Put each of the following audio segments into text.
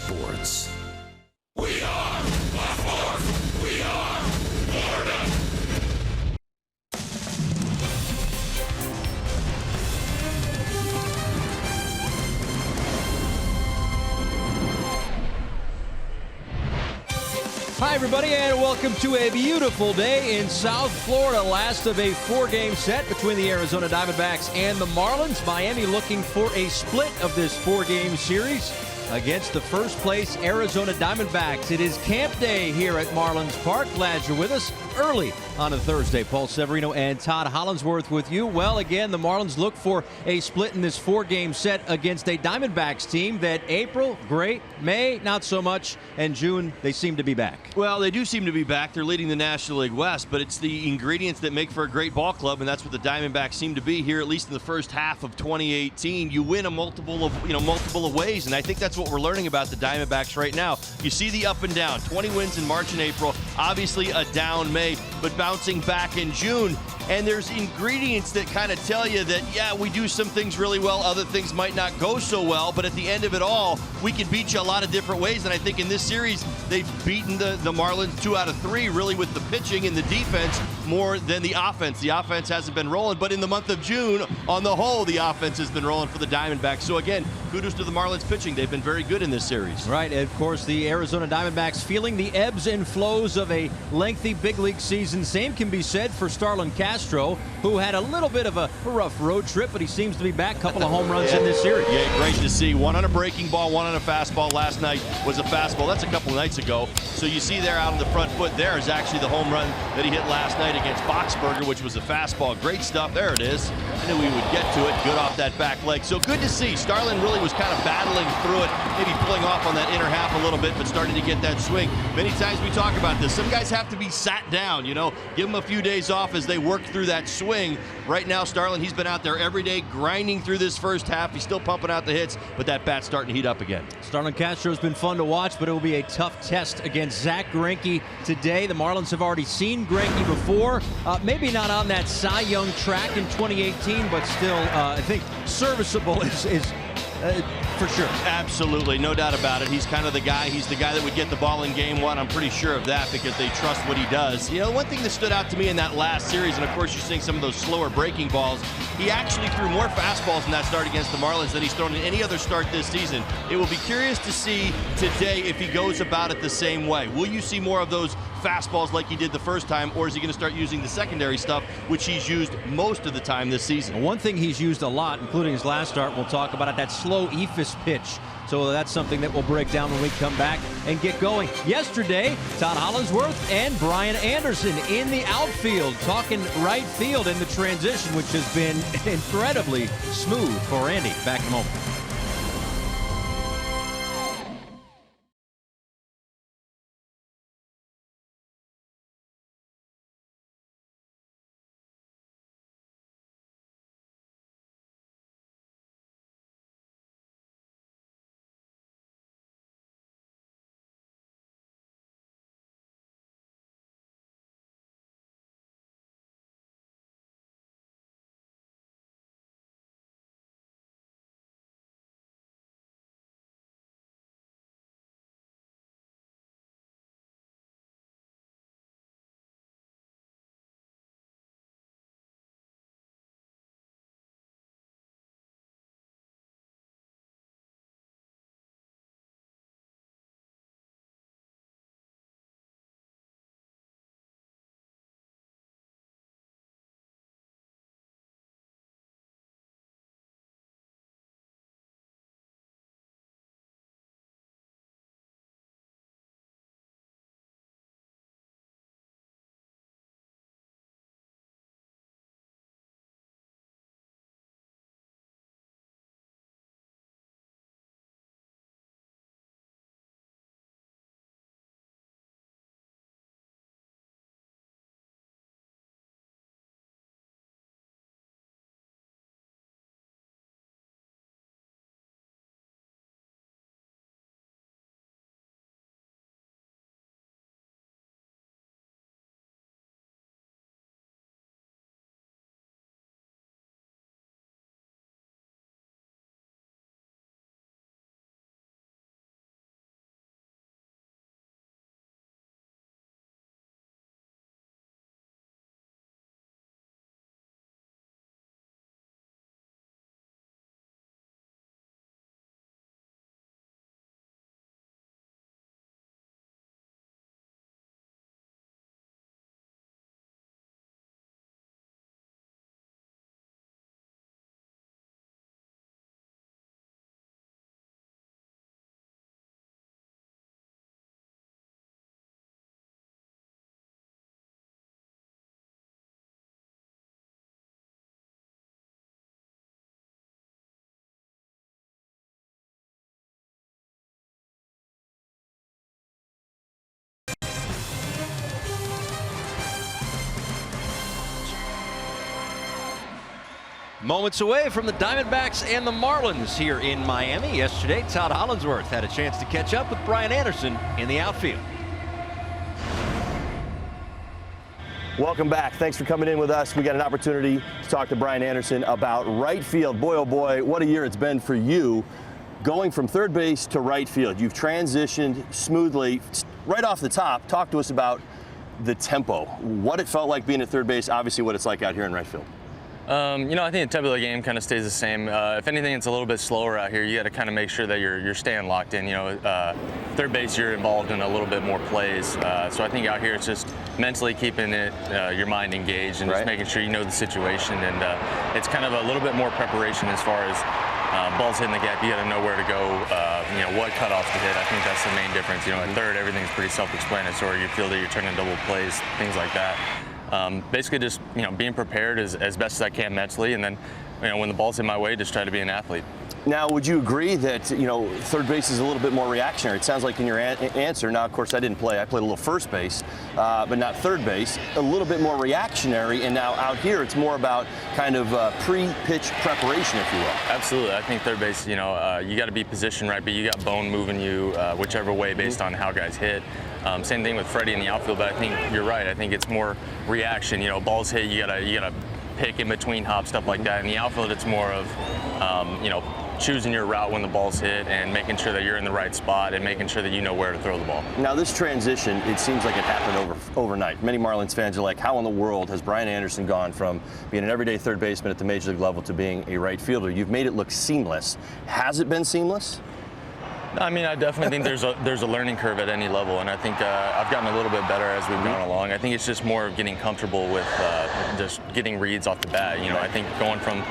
sports. We are the Force. We are Florida. Hi, everybody, and welcome to a beautiful day in South Florida. Last of a four-game set between the Arizona Diamondbacks and the Marlins. Miami looking for a split of this four-game series against the first-place Arizona Diamondbacks. It is camp day here at Marlins Park. Glad you're with us early on a Thursday. Paul Severino and Todd Hollinsworth with you. Well, again, the Marlins look for a split in this four-game set against a Diamondbacks team that April, great, May, not so much, and June, they seem to be back. Well, they do seem to be back. They're leading the National League West, but it's the ingredients that make for a great ball club, and that's what the Diamondbacks seem to be here, at least in the first half of 2018. You win a multiple of ways, and I think that's what we're learning about the Diamondbacks right now. You see the up and down, 20 wins in March and April, obviously a down May, but bouncing back in June. And there's ingredients that kind of tell you that, yeah, we do some things really well, other things might not go so well, but at the end of it all, we can beat you a lot of different ways. And I think in this series, they've beaten the Marlins 2 out of 3, really with the pitching and the defense more than the offense. The offense hasn't been rolling, but in the month of June, on the whole, the offense has been rolling for the Diamondbacks. So again, kudos to the Marlins pitching. They've been very good in this series. Right, and of course, the Arizona Diamondbacks feeling the ebbs and flows of a lengthy big league season. Same can be said for Starlin Castro, who had a little bit of a rough road trip, but he seems to be back. Couple of home runs in this series. Yeah, great to see. One on a breaking ball, one on a fastball. Last night was a fastball. That's a couple of nights ago. So you see there out on the front foot there is actually the home run that he hit last night against Boxberger, which was a fastball. Great stuff. There it is. I knew we would get to it. Good off that back leg. So good to see. Starlin really was kind of battling through it, maybe pulling off on that inner half a little bit, but starting to get that swing. Many times we talk about this. Some guys have to be sat down, give them a few days off as they work through that swing. Right now, Starlin, he's been out there every day grinding through this first half. He's still pumping out the hits, but that bat's starting to heat up again. Starlin Castro has been fun to watch, but it will be a tough test against Zach Greinke today. The Marlins have already seen Greinke before. Maybe not on that Cy Young track in 2018, but still, I think serviceable is for sure. Absolutely, no doubt about it. He's kind of the guy. He's the guy that would get the ball in game one. I'm pretty sure of that because they trust what he does. One thing that stood out to me in that last series, and of course you're seeing some of those slower breaking balls, he actually threw more fastballs in that start against the Marlins than he's thrown in any other start this season. It will be curious to see today if he goes about it the same way. Will you see more of those fastballs like he did the first time, or is he going to start using the secondary stuff, which he's used most of the time this season? One thing he's used a lot, including his last start, we'll talk about it, that slow ephus pitch. So that's something that we'll break down when we come back and get going. Yesterday, Todd Hollinsworth and Brian Anderson in the outfield, talking right field in the transition, which has been incredibly smooth for Andy. Back in a moment. Moments away from the Diamondbacks and the Marlins here in Miami. Yesterday, Todd Hollandsworth had a chance to catch up with Brian Anderson in the outfield. Welcome back. Thanks for coming in with us. We got an opportunity to talk to Brian Anderson about right field. Boy, oh boy, what a year it's been for you. Going from third base to right field, you've transitioned smoothly. Right off the top, talk to us about the tempo. What it felt like being at third base, obviously what it's like out here in right field. I think the tempo of the game kind of stays the same. If anything, it's a little bit slower out here. You got to kind of make sure that you're staying locked in. Third base, you're involved in a little bit more plays. So I think out here, it's just mentally keeping your mind engaged and just making sure you know the situation. And it's kind of a little bit more preparation as far as balls hitting the gap. You got to know where to go. What cutoffs to hit. I think that's the main difference. At third, everything's pretty self-explanatory. You feel that you're turning double plays, things like that. Basically just being prepared as best as I can mentally, and then when the ball's in my way, just try to be an athlete. Now, would you agree that third base is a little bit more reactionary? It sounds like in your answer. Now, of course, I didn't play. I played a little first base, but not third base. A little bit more reactionary, and now out here, it's more about kind of pre-pitch preparation, if you will. Absolutely. I think third base, you got to be positioned right, but you got bone moving you whichever way based on how guys hit. Same thing with Freddie in the outfield, but I think you're right. I think it's more reaction. Balls hit, you gotta pick in between hops, stuff like that. In the outfield, it's more of choosing your route when the ball's hit and making sure that you're in the right spot and making sure that you know where to throw the ball. Now, this transition, it seems like it happened overnight. Many Marlins fans are like, how in the world has Brian Anderson gone from being an everyday third baseman at the major league level to being a right fielder? You've made it look seamless. Has it been seamless? I mean, I definitely think there's a learning curve at any level, and I think I've gotten a little bit better as we've gone along. I think it's just more of getting comfortable with just getting reads off the bat. I think going from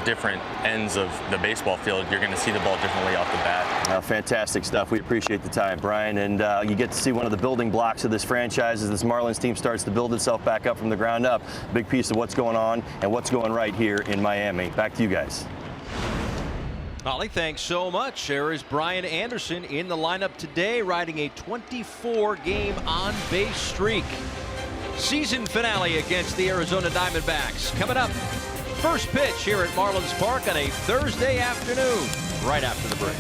different ends of the baseball field, you're going to see the ball differently off the bat. Fantastic stuff. We appreciate the time, Brian, and you get to see one of the building blocks of this franchise as this Marlins team starts to build itself back up from the ground up. Big piece of what's going on and what's going right here in Miami. Back to you guys. Ollie, thanks so much. There is Brian Anderson in the lineup today, riding a 24-game on-base streak. Season finale against the Arizona Diamondbacks coming up. First pitch here at Marlins Park on a Thursday afternoon, right after the break.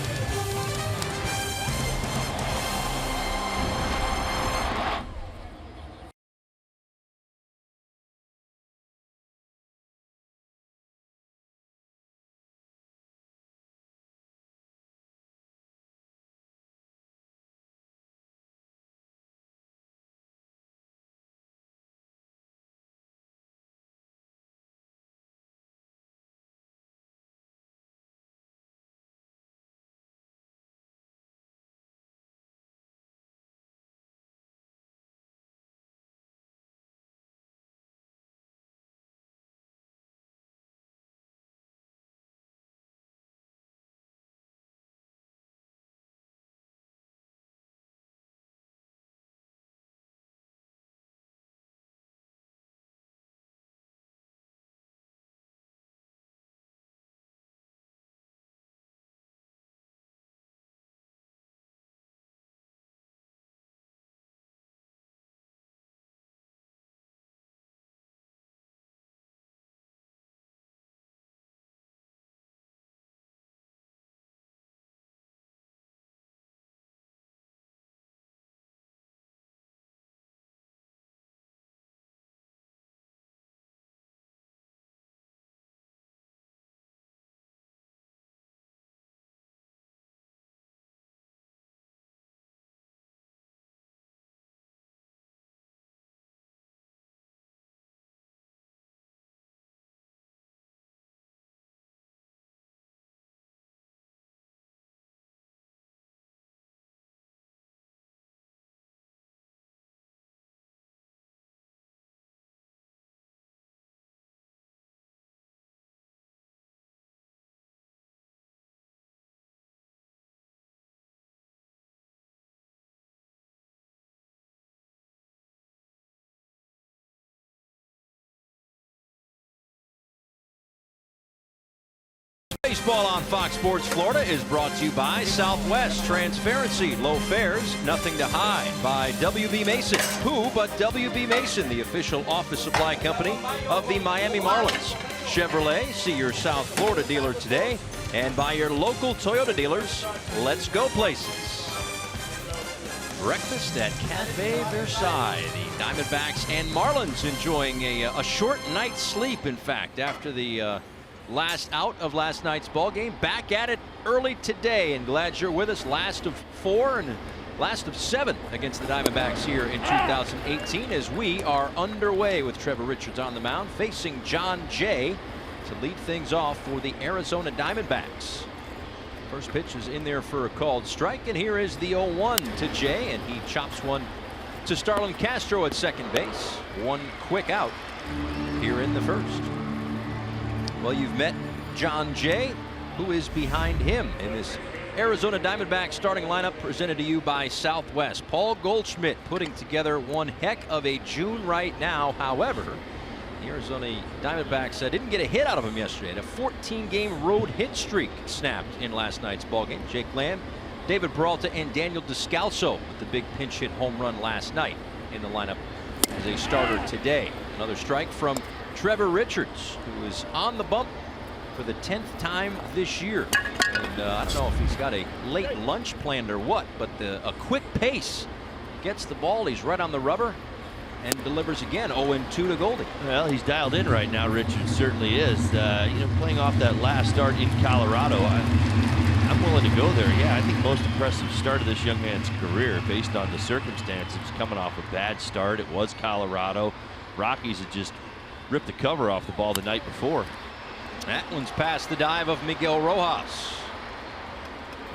Baseball on Fox Sports Florida is brought to you by Southwest. Transparency, low fares, nothing to hide. By WB Mason. Who but WB Mason, the official office supply company of the Miami Marlins. Chevrolet, see your South Florida dealer today. And by your local Toyota dealers, let's go places. Breakfast at Cafe Versailles. The Diamondbacks and Marlins enjoying a short night's sleep, in fact, after the last out of last night's ball game. Back at it early today, and glad you're with us. Last of 4 and last of 7 against the Diamondbacks here in 2018 as we are underway with Trevor Richards on the mound facing John Jay to lead things off for the Arizona Diamondbacks. First pitch is in there for a called strike, and here is the 0-1 to Jay, and he chops one to Starlin Castro at second base. One quick out here in the first. Well, you've met John Jay, who is behind him in this Arizona Diamondbacks starting lineup presented to you by Southwest. Paul Goldschmidt putting together one heck of a June right now. However, the Arizona Diamondbacks didn't get a hit out of him yesterday. A 14-game road hit streak snapped in last night's ballgame. Jake Lamb, David Peralta, and Daniel Descalso with the big pinch hit home run last night in the lineup as a starter today. Another strike from Trevor Richards, who is on the bump for the 10th time this year. And I don't know if he's got a late lunch planned or what, but a quick pace gets the ball. He's right on the rubber and delivers again. 0-2 to Goldie. Well, he's dialed in right now. Richards certainly is. Playing off that last start in Colorado, I'm willing to go there. Yeah, I think most impressive start of this young man's career based on the circumstances. Coming off a bad start. It was Colorado. Rockies had just ripped the cover off the ball the night before. That one's past the dive of Miguel Rojas.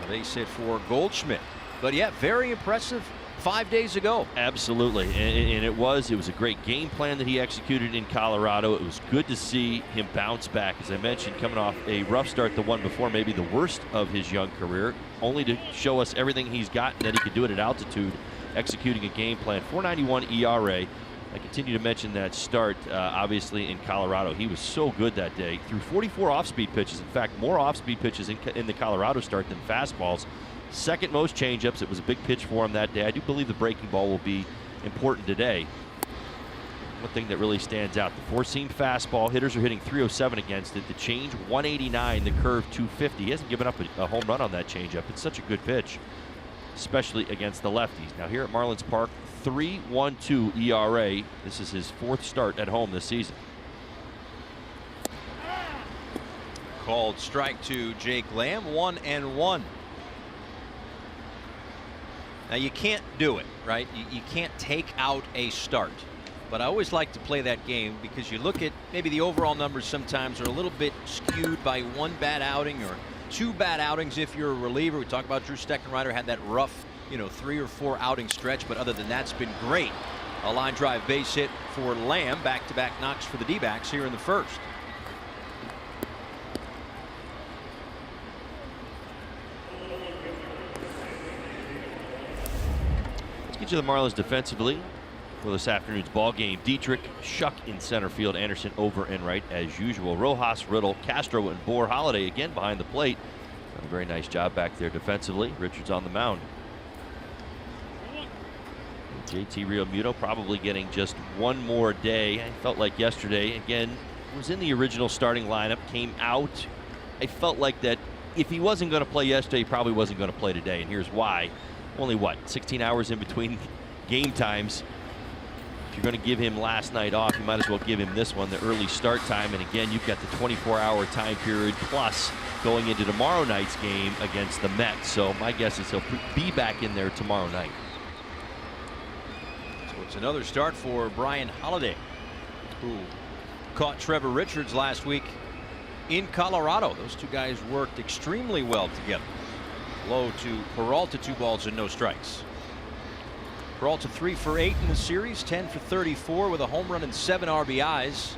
A base hit for Goldschmidt. But yeah, very impressive 5 days ago. Absolutely, and it was a great game plan that he executed in Colorado. It was good to see him bounce back, as I mentioned, coming off a rough start the one before, maybe the worst of his young career, only to show us everything he's got and that he could do it at altitude, executing a game plan. 4.91 ERA. I continue to mention that start, obviously, in Colorado. He was so good that day. Threw 44 off-speed pitches. In fact, more off-speed pitches in the Colorado start than fastballs. Second most changeups. It was a big pitch for him that day. I do believe the breaking ball will be important today. One thing that really stands out, the four-seam fastball, hitters are hitting 307 against it. The change, 189, the curve, 250. He hasn't given up a home run on that changeup. It's such a good pitch, especially against the lefties. Now here at Marlins Park, 3.12 ERA. This is his 4th start at home this season. Called strike to Jake Lamb, 1-1. Now you can't do it, right? You can't take out a start. But I always like to play that game because you look at maybe the overall numbers sometimes are a little bit skewed by one bad outing or 2 bad outings if you're a reliever. We talked about Drew Steckenrider had that rough 3 or 4 outing stretch, but other than that, it's been great. A line drive base hit for Lamb, back-to-back knocks for the D-backs here in the first. Let's get you the Marlins defensively for this afternoon's ball game. Dietrich, Shuck in center field, Anderson over and right as usual. Rojas, Riddle, Castro, and Bohr. Holiday again behind the plate. Done a very nice job back there defensively. Richards on the mound. JT Realmuto probably getting just one more day. I felt like yesterday, again, was in the original starting lineup, came out. I felt like that if he wasn't going to play yesterday, he probably wasn't going to play today, and here's why. Only, 16 hours in between game times. If you're going to give him last night off, you might as well give him this one, the early start time. And again, you've got the 24-hour time period plus going into tomorrow night's game against the Mets. So my guess is he'll be back in there tomorrow night. It's another start for Brian Holiday, who caught Trevor Richards last week in Colorado. Those two guys worked extremely well together. Low to Peralta, 2 balls and no strikes. Peralta 3 for 8 in the series, 10 for 34 with a home run and 7 RBIs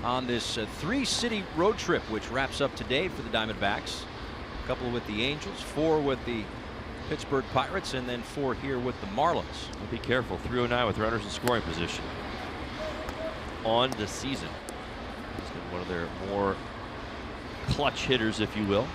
on this 3-city road trip, which wraps up today for the Diamondbacks. A couple with the Angels, 4 with the Pittsburgh Pirates, and then 4 here with the Marlins. Be careful. 309 with runners in scoring position on the season. It's been one of their more clutch hitters, if you will.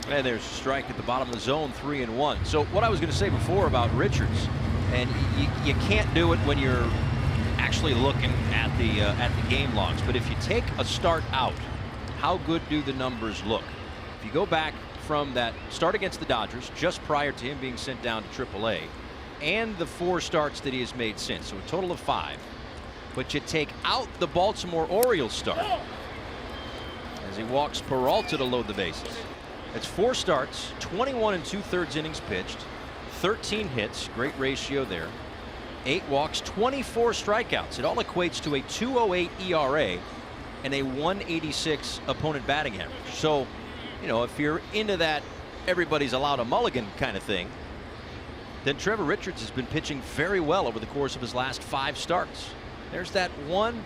And there's a strike at the bottom of the zone, 3-1. So what I was going to say before about Richards, and you can't do it when you're actually looking at the game logs, but if you take a start out, how good do the numbers look? If you go back from that start against the Dodgers, just prior to him being sent down to AAA, and the 4 starts that he has made since, so a total of 5, but you take out the Baltimore Orioles start as he walks Peralta to load the bases. It's 4 starts, 21 2/3 innings pitched, 13 hits, great ratio there, 8 walks, 24 strikeouts. It all equates to a 2.08 ERA and a 186 opponent batting average. So, you know, if you're into that everybody's allowed a mulligan kind of thing, then Trevor Richards has been pitching very well over the course of his last 5 starts. There's that one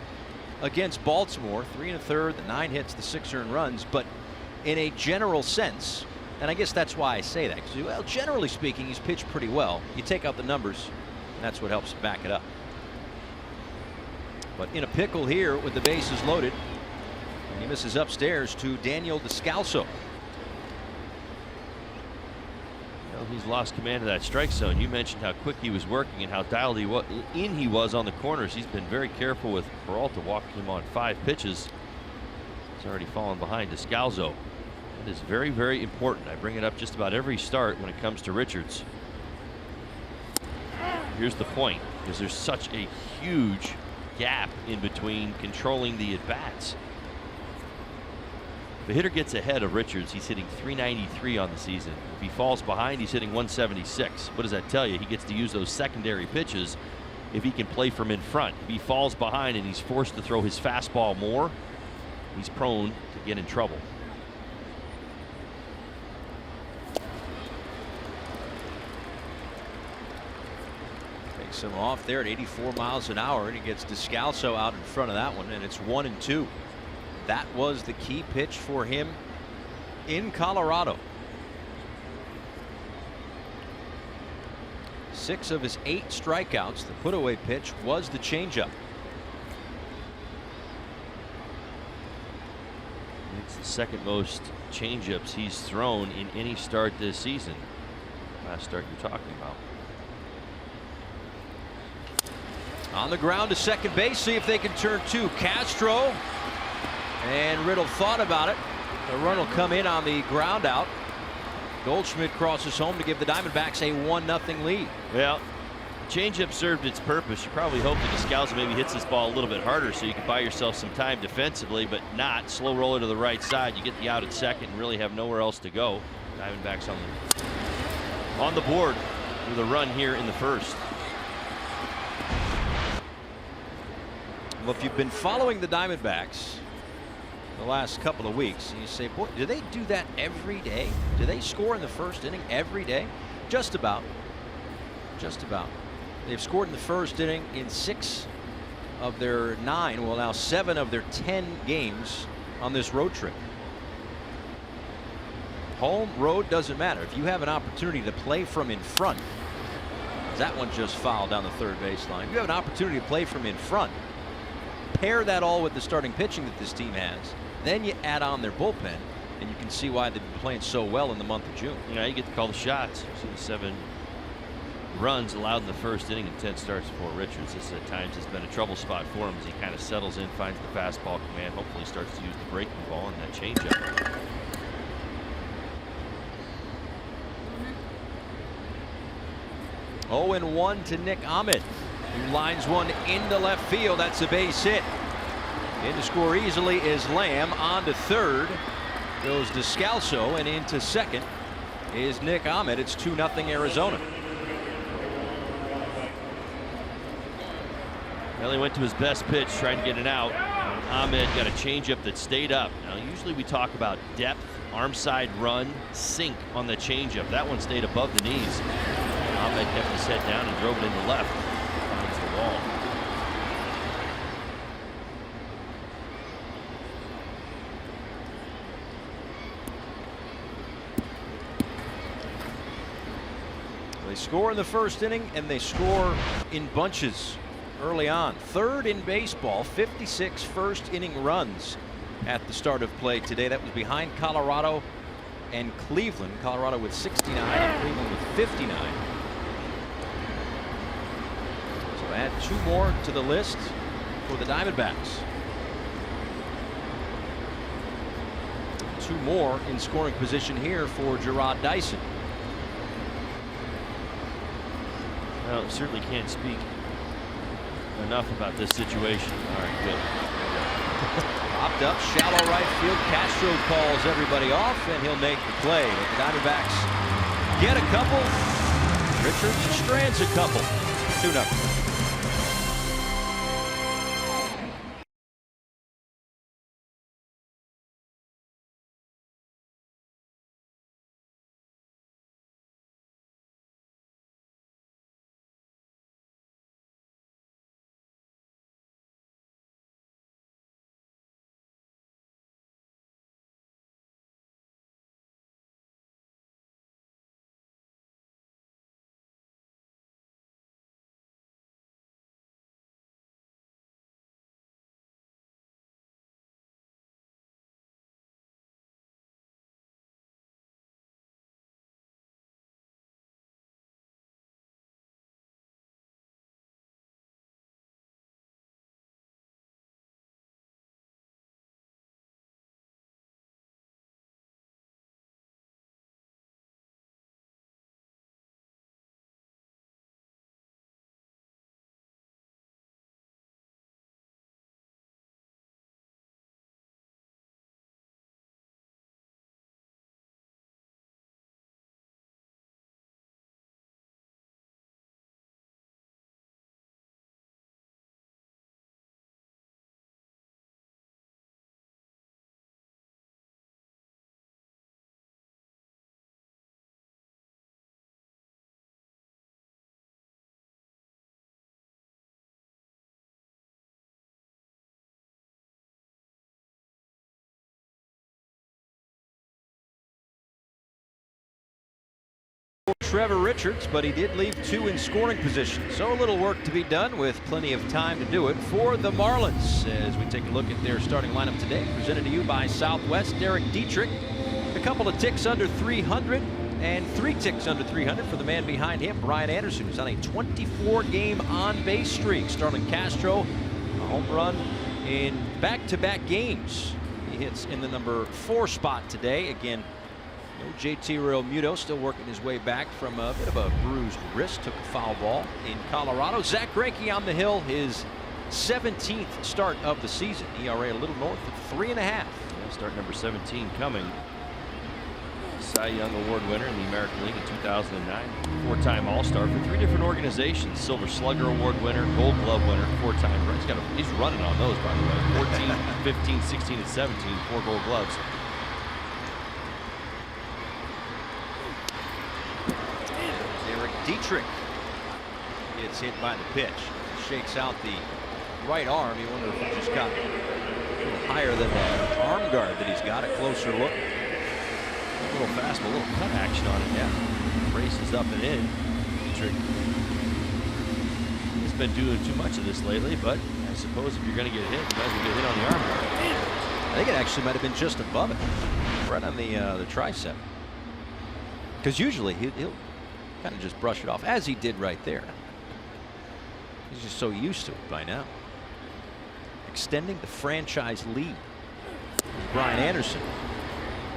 against Baltimore, 3 1/3, the 9 hits, the 6 earned runs, but in a general sense, and I guess that's why I say that, because, well, generally speaking, he's pitched pretty well. You take out the numbers, and that's what helps back it up. But in a pickle here with the bases loaded, and he misses upstairs to Daniel Descalso. Well, he's lost command of that strike zone. You mentioned how quick he was working and how dialed he was on the corners. He's been very careful with Peralta, walking him on 5 pitches. He's already fallen behind Descalso. That is very, very important. I bring it up just about every start when it comes to Richards. Here's the point, because there's such a huge gap in between controlling the at-bats. The hitter gets ahead of Richards, he's hitting .393 on the season. If he falls behind, he's hitting .176. What does that tell you? He gets to use those secondary pitches if he can play from in front. If he falls behind and he's forced to throw his fastball more, he's prone to get in trouble. Takes him off there at 84 miles an hour, and he gets Descalso out in front of that one, and it's 1-2. That was the key pitch for him in Colorado. 6 of his 8 strikeouts. The put-away pitch was the changeup. It's the second most changeups he's thrown in any start this season. Last start you're talking about. On the ground to second base, see if they can turn 2. Castro, and Riddle thought about it. The run will come in on the ground out. Goldschmidt crosses home to give the Diamondbacks a 1-0 lead. Well, changeup served its purpose. You probably hope that Descalso maybe hits this ball a little bit harder so you can buy yourself some time defensively, but not. Slow roller to the right side. You get the out at second and really have nowhere else to go. Diamondbacks on the board with a run here in the first. Well, if you've been following the Diamondbacks the last couple of weeks, and you say, boy, do they do that every day? Do they score in the first inning every day? Just about. Just about. They've scored in the first inning in 6 of their 9, well, now 7 of their 10 games on this road trip. Home, road, doesn't matter. If you have an opportunity to play from in front, that one just fouled down the third baseline. If you have an opportunity to play from in front, pair that all with the starting pitching that this team has, then you add on their bullpen, and you can see why they've been playing so well in the month of June. You know, you get to call the shots. You see the 7 runs allowed in the first inning and 10 starts for Richards. This at times has been a trouble spot for him as he kind of settles in, finds the fastball command, hopefully starts to use the breaking ball and that changeup. Oh, and 1 to Nick Ahmed, who lines one into left field. That's a base hit. In to score easily is Lamb. On to third goes Descalso, and into second is Nick Ahmed. It's 2-0 Arizona. Well, he went to his best pitch, trying to get it out. Ahmed got a changeup that stayed up. Now, usually we talk about depth, arm side run, sink on the changeup. That one stayed above the knees. Ahmed kept his head down and drove it into left. Finds the wall. score in the first inning, and they score in bunches early on. Third in baseball, 56 first inning runs at the start of play today. That was behind Colorado and Cleveland. Colorado with 69 and Cleveland with 59. So add 2 more to the list for the Diamondbacks. 2 more in scoring position here for Gerard Dyson. Well, certainly can't speak enough about this situation. All right, good. Popped up, shallow right field. Castro calls everybody off, and he'll make the play. But the Diamondbacks get a couple. Richards strands a couple. 2-0. Trevor Richards, but he did leave 2 in scoring position. So a little work to be done with plenty of time to do it for the Marlins as we take a look at their starting lineup today. Presented to you by Southwest. Derek Dietrich, a couple of ticks under 300 and 3 ticks under 300 for the man behind him, Brian Anderson, who's on a 24-game on-base streak. Starlin Castro, a home run in back-to-back games. He hits in the number 4 spot today. Again, no JT Realmuto, still working his way back from a bit of a bruised wrist. Took a foul ball in Colorado. Zach Greinke on the hill, his 17th start of the season. ERA a little north of 3.5. Yeah, start number 17 coming. Cy Young Award winner in the American League in 2009. 4-time All-Star for 3 different organizations. Silver Slugger Award winner, Gold Glove winner, 4-time. He's running on those, by the way. 14, 15, 16, and 17, 4 Gold Gloves. Dietrich gets hit by the pitch. Shakes out the right arm. You wonder if he just got a little higher than the arm guard that he's got. A closer look. A little fastball, a little cut action on it. Yeah. Races up and in. Dietrich has been doing too much of this lately, but I suppose if you're going to get hit, you might as well get hit on the arm guard. I think it actually might have been just above it. Right on the tricep. Because usually he'll kind of just brush it off, as he did right there. He's just so used to it by now. Extending the franchise lead. Brian Anderson.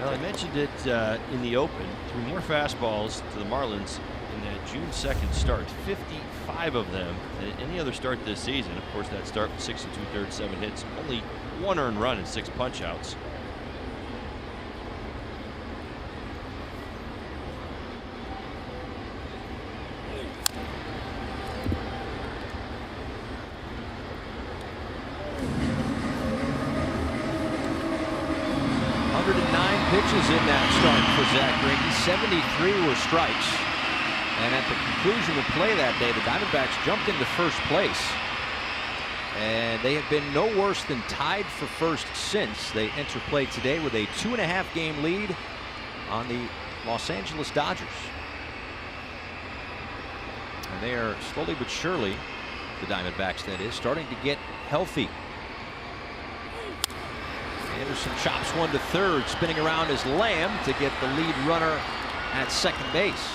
Well, I mentioned it in the open. 3 more fastballs to the Marlins in that June 2nd start. 55 of them than any other start this season. Of course, that start with 6 2/3, 7 hits. Only 1 earned run and 6 punch-outs. Pitches in that start for Zach Greinke. 73 were strikes. And at the conclusion of play that day, the Diamondbacks jumped into first place. And they have been no worse than tied for first since. They enter play today with a 2.5-game lead on the Los Angeles Dodgers. And they are slowly but surely, the Diamondbacks that is, starting to get healthy. Anderson chops one to third, spinning around as Lamb to get the lead runner at second base.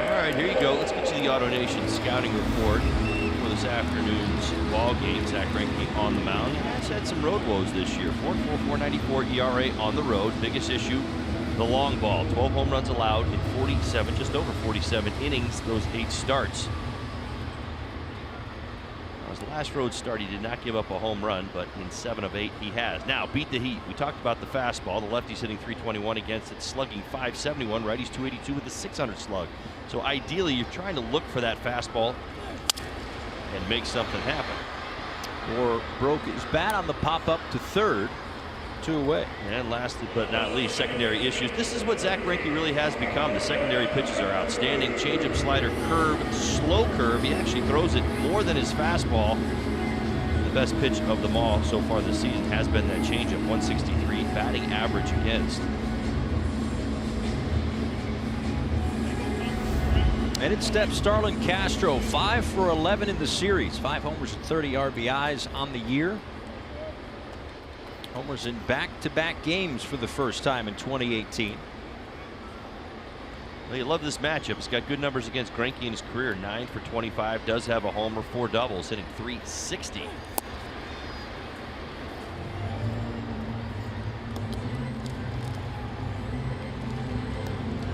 All right, here you go. Let's get you the Auto Nation scouting report for this afternoon's ball game. Zach Greinke on the mound. He's had some road woes this year. 4.44, 4.94 ERA on the road. Biggest issue, the long ball. 12 home runs allowed in 47, just over 47 innings. Those 8 starts. His last road start, he did not give up a home run, but in 7 of 8 he has. Now, beat the heat. We talked about the fastball. The lefty's hitting .321 against it, slugging .571. Righty's .282 with a .600 slug. So ideally, you're trying to look for that fastball and make something happen. Or broke his bat on the pop-up to third. 2 away. And last but not least, secondary issues. This is what Zach Greinke really has become. The secondary pitches are outstanding. Changeup, slider, curve, slow curve. He actually throws it more than his fastball. The best pitch of them all so far this season has been that changeup. 163 batting average against. And it steps Starlin Castro, 5 for 11 in the series. 5 homers and 30 RBIs on the year. Homers in back-to-back games for the first time in 2018. Well, you love this matchup. It's got good numbers against Greinke in his career. 9 for 25. Does have a homer, 4 doubles, hitting .360.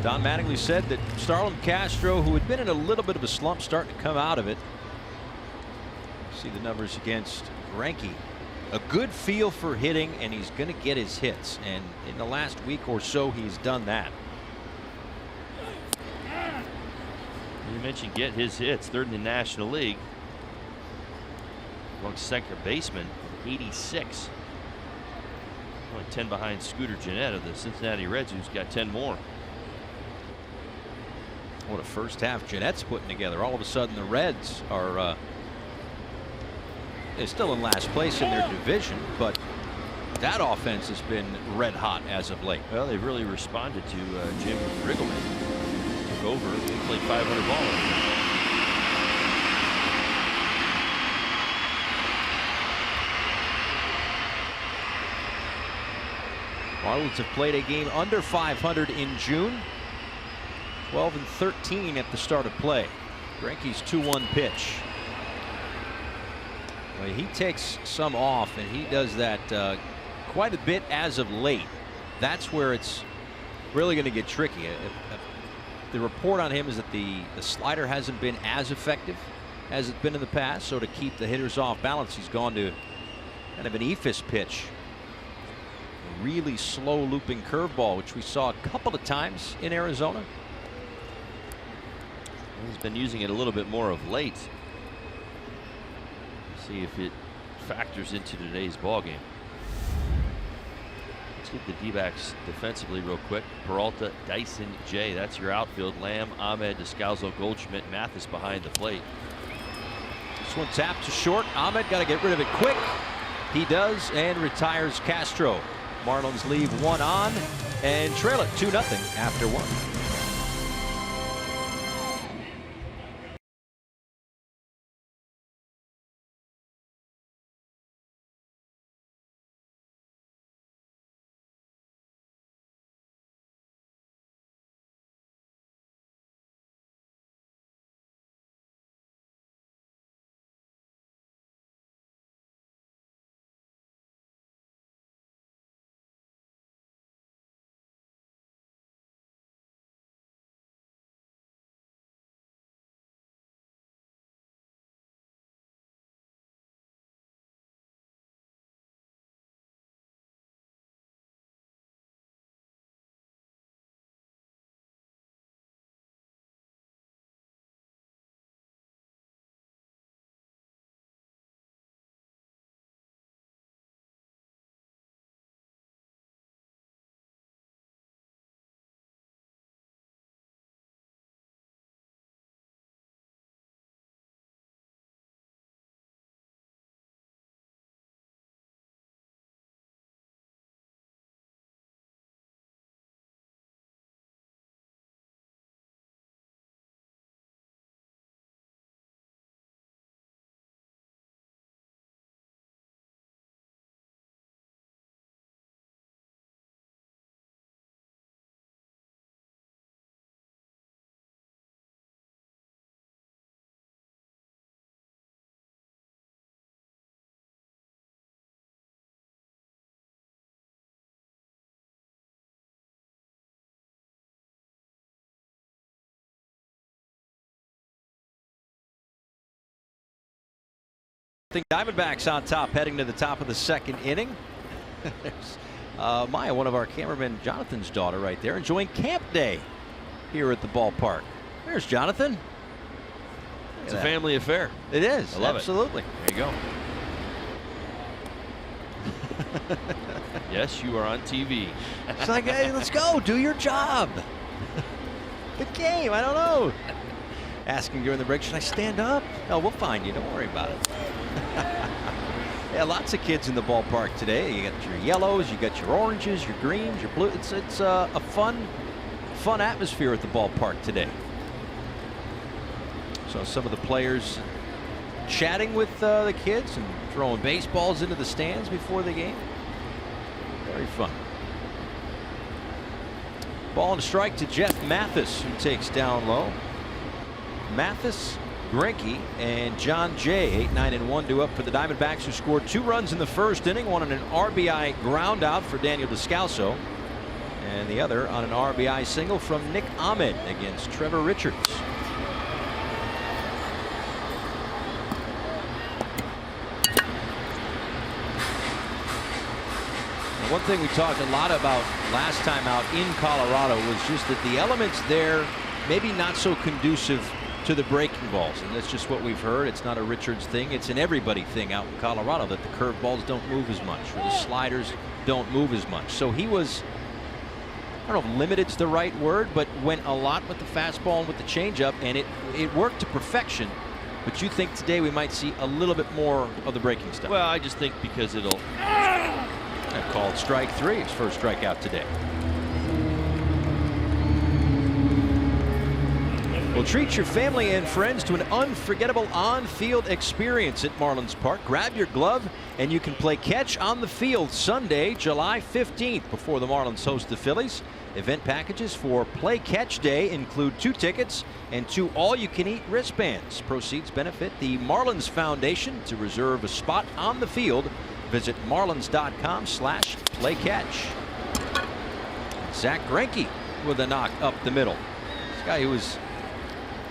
Don Mattingly said that Starlin Castro, who had been in a little bit of a slump, starting to come out of it. See the numbers against Greinke. A good feel for hitting, and he's going to get his hits. And in the last week or so, he's done that. You mentioned get his hits. 3rd in the National League. Among second baseman, 86. Only 10 behind Scooter Gennett of the Cincinnati Reds, who's got 10 more. What a first half Gennett's putting together. All of a sudden, the Reds are they're still in last place in their division, but that offense has been red hot as of late. Well, they've really responded to Jim Riggleman. Took over and played 500 ball. Marlins have played a game under 500 in June. 12 and 13 at the start of play. Greinke's 2-1 pitch. Well, he takes some off, and he does that quite a bit as of late. That's where it's really going to get tricky. The report on him is that the slider hasn't been as effective as it's been in the past. So to keep the hitters off balance, he's gone to kind of an eephus pitch. A really slow looping curveball, which we saw a couple of times in Arizona. He's been using it a little bit more of late. See if it factors into today's ball game. Let's get the D-backs defensively real quick. Peralta, Dyson, Jay. That's your outfield. Lamb, Ahmed, Descalzo, Goldschmidt, Mathis behind the plate. This one tapped to short. Ahmed got to get rid of it quick. He does, and retires Castro. Marlins leave 1 on and trail it 2-0 after 1. Diamondbacks on top heading to the top of the second inning. There's Maya, one of our cameramen, Jonathan's daughter, right there, enjoying camp day here at the ballpark. There's Jonathan. It's a family affair. It is. I love absolutely. it. There you go. Yes, you are on TV. It's like, hey, let's go. Do your job. The game. I don't know. Asking during the break, should I stand up? No, we'll find you. Don't worry about it. Yeah, lots of kids in the ballpark today. You got your yellows, you got your oranges, your greens, your blue. It's a fun atmosphere at the ballpark today. So some of the players chatting with the kids and throwing baseballs into the stands before the game. Very fun. Ball and a strike to Jeff Mathis, who takes down low. Mathis, Greinke, and John Jay, 8-9-1, due up for the Diamondbacks, who scored 2 runs in the first inning, one on an RBI ground out for Daniel Descalso, and the other on an RBI single from Nick Ahmed against Trevor Richards. And one thing we talked a lot about last time out in Colorado was just that the elements there maybe not so conducive to the breaking balls, and that's just what we've heard. It's not a Richards thing, it's an everybody thing out in Colorado, that the curveballs don't move as much or the sliders don't move as much. So he was, I don't know if limited's the right word, but went a lot with the fastball and with the changeup, and it worked to perfection. But you think today we might see a little bit more of the breaking stuff? Well, I just think because it'll. That called strike 3, his first strikeout today. Well, treat your family and friends to an unforgettable on-field experience at Marlins Park. Grab your glove and you can play catch on the field Sunday, July 15th, before the Marlins host the Phillies. Event packages for Play Catch Day include 2 tickets and 2 all-you-can-eat wristbands. Proceeds benefit the Marlins Foundation. To reserve a spot on the field, visit marlins.com/playcatch. Zach Greinke with a knock up the middle. This guy who was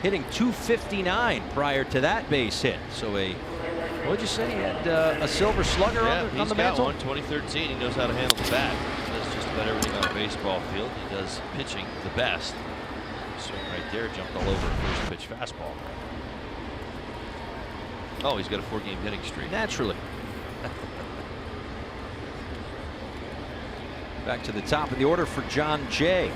hitting .259 prior to that base hit. So what'd you say? He had a silver slugger on the mantle? He's got one, 2013. He knows how to handle the bat. He does just about everything on a baseball field. He does pitching the best. Swing right there, jumped all over a first pitch fastball. Oh, he's got a 4-game hitting streak. Naturally. Back to the top of the order for John Jay.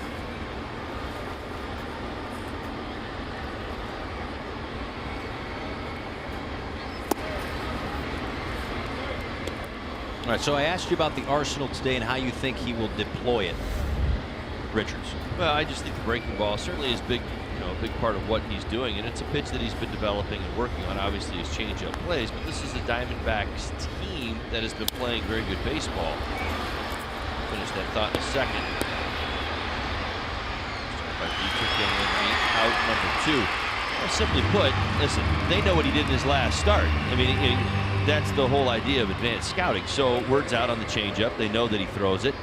All right, so I asked you about the arsenal today and how you think he will deploy it. Richards. Well, I just think the breaking ball certainly is big, a big part of what he's doing, and it's a pitch that he's been developing and working on. Obviously, his changeup plays, but this is a Diamondbacks team that has been playing very good baseball. Finish that thought in a second. By Dietrich getting in out number 2. Well, simply put, listen, they know what he did in his last start. I mean, that's the whole idea of advanced scouting. So word's out on the changeup. They know that he throws it,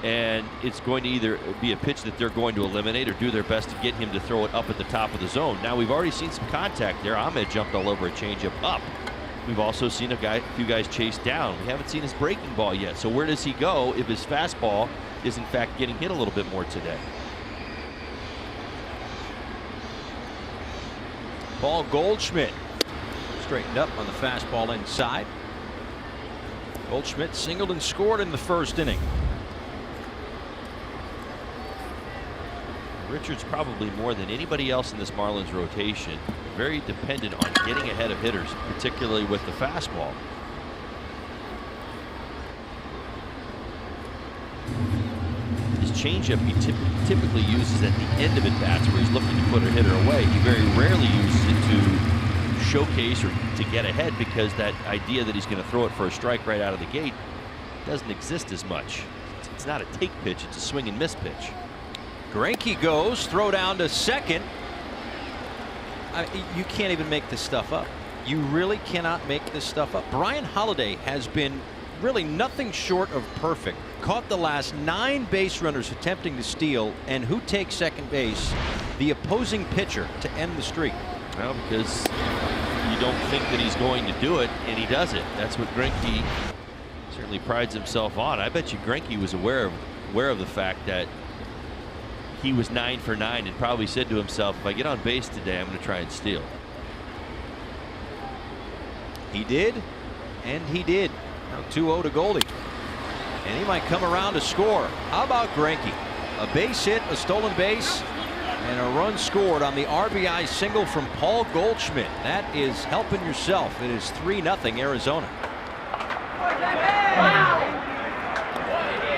and it's going to either be a pitch that they're going to eliminate or do their best to get him to throw it up at the top of the zone. Now, we've already seen some contact there. Ahmed jumped all over a changeup up. We've also seen a few guys chase down. We haven't seen his breaking ball yet. So where does he go if his fastball is in fact getting hit a little bit more today? Paul Goldschmidt straightened up on the fastball inside. Goldschmidt singled and scored in the first inning. Richards, probably more than anybody else in this Marlins rotation, very dependent on getting ahead of hitters, particularly with the fastball. His changeup he typically uses at the end of at-bats where he's looking to put a hitter away. He very rarely uses it to showcase or to get ahead, because that idea that he's going to throw it for a strike right out of the gate doesn't exist as much. It's not a take pitch, it's a swing and miss pitch. Greinke goes, throw down to second. You can't even make this stuff up. You really cannot make this stuff up. Brian Holiday has been really nothing short of perfect. Caught the last 9 base runners attempting to steal, and who takes second base? The opposing pitcher to end the streak. Well, because you don't think that he's going to do it, and he does it. That's what Greinke certainly prides himself on. I bet you Greinke was aware of the fact that he was 9 for 9 and probably said to himself, if I get on base today, I'm going to try and steal. He did, and he did. Now 2-0 to Goldie. And he might come around to score. How about Greinke? A base hit, a stolen base, and a run scored on the RBI single from Paul Goldschmidt. That is helping yourself. It is 3-0 Arizona.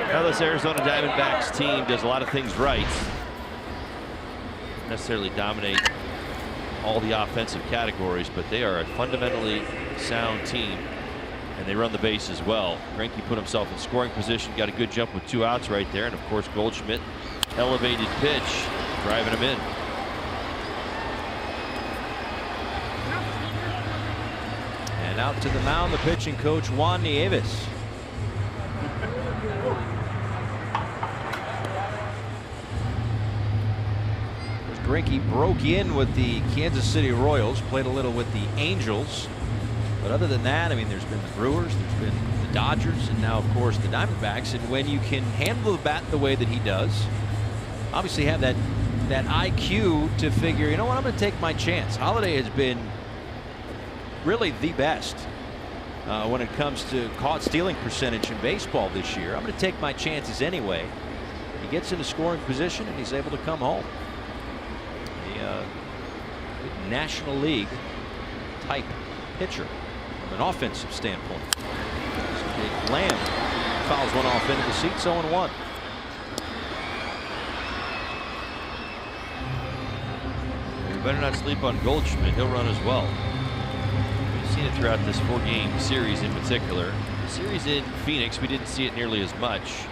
Now this Arizona Diamondbacks team does a lot of things right. Not necessarily dominate all the offensive categories, but they are a fundamentally sound team, and they run the base as well. Greinke put himself in scoring position, got a good jump with 2 outs right there, and of course Goldschmidt, elevated pitch, driving him in. And out to the mound, the pitching coach Juan Nieves. Greinke broke in with the Kansas City Royals, played a little with the Angels, but other than that, I mean, there's been the Brewers, there's been the Dodgers, and now of course the Diamondbacks. And when you can handle the bat the way that he does, obviously have that IQ to figure, you know what, I'm going to take my chance. Holiday has been really the best when it comes to caught stealing percentage in baseball this year. I'm going to take my chances anyway. He gets into scoring position and he's able to come home. National League type pitcher from an offensive standpoint. So Lamb fouls one off into the seats, 0-1. You better not sleep on Goldschmidt. He'll run as well. We've seen it throughout this 4-game series in particular. The series in Phoenix, we didn't see it nearly as much.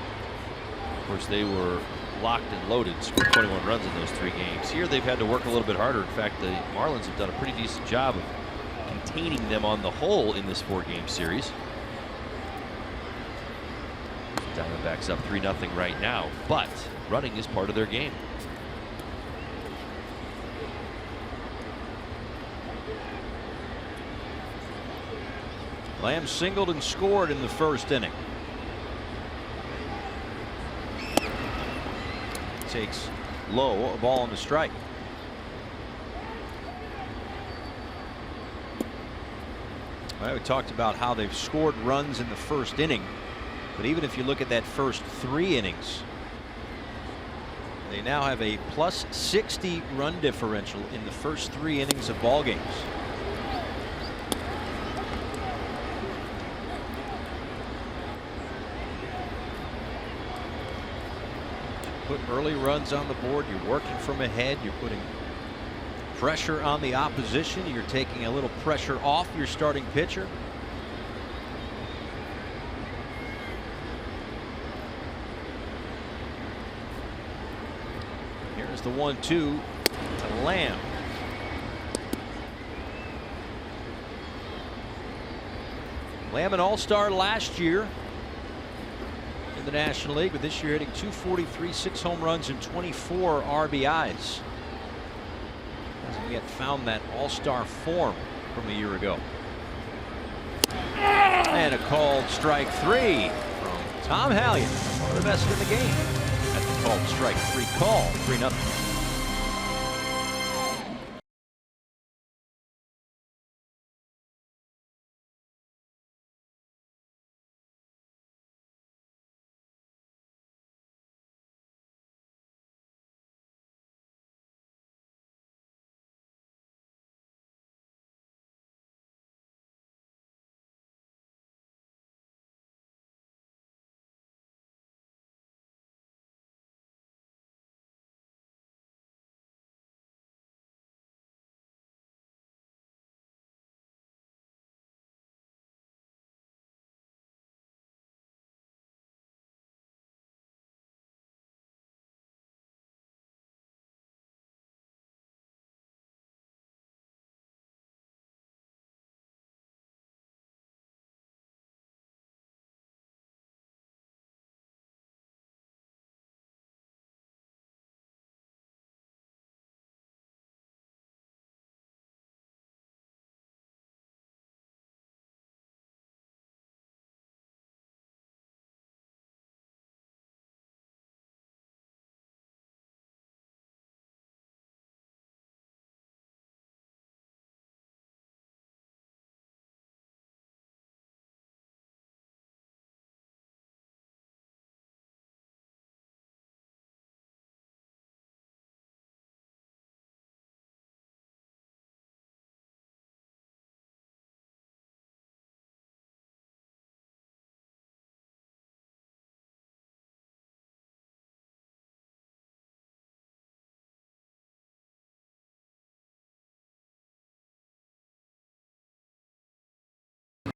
Of course, they were locked and loaded, scored 21 runs in those 3 games. Here they've had to work a little bit harder. In fact, the Marlins have done a pretty decent job of containing them on the whole in this 4-game series. Diamondbacks up 3-0 right now, but running is part of their game. Lamb singled and scored in the first inning. Takes low, a ball on the strike. Well, we talked about how they've scored runs in the first inning, but even if you look at that first 3 innings, they now have a +60 run differential in the first 3 innings of ball games. Put early runs on the board, you're working from ahead, you're putting pressure on the opposition, you're taking a little pressure off your starting pitcher. Here's the 1-2 to Lamb. Lamb an all-star last year in the National League, but this year hitting .243, 6 home runs and 24 RBIs. Hasn't yet found that all-star form from a year ago. And a called strike 3 from Tom Hallion, one of the best in the game. At the called strike 3 call, 3-0.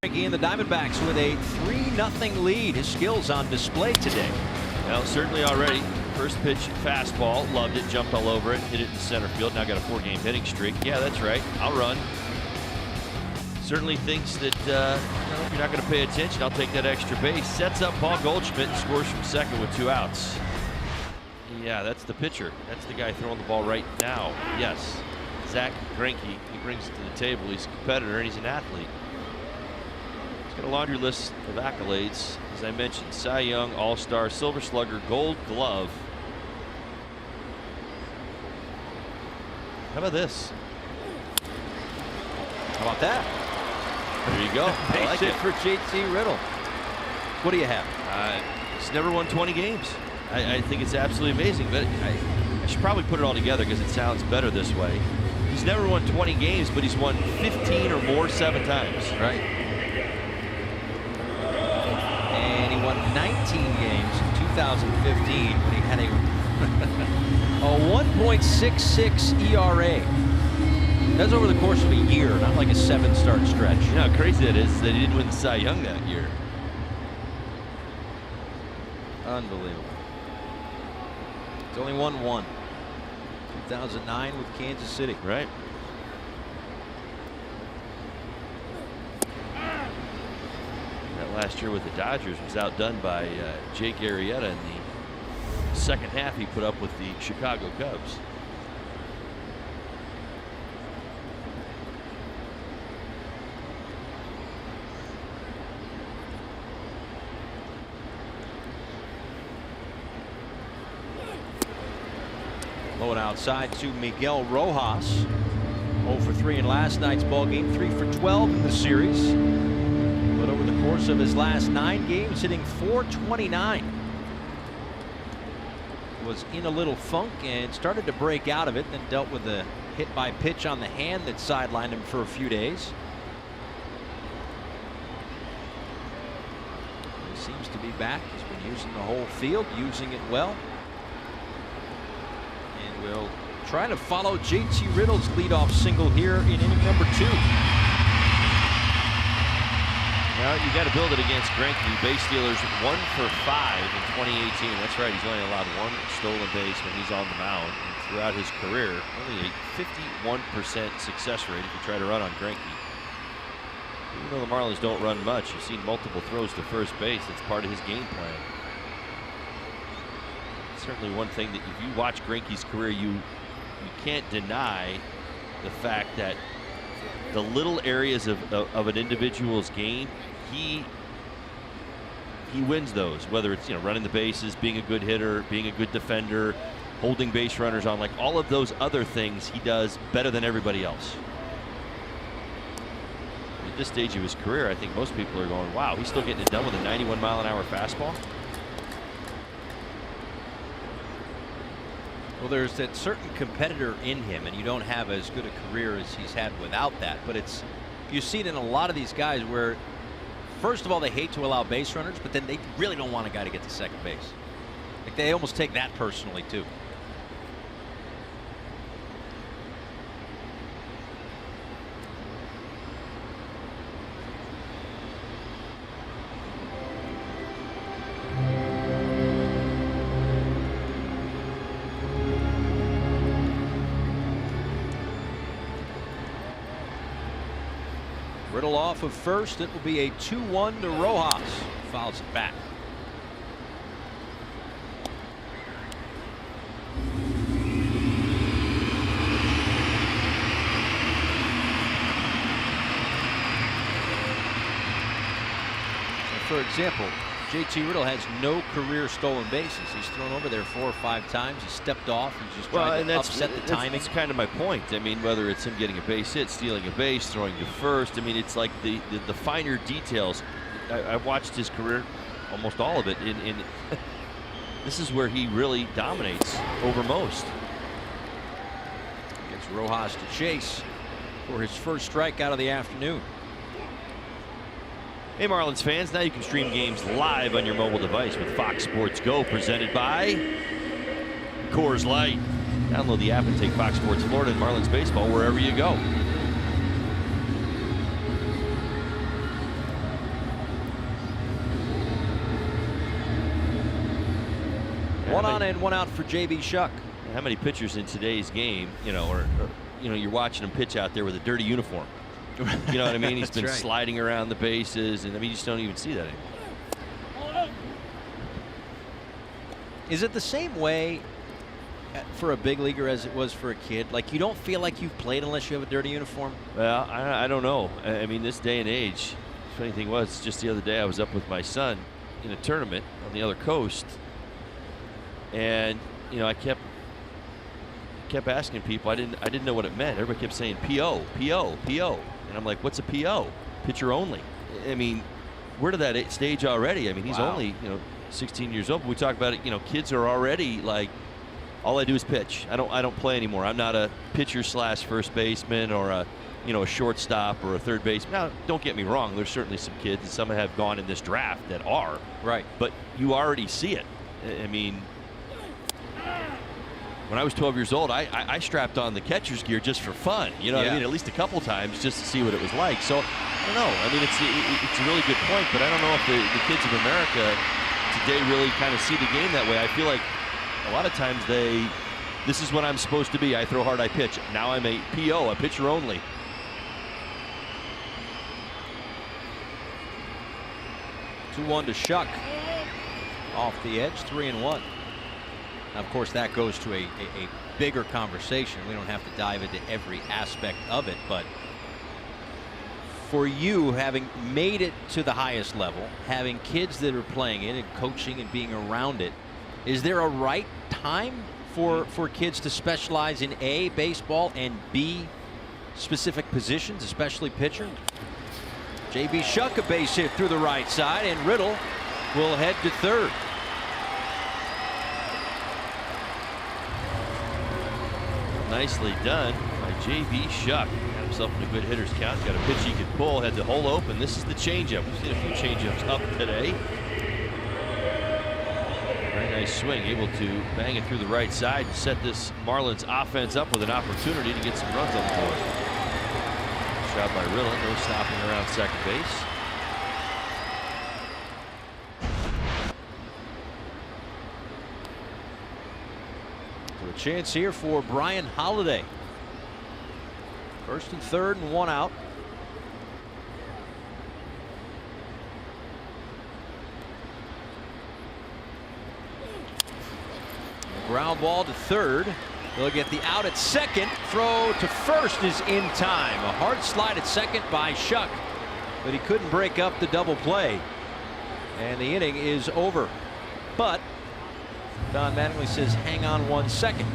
And the Diamondbacks with a 3-0 lead. His skills on display today. Well, certainly already. First pitch fastball, loved it, jumped all over it, hit it in center field. Now got a 4-game hitting streak. Yeah, that's right. I'll run. Certainly thinks that if you're not going to pay attention, I'll take that extra base. Sets up Paul Goldschmidt and scores from second with 2 outs. Yeah, that's the pitcher. That's the guy throwing the ball right now. Yes, Zach Greinke. He brings it to the table. He's a competitor and he's an athlete. He's got a laundry list of accolades. As I mentioned, Cy Young, All-Star, Silver Slugger, Gold Glove. How about this? How about that? There you go. I like Base hit it. for JT Riddle. What do you have? He's never won 20 games. I think it's absolutely amazing, but I should probably put it all together because it sounds better this way. He's never won 20 games, but he's won 15 or more 7 times. Right. And he won 19 games in 2015 when he had a 1.66 ERA. That's over the course of a year, not like a 7-start stretch. You know how crazy that is that he didn't win the Cy Young that year. Unbelievable. He's only won 1. 2009 with Kansas City. Right. That last year with the Dodgers was outdone by Jake Arrieta in the second half he put up with the Chicago Cubs. Low and outside to Miguel Rojas. 0 for 3 in last night's ball game, 3 for 12 in the series. But over the course of his last 9 games, hitting .429. Was in a little funk and started to break out of it, then dealt with a hit by pitch on the hand that sidelined him for a few days. He seems to be back. He's been using the whole field, using it well. Will try to follow JT Riddle's leadoff single here in inning number 2. Well, you got to build it against Greinke. Base stealers 1 for 5 in 2018. That's right. He's only allowed 1 stolen base when he's on the mound. And throughout his career, only a 51% success rate if you try to run on Greinke. Even though the Marlins don't run much, you've seen multiple throws to first base. It's part of his game plan. Certainly one thing that if you watch Greinke's career, you can't deny the fact that the little areas of an individual's game, he wins those, whether it's running the bases, being a good hitter, being a good defender, holding base runners on, like all of those other things he does better than everybody else. At this stage of his career, I think most people are going, wow, he's still getting it done with a 91-mile-an-hour fastball. Well, there's that certain competitor in him, and you don't have as good a career as he's had without that. But you see it in a lot of these guys where, first of all, they hate to allow base runners, but then they really don't want a guy to get to second base. Like they almost take that personally too. Riddle off of first. It will be a 2-1 to Rojas. Fouls it back. So for example, JT Riddle has no career stolen bases. He's thrown over there 4 or 5 times. He stepped off and just tried to upset the timing. That's kind of my point. I mean, whether it's him getting a base hit, stealing a base, throwing to first. I mean, it's like the finer details. I've watched his career, almost all of it. This is where he really dominates over most. Gets Rojas to chase for his first strikeout of the afternoon. Hey Marlins fans, now you can stream games live on your mobile device with Fox Sports Go, presented by Coors Light. Download the app and take Fox Sports Florida and Marlins baseball wherever you go. One on and one out for J.B. Shuck. How many pitchers in today's game, or you're watching him pitch out there with a dirty uniform? You know what I mean? He's been sliding around the bases, and I mean, you just don't even see that anymore. Is it the same way for a big leaguer as it was for a kid? Like, you don't feel like you've played unless you have a dirty uniform? Well, I don't know. I mean, this day and age, the funny thing was, just the other day I was up with my son in a tournament on the other coast, and I kept asking people. I didn't know what it meant. Everybody kept saying PO, PO, PO, and I'm like, what's a PO? Pitcher only. I mean, we're to that stage already. I mean, he's only 16 years old. But we talk about it. Kids are already like, all I do is pitch. I don't play anymore. I'm not a pitcher / first baseman or a shortstop or a third baseman. Now, don't get me wrong. There's certainly some kids, and some have gone in this draft that are. Right. But you already see it. I mean, when I was 12 years old, I strapped on the catcher's gear just for fun. You know what I mean? At least a couple times just to see what it was like. So, I don't know. I mean, it's a really good point, but I don't know if the kids of America today really kind of see the game that way. I feel like a lot of times this is what I'm supposed to be. I throw hard, I pitch. Now I'm a PO, a pitcher only. Two-one to Shuck. Off the edge, 3-1. Now, of course, that goes to a bigger conversation. We don't have to dive into every aspect of it, but for you, having made it to the highest level, having kids that are playing it and coaching and being around it, is there a right time for kids to specialize in A, baseball, and B, specific positions, especially pitcher? J.B. Shuck, a base hit through the right side, and Riddle will head to third. Nicely done by J.B. Shuck. Got himself in a good hitter's count. Got a pitch he could pull. Had the hole open. This is the changeup. We've seen a few changeups up today. Very nice swing. Able to bang it through the right side and set this Marlins offense up with an opportunity to get some runs on the board. Shot by Riddle. No stopping around second base. A chance here for Brian Holiday. First and third and one out. Ground ball to third. They'll get the out at second. Throw to first is in time. A hard slide at second by Shuck, but he couldn't break up the double play. And the inning is over. But Don Mattingly says hang on 1 second.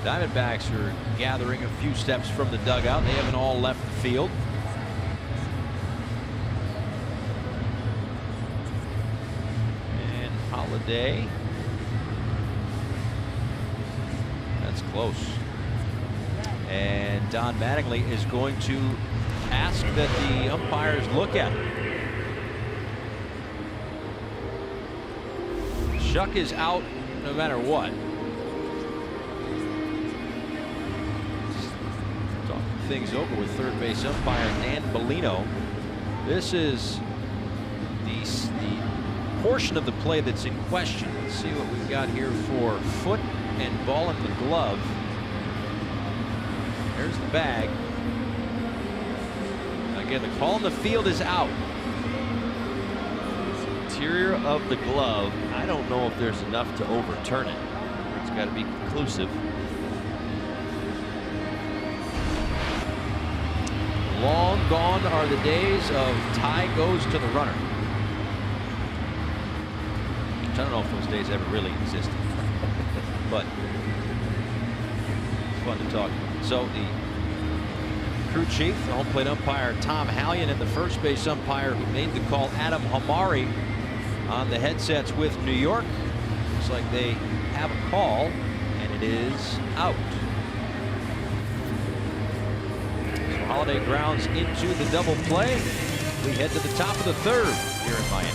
Diamondbacks are gathering a few steps from the dugout. They haven't all left the field. And Holiday. That's close. And Don Mattingly is going to ask that the umpires look at it. Shuck is out no matter what. Talking things over with third base umpire Dan Bellino. This is the portion of the play that's in question. Let's see what we've got here for foot and ball in the glove. There's the bag. Again, the call in the field is out. Interior of the glove. I don't know if there's enough to overturn it. It's got to be conclusive. Long gone are the days of tie goes to the runner. I don't know if those days ever really existed, but it's fun to talk about. So the crew chief, the home plate umpire Tom Hallion, and the first base umpire who made the call, Adam Hamari, on the headsets with New York. Looks like they have a call, and it is out. So Holiday grounds into the double play. We head to the top of the third here in Miami.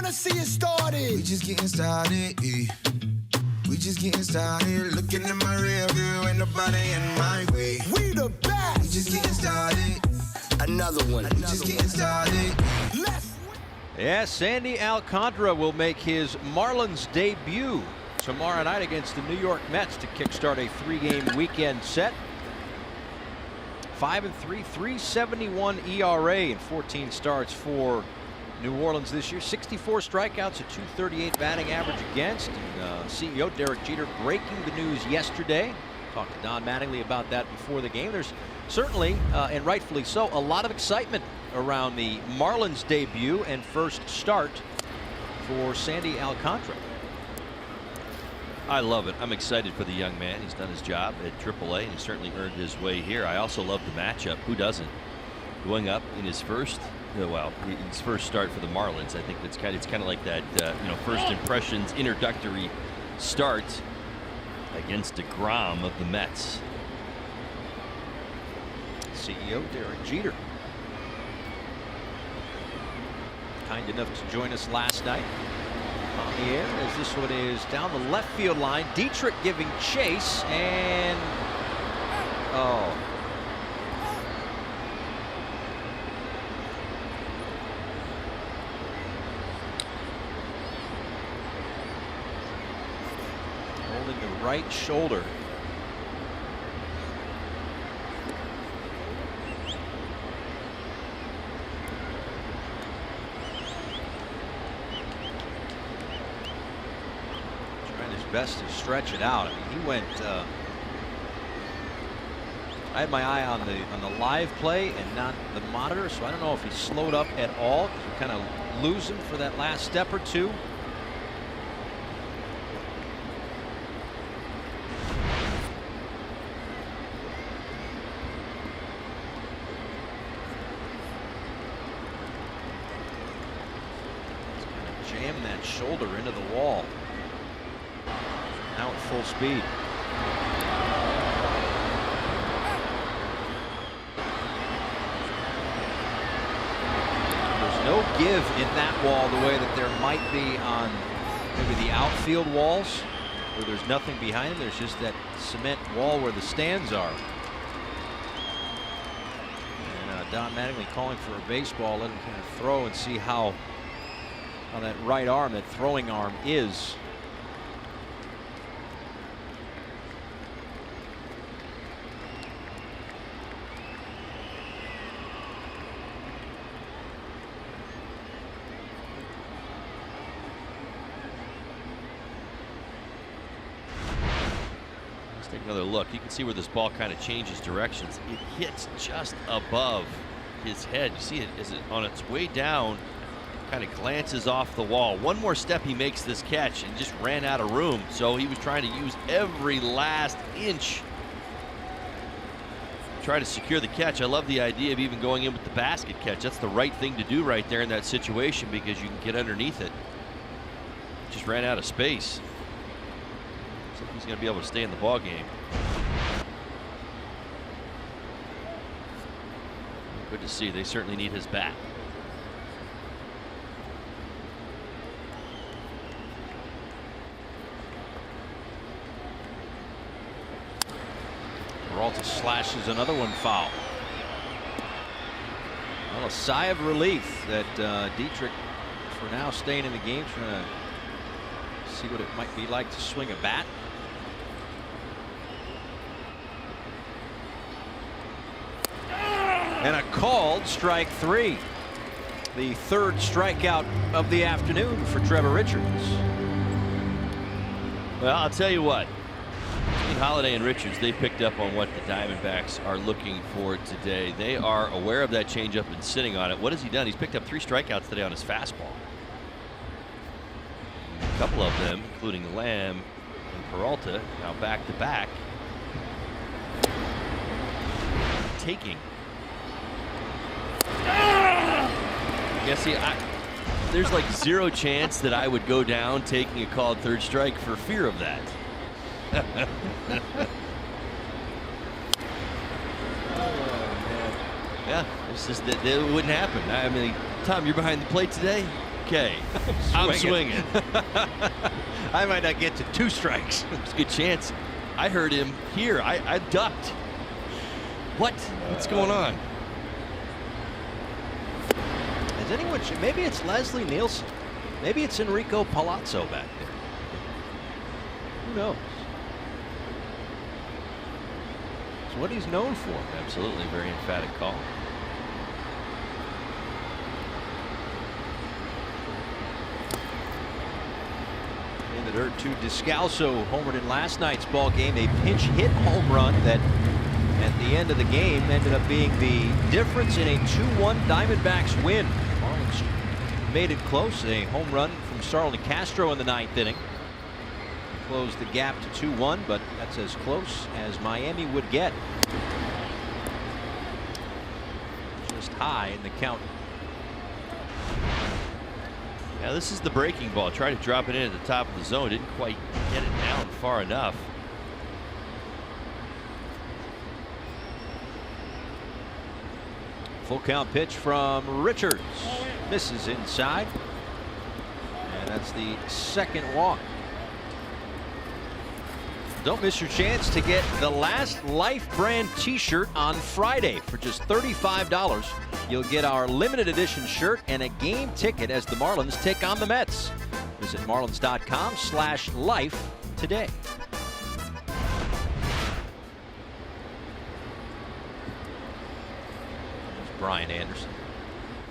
wanna see it started. We just getting started, we just getting started. Looking in my rear view, ain't nobody in my way. We the best. We just getting started. Another one. We just getting started. Let's. Yeah, Sandy Alcantara will make his Marlins debut tomorrow night against the New York Mets to kickstart a 3-game weekend set. 5-3, 3.71 ERA in 14 starts for New Orleans this year. 64 strikeouts, a 238 batting average against. And, CEO Derek Jeter breaking the news yesterday. Talked to Don Mattingly about that before the game. There's certainly, and rightfully so, a lot of excitement around the Marlins debut and first start for Sandy Alcantara. I love it. I'm excited for the young man. He's done his job at AAA, and he certainly earned his way here. I also love the matchup. Who doesn't? Going up in his first, his first start for the Marlins. I think it's kind of like that, first impressions introductory start against DeGrom of the Mets. CEO Derek Jeter, kind enough to join us last night on the air, as this one is down the left field line. Dietrich giving chase, and holding the right shoulder. Best to stretch it out. I mean, he went. I had my eye on the live play and not the monitor, so I don't know if he slowed up at all. Kind of lose him for that last step or two. Just kind of jam that shoulder into the wall. Now at full speed. There's no give in that wall the way that there might be on maybe the outfield walls, where there's nothing behind it. There's just that cement wall where the stands are. And Don Mattingly calling for a baseball, let him kind of throw and see how that right arm, that throwing arm is. Take another look. You can see where this ball kind of changes directions. It hits just above his head. You see it as it on its way down, kind of glances off the wall. One more step, he makes this catch and just ran out of room. So he was trying to use every last inch, try to secure the catch. I love the idea of even going in with the basket catch. That's the right thing to do right there in that situation, because you can get underneath it. Just ran out of space. Looks like he's going to be able to stay in the ball game. Good to see. They certainly need his bat. Peralta slashes another one foul. Well, a sigh of relief that Dietrich, for now, staying in the game, trying to see what it might be like to swing a bat. And a called strike three. The third strikeout of the afternoon for Trevor Richards. Well, I'll tell you what. Holiday and Richards, they picked up on what the Diamondbacks are looking for today. They are aware of that changeup and sitting on it. What has he done? He's picked up 3 strikeouts today on his fastball. A couple of them, including Lamb and Peralta, now back to back. Taking. Yeah, see, there's like 0 chance that I would go down taking a called third strike for fear of that. Yeah, it's just that it wouldn't happen. I mean, Tom, you're behind the plate today. Okay, I'm swinging. I might not get to 2 strikes. There's a good chance. I heard him here. I ducked. What's going on? Has anyone? Maybe it's Leslie Nielsen. Maybe it's Enrico Palazzo back there. Who knows? It's what he's known for. Absolutely, very emphatic call. In the dirt to Descalso, homered in last night's ball game. A pinch hit home run that at the end of the game ended up being the difference in a 2-1 Diamondbacks win. Marlins made it close. A home run from Starlin Castro in the 9th inning. Closed the gap to 2-1, but that's as close as Miami would get. Just high in the count. Yeah, this is the breaking ball. Tried to drop it in at the top of the zone. Didn't quite get it down far enough. Full count pitch from Richards. Misses inside. And that's the 2nd walk. Don't miss your chance to get the Last Life brand t-shirt on Friday for just $35. You'll get our limited edition shirt and a game ticket as the Marlins take on the Mets. Visit marlins.com/life today. There's Brian Anderson.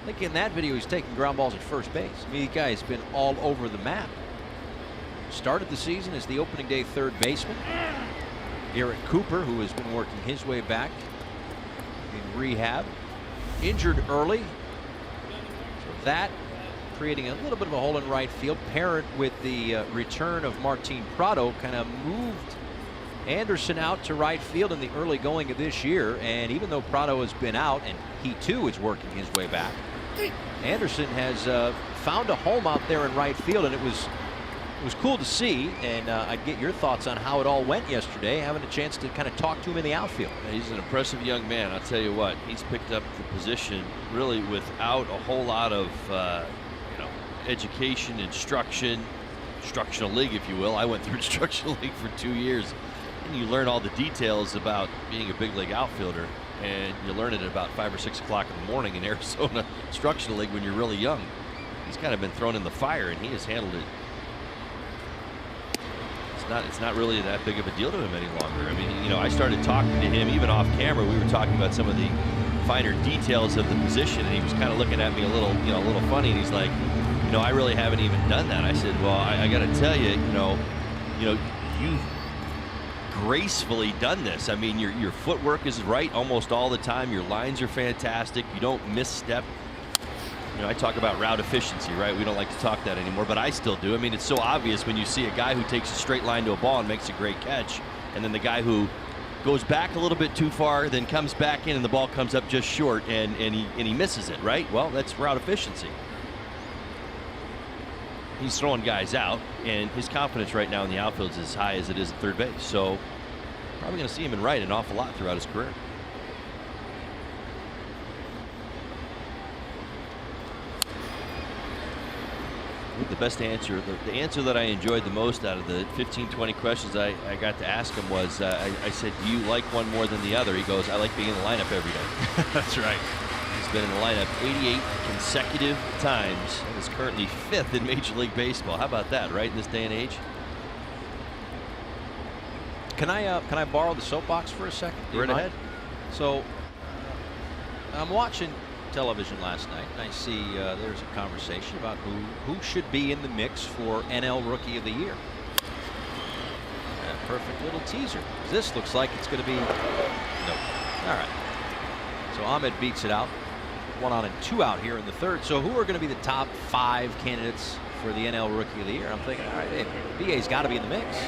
I think in that video he's taking ground balls at first base. I mean, the guy has been all over the map. Started the season as the opening day 3rd baseman. Eric Cooper, who has been working his way back in rehab, injured early. So that creating a little bit of a hole in right field. Parent with the return of Martin Prado kind of moved Anderson out to right field in the early going of this year. And even though Prado has been out and he too is working his way back, Anderson has found a home out there in right field, and it was cool to see, and I'd get your thoughts on how it all went yesterday, having a chance to kind of talk to him in the outfield. He's an impressive young man. I'll tell you what, he's picked up the position really without a whole lot of education, instructional league, if you will. I went through instructional league for 2 years, and you learn all the details about being a big league outfielder, and you learn it at about 5 or 6 o'clock in the morning in Arizona instructional league when you're really young. He's kind of been thrown in the fire, and he has handled it. It's not really that big of a deal to him any longer. I mean, I started talking to him even off camera. We were talking about some of the finer details of the position, and he was kind of looking at me a little funny. And he's like, I really haven't even done that. I said, well, I got to tell you, you've gracefully done this. I mean, your footwork is right almost all the time. Your lines are fantastic. You don't misstep. I talk about route efficiency, right? We don't like to talk that anymore, but I still do. I mean, it's so obvious when you see a guy who takes a straight line to a ball and makes a great catch, and then the guy who goes back a little bit too far, then comes back in and the ball comes up just short and he misses it, right? Well, that's route efficiency. He's throwing guys out, and his confidence right now in the outfield is as high as it is at 3rd base. So probably going to see him in right an awful lot throughout his career. The best answer, the answer that I enjoyed the most out of the 15-20 questions I got to ask him was, I said, do you like one more than the other? He goes, I like being in the lineup every day. That's right. He's been in the lineup 88 consecutive times and is currently 5th in Major League Baseball. How about that, right, in this day and age? Can I borrow the soapbox for a second? Right ahead. So I'm watching television last night, and I see there's a conversation about who should be in the mix for NL Rookie of the Year. A perfect little teaser. This looks like it's going to be nope. All right. So Ahmed beats it out. 1 on and 2 out here in the 3rd. So who are going to be the top 5 candidates for the NL Rookie of the Year? I'm thinking, all right, hey, BA's got to be in the mix.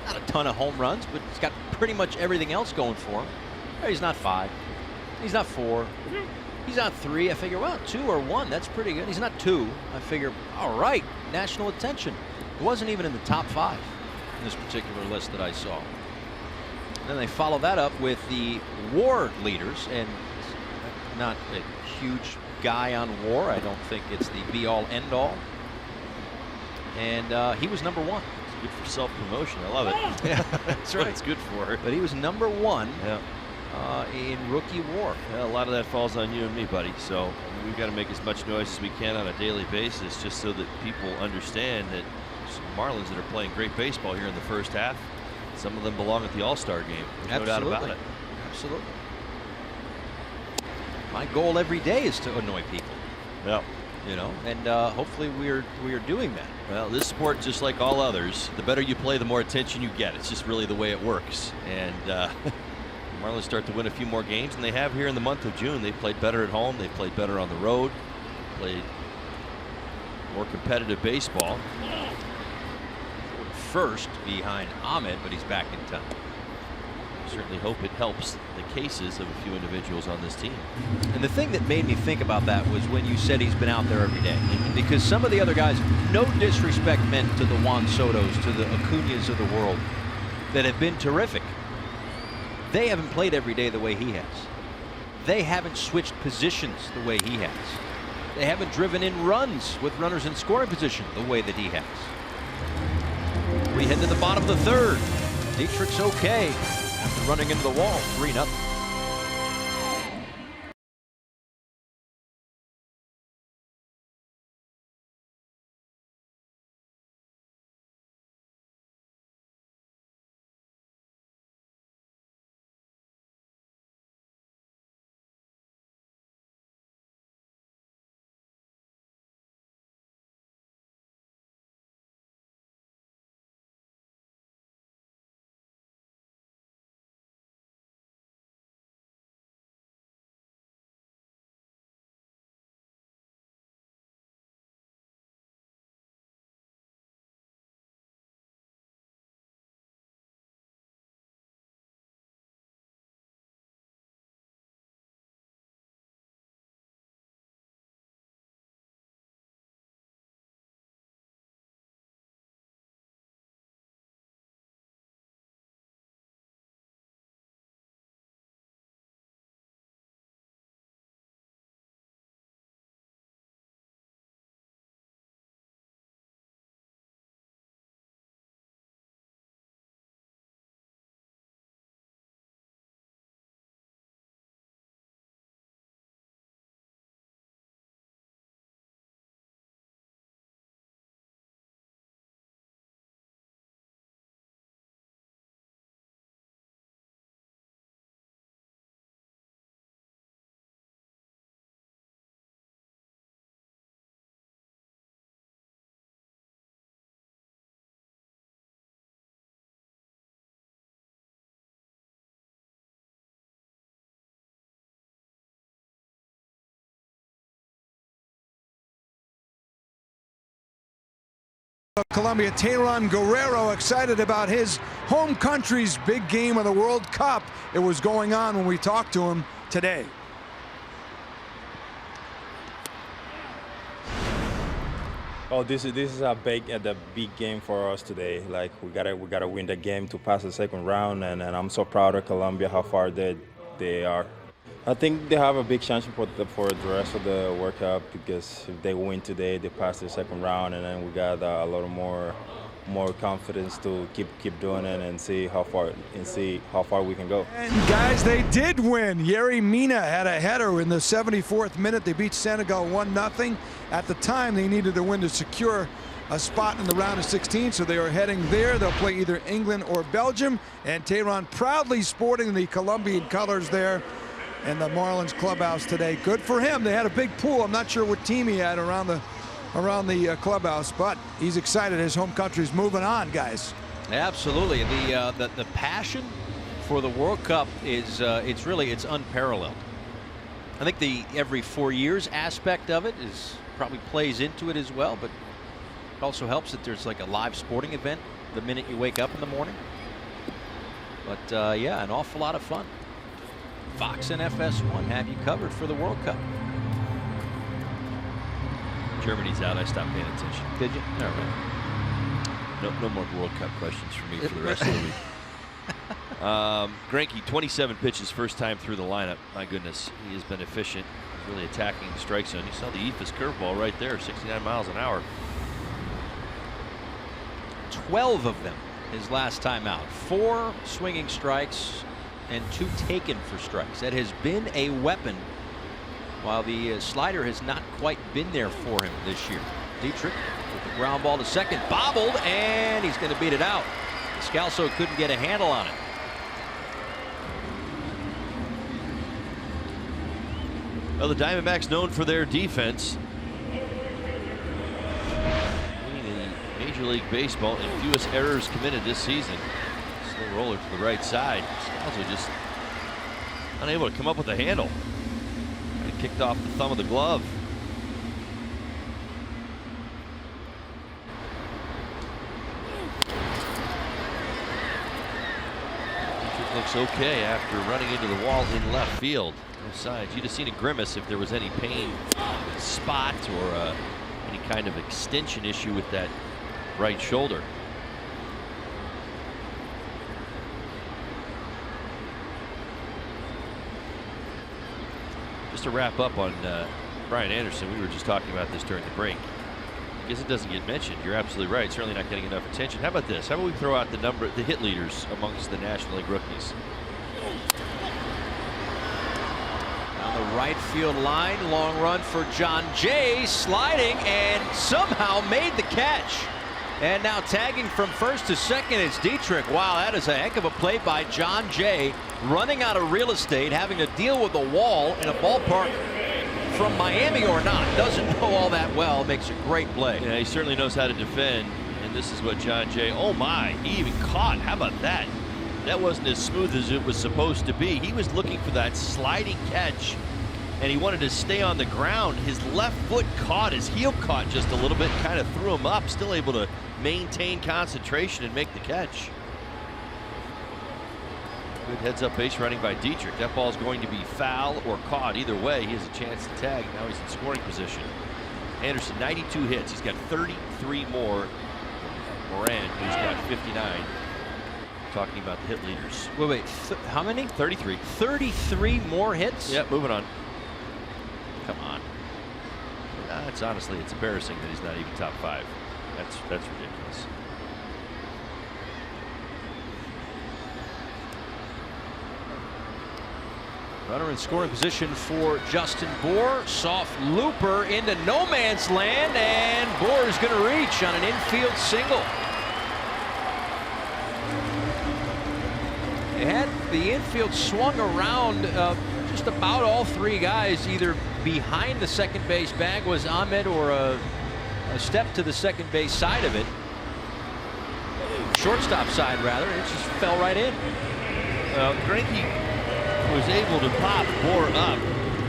Not a ton of home runs, but he's got pretty much everything else going for him. He's not 5. He's not 4. He's not 3. I figure, well, 2 or 1, that's pretty good. He's not 2. I figure, all right, national attention. He wasn't even in the top 5 in this particular list that I saw. And then they follow that up with the WAR leaders, and not a huge guy on WAR. I don't think it's the be-all, end-all. And he was number 1. It's good for self-promotion. I love it. Yeah, that's right. What it's good for. But he was number 1 in rookie WAR. Well, a lot of that falls on you and me, buddy. So we've got to make as much noise as we can on a daily basis, just so that people understand that some Marlins that are playing great baseball here in the first half, some of them belong at the All-Star game. There's no doubt about it. Absolutely. My goal every day is to annoy people. Yeah. You know, and hopefully we are doing that. Well, this sport, just like all others, the better you play, the more attention you get. It's just really the way it works. And the Marlins start to win a few more games, and they have here in the month of June. They played better at home. They played better on the road. Played more competitive baseball. First behind Ahmed, but he's back in time. Certainly hope it helps the cases of a few individuals on this team. And the thing that made me think about that was when you said he's been out there every day. Because some of the other guys, no disrespect meant to the Juan Sotos, to the Acuñas of the world, that have been terrific. They haven't played every day the way he has. They haven't switched positions the way he has. They haven't driven in runs with runners in scoring position the way that he has. We head to the bottom of the 3rd. Dietrich's okay after running into the wall, 3-0. Colombia, Teheran Guerrero, excited about his home country's big game of the World Cup. It was going on when we talked to him today. Oh, this is a big game for us today. Like we gotta win the game to pass the second round, and I'm so proud of Colombia how far they are. I think they have a big chance for the rest of the World Cup, because if they win today, they pass the second round, and then we got a lot more confidence to keep doing it and see how far we can go. And guys, they did win. ARI AT MIA had a header in the 74th minute. They beat Senegal 1-0. At the time, they needed to win to secure a spot in the round of 16, so they are heading there. They'll play either England or Belgium, and Teheran proudly sporting the Colombian colors there in the Marlins clubhouse today. Good for him. They had a big pool. I'm not sure what team he had around the clubhouse, but he's excited. His home country's moving on, guys. Absolutely. The passion for the World Cup is it's unparalleled. I think the every 4 years aspect of it probably plays into it as well, but it also helps that there's like a live sporting event the minute you wake up in the morning. But yeah, an awful lot of fun. Fox and FS1 have you covered for the World Cup. Germany's out. I stopped paying attention. Did you? All right. No more World Cup questions for me for the rest of the week. Greinke, 27 pitches, first time through the lineup. My goodness, he has been efficient. He's really attacking the strike zone. You saw the eephus curveball right there, 69 miles an hour. 12 of them his last time out. 4 swinging strikes and 2 taken for strikes. That has been a weapon, while the slider has not quite been there for him this year. Dietrich with the ground ball to second, bobbled, and he's going to beat it out. Scalzo couldn't get a handle on it. Well, the Diamondbacks known for their defense. Major League Baseball and fewest errors committed this season. Slow roller to the right side. Also just unable to come up with a handle. And kicked off the thumb of the glove. It looks okay after running into the wall in left field. Both sides. You'd have seen a grimace if there was any pain spot or any kind of extension issue with that right shoulder. Just to wrap up on Brian Anderson, we were just talking about this during the break. I guess it doesn't get mentioned. You're absolutely right. Certainly not getting enough attention. How about this? How about we throw out the hit leaders amongst the National League rookies? On the right field line, long run for John Jay, sliding and somehow made the catch. And now tagging from first to second is Dietrich. Wow, that is a heck of a play by John Jay, running out of real estate, having to deal with the wall in a ballpark from Miami or not. Doesn't know all that well. Makes a great play. Yeah, he certainly knows how to defend. And this is what John Jay, oh my, he even caught. How about that? That wasn't as smooth as it was supposed to be. He was looking for that sliding catch, and he wanted to stay on the ground. His left foot caught, his heel caught just a little bit, kind of threw him up, still able to maintain concentration and make the catch. Good heads-up base running by Dietrich. That ball is going to be foul or caught. Either way, he has a chance to tag. Now he's in scoring position. Anderson, 92 hits. He's got 33 more. Moran, who's got 59. Talking about the hit leaders. Wait, how many? 33. 33 more hits? Yep, moving on. Come on. It's honestly, it's embarrassing that he's not even top 5. That's ridiculous. Runner in scoring position for Justin Bour. Soft looper into no man's land, and Bour is going to reach on an infield single. They had the infield swung around just about all 3 guys. Either behind the second base bag was Ahmed, or a step to the second base side of it. Shortstop side, rather. It just fell right in. Greinke was able to pop Bour up.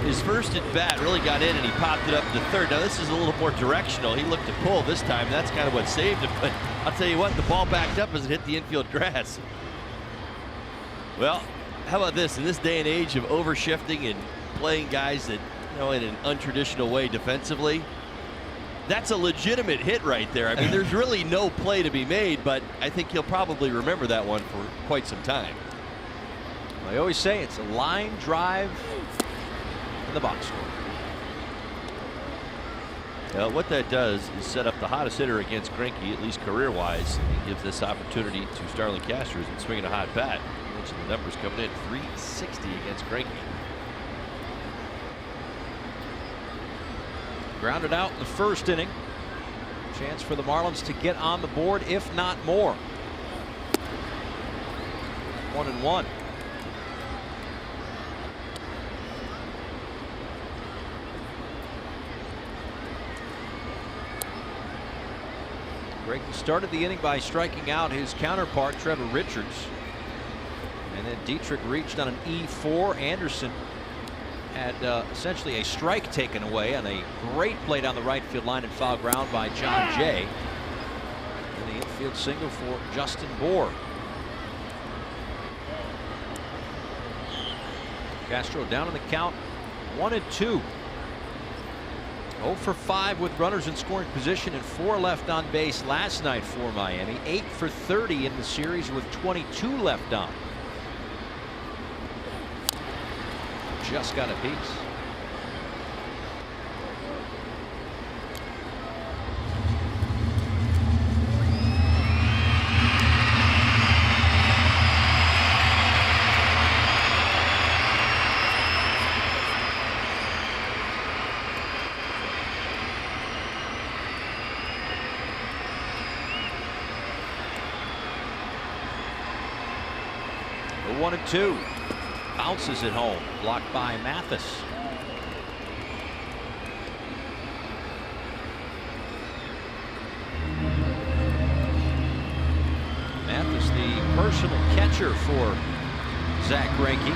His first at bat really got in, and he popped it up to third. Now this is a little more directional. He looked to pull this time. That's kind of what saved him. But I'll tell you what, the ball backed up as it hit the infield grass. Well, how about this? In this day and age of overshifting and playing guys that, in an untraditional way defensively, that's a legitimate hit right there. I mean, there's really no play to be made, but I think he'll probably remember that one for quite some time. I always say it's a line drive in the box score. Well, what that does is set up the hottest hitter against Greinke, at least career-wise. It gives this opportunity to Starlin Castro, who's been swinging a hot bat. You mentioned the numbers coming in, 360 against Greinke. Grounded out in the first inning. Chance for the Marlins to get on the board, if not more. 1-1. Greinke started the inning by striking out his counterpart, Trevor Richards. And then Dietrich reached on an E4. Anderson had essentially a strike taken away on a great play down the right field line and foul ground by John Jay. And the infield single for Justin Bour. Castro down in the count, 1-2. 0 for 5 with runners in scoring position and 4 left on base last night for Miami. 8 for 30 in the series with 22 left on. just got a piece. The 1-2. Bounces it home. Blocked by Mathis. Mathis, the personal catcher for Zach Greinke.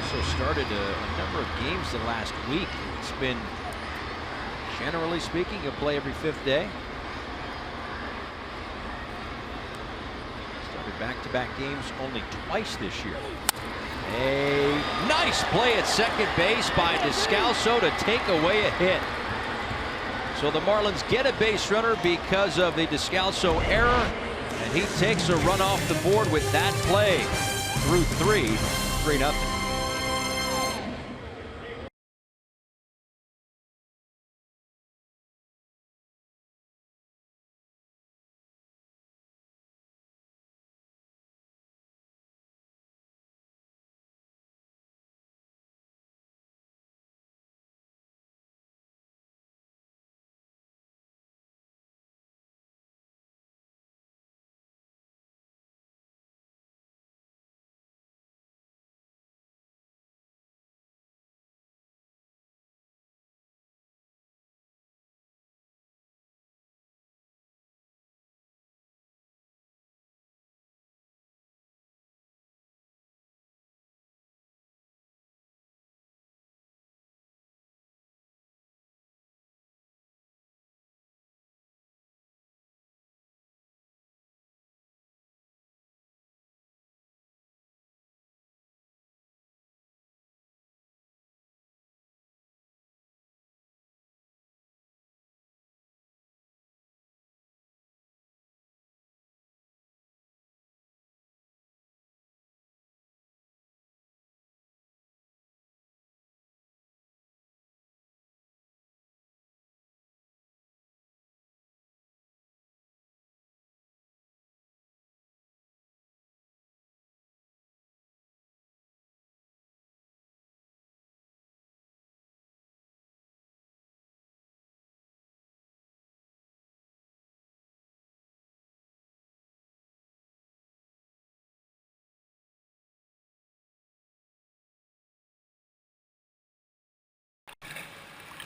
Also started a number of games the last week. It's been, generally speaking, he'll play every 5th day. Back-to-back games only twice this year. A nice play at second base by Descalso to take away a hit. So the Marlins get a base runner because of the Descalso error, and he takes a run off the board with that play. Through 3-0.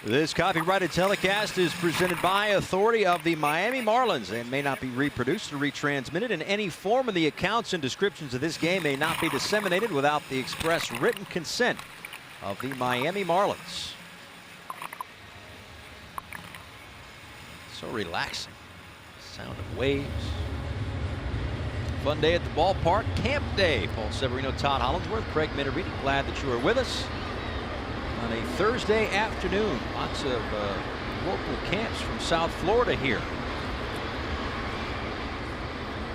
This copyrighted telecast is presented by authority of the Miami Marlins and may not be reproduced or retransmitted in any form, and the accounts and descriptions of this game may not be disseminated without the express written consent of the Miami Marlins. So relaxing. Sound of waves. Fun day at the ballpark. Camp day. Paul Severino, Todd Hollandsworth, Craig Minervini. Glad that you are with us on a Thursday afternoon. Lots of local camps from South Florida here.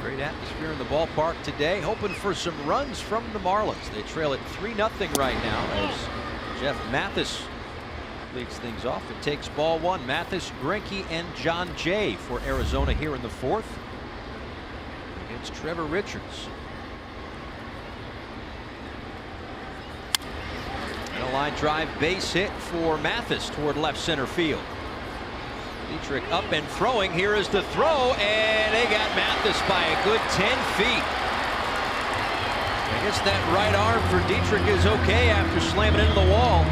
Great atmosphere in the ballpark today. Hoping for some runs from the Marlins. They trail at 3-0 right now as Jeff Mathis leads things off. It takes ball one. Mathis, Greinke, and John Jay for Arizona here in the 4th against Trevor Richards. And a line drive base hit for Mathis toward left center field. Dietrich up and throwing. Here is the throw, and they got Mathis by a good 10 feet. I guess that right arm for Dietrich is okay after slamming into the wall.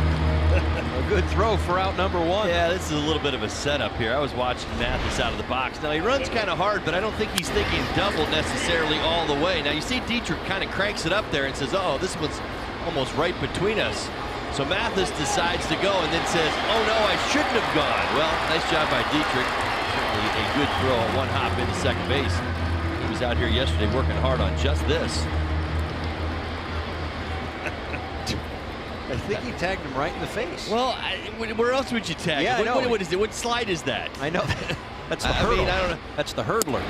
A good throw for out number one. Yeah, this is a little bit of a setup here. I was watching Mathis out of the box. Now, he runs kind of hard, but I don't think he's thinking double necessarily all the way. Now, you see Dietrich kind of cranks it up there and says, oh, this one's almost right between us. So Mathis decides to go and then says, oh, no, I shouldn't have gone. Well, nice job by Dietrich. Certainly a good throw, a one hop into second base. He was out here yesterday working hard on just this. I think he tagged him right in the face. Well, where else would you tag him? I know. What is it? What slide is that? I know. That's the hurdle. I mean, I don't know. That's the hurdler.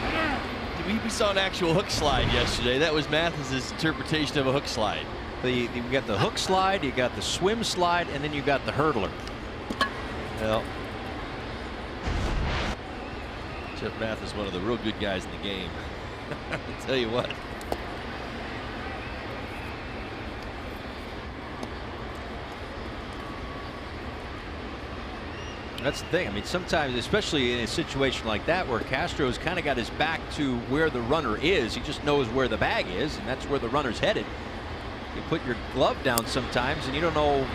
we saw an actual hook slide yesterday. That was Mathis's interpretation of a hook slide. You got the hook slide, you got the swim slide, and then you got the hurdler. Well, Jeff Mathis, one of the real good guys in the game. I'll tell you what. That's the thing. I mean, sometimes, especially in a situation like that where Castro's kind of got his back to where the runner is, he just knows where the bag is, and that's where the runner's headed. You put your glove down sometimes, and you don't know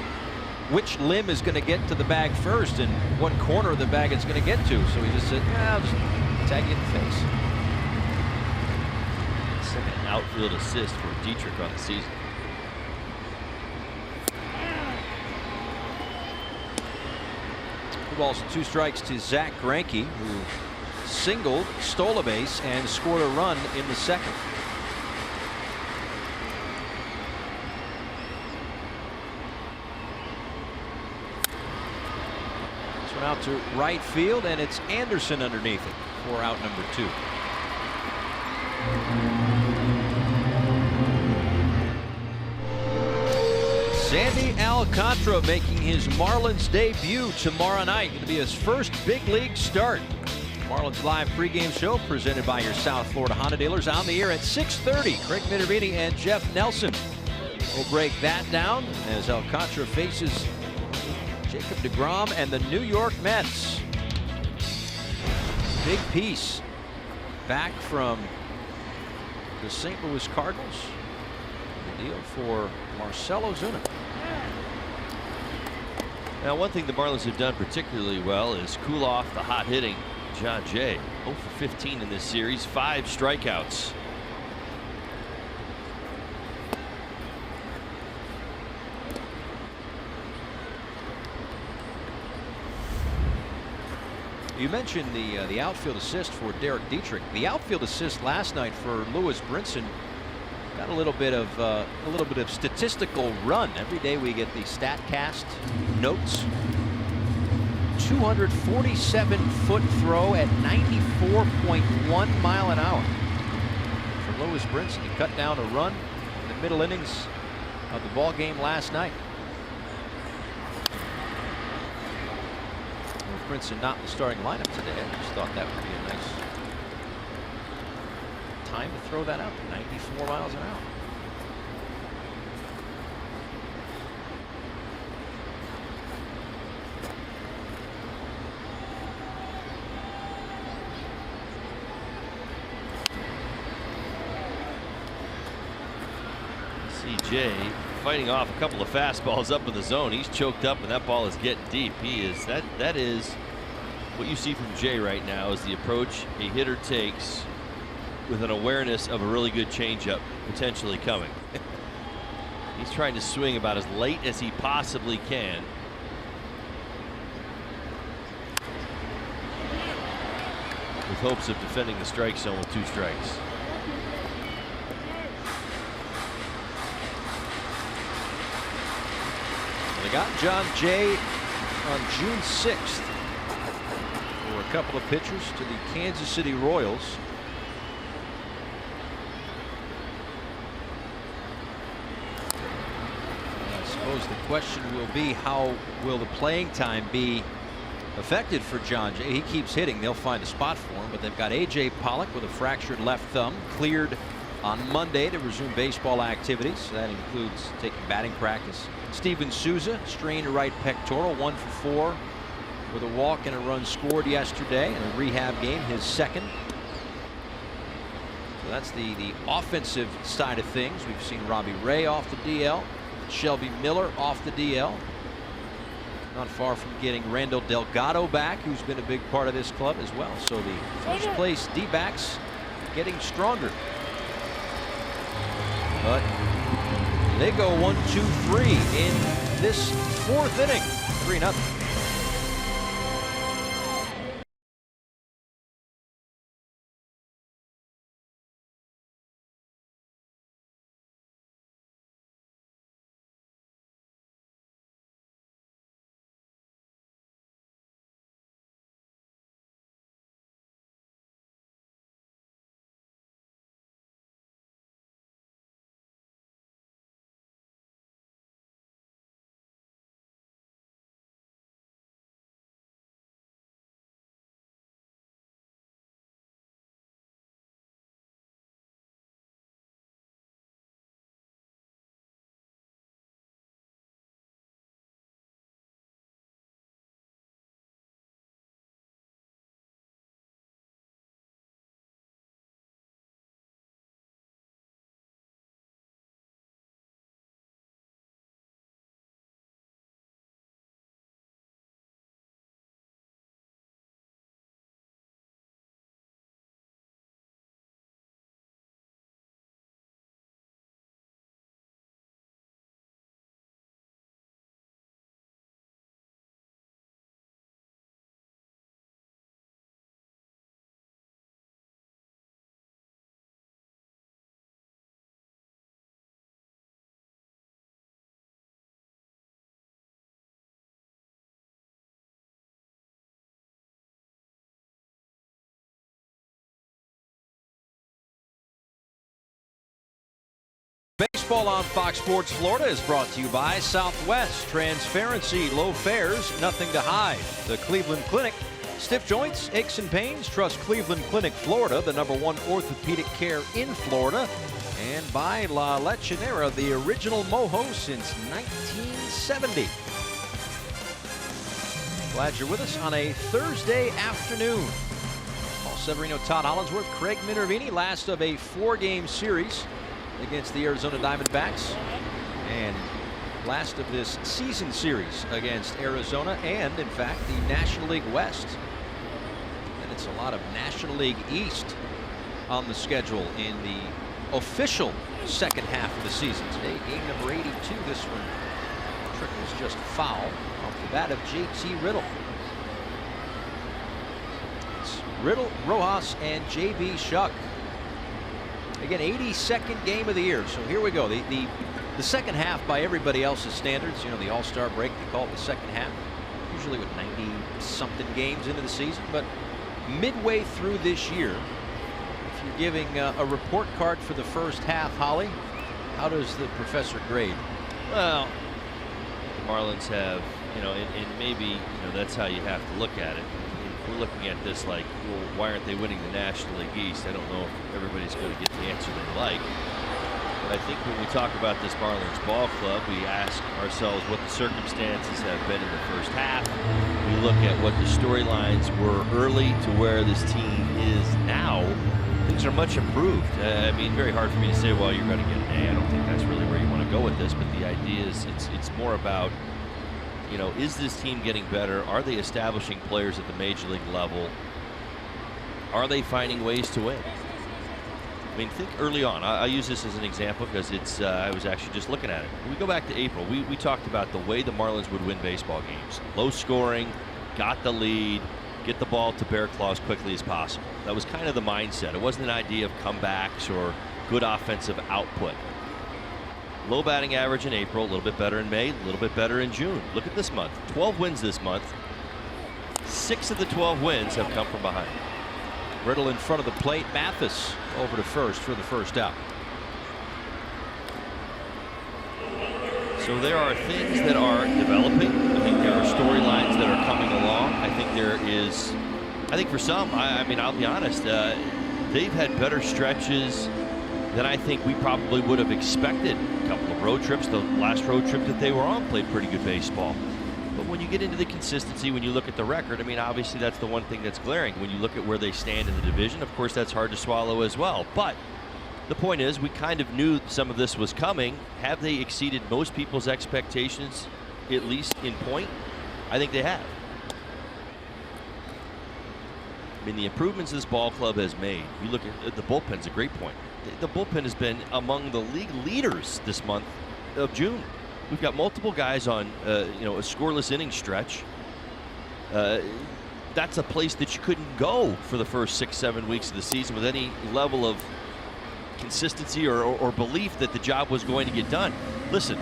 which limb is going to get to the bag first and what corner of the bag it's going to get to. So he just said, yeah, I'll just tag you in the face. Second outfield assist for Dietrich on the season. Balls and 2 strikes to Zach Greinke, who singled, stole a base, and scored a run in the second. This one out to right field, and it's Anderson underneath it for out number 2. Sandy Alcantara making his Marlins debut tomorrow night. Going to be his first big league start. Marlins live pregame show presented by your South Florida Honda dealers on the air at 6:30. Craig Minervini and Jeff Nelson will break that down as Alcantara faces Jacob deGrom and the New York Mets. Big piece back from the St. Louis Cardinals. The deal for Marcell Ozuna. Now, one thing the Marlins have done particularly well is cool off the hot hitting John Jay. 0 for 15 in this series, 5 strikeouts. You mentioned the outfield assist for Derek Dietrich. The outfield assist last night for Lewis Brinson got a little bit of statistical run. Every day we get the StatCast notes. 247-foot throw at 94.1 mile an hour for Lewis Brinson. He cut down a run in the middle innings of the ball game last night. With Brinson not in the starting lineup today, I just thought that would be a nice time to throw that out to 94 miles an hour. CJ fighting off a couple of fastballs up in the zone. He's choked up and that ball is getting deep. That is what you see from Jay right now, is the approach a hitter takes with an awareness of a really good changeup potentially coming. He's trying to swing about as late as he possibly can. With hopes of defending the strike zone with 2 strikes. They got John Jay on June 6th for a couple of pitchers to the Kansas City Royals. I suppose the question will be, how will the playing time be affected for John Jay? He keeps hitting, they'll find a spot for him, but they've got A.J. Pollock with a fractured left thumb, cleared on Monday to resume baseball activities. That includes taking batting practice. Steven Souza, strained right pectoral, 1 for 4 with a walk and a run scored yesterday in a rehab game, his second. So that's the offensive side of things. We've seen Robbie Ray off the DL, Shelby Miller off the DL. Not far from getting Randall Delgado back, who's been a big part of this club as well. So the first place D-backs getting stronger. But they go 1-2-3 in this 4th inning, 3-0. Baseball on Fox Sports Florida is brought to you by Southwest. Transparency, low fares, nothing to hide. The Cleveland Clinic. Stiff joints, aches and pains, trust Cleveland Clinic Florida, the #1 orthopedic care in Florida. And by La Lechonera, the original mojo since 1970. Glad you're with us on a Thursday afternoon. Paul Severino, Todd Hollinsworth, Craig Minervini, last of a 4-game series against the Arizona Diamondbacks, and last of this season series against Arizona and, in fact, the National League West. And it's a lot of National League East on the schedule in the official second half of the season. Today, game number 82. This one trickles just foul off the bat of JT Riddle. It's Riddle, Rojas, and JB Shuck. Again, 82nd game of the year. So here we go. The second half, by everybody else's standards, you know, the All-Star break, they call it the second half. Usually with 90-something games into the season. But midway through this year, if you're giving a report card for the first half, Holly, how does the professor grade? Well, the Marlins have, you know, and maybe, you know, that's how you have to look at it. If we're looking at this like, well, why aren't they winning the National League East? I don't know if everybody's going to get the answer they like. But I think when we talk about this Marlins ball club, we ask ourselves what the circumstances have been in the first half. We look at what the storylines were early to where this team is now. Things are much improved. I mean, very hard for me to say, well, you're going to get an A. I don't think that's really where you want to go with this. But the idea is it's more about, you know, is this team getting better? Are they establishing players at the major league level? Are they finding ways to win? I mean, think early on. I use this as an example because it's. I was actually just looking at it. When we go back to April, we talked about the way the Marlins would win baseball games. Low scoring, got the lead, get the ball to Bear Claw as quickly as possible. That was kind of the mindset. It wasn't an idea of comebacks or good offensive output. Low batting average in April, a little bit better in May, a little bit better in June. Look at this month. 12 wins this month. 6 of the 12 wins have come from behind. Riddle in front of the plate. Mathis over to first for the first out. So there are things that are developing. I think there are storylines that are coming along. I think there is, I think for some, I mean, I'll be honest, they've had better stretches than I think we probably would have expected. A couple of road trips. The last road trip that they were on played pretty good baseball. But when you get into the consistency, when you look at the record, I mean, obviously that's the one thing that's glaring. When you look at where they stand in the division, of course, that's hard to swallow as well. But the point is, we kind of knew some of this was coming. Have they exceeded most people's expectations, at least in point? I think they have. I mean, the improvements this ball club has made. You look at the bullpen's a great point. The bullpen has been among the league leaders this month of June. We've got multiple guys on, you know, a scoreless inning stretch. That's a place that you couldn't go for the first 6-7 weeks of the season with any level of consistency or belief that the job was going to get done. Listen,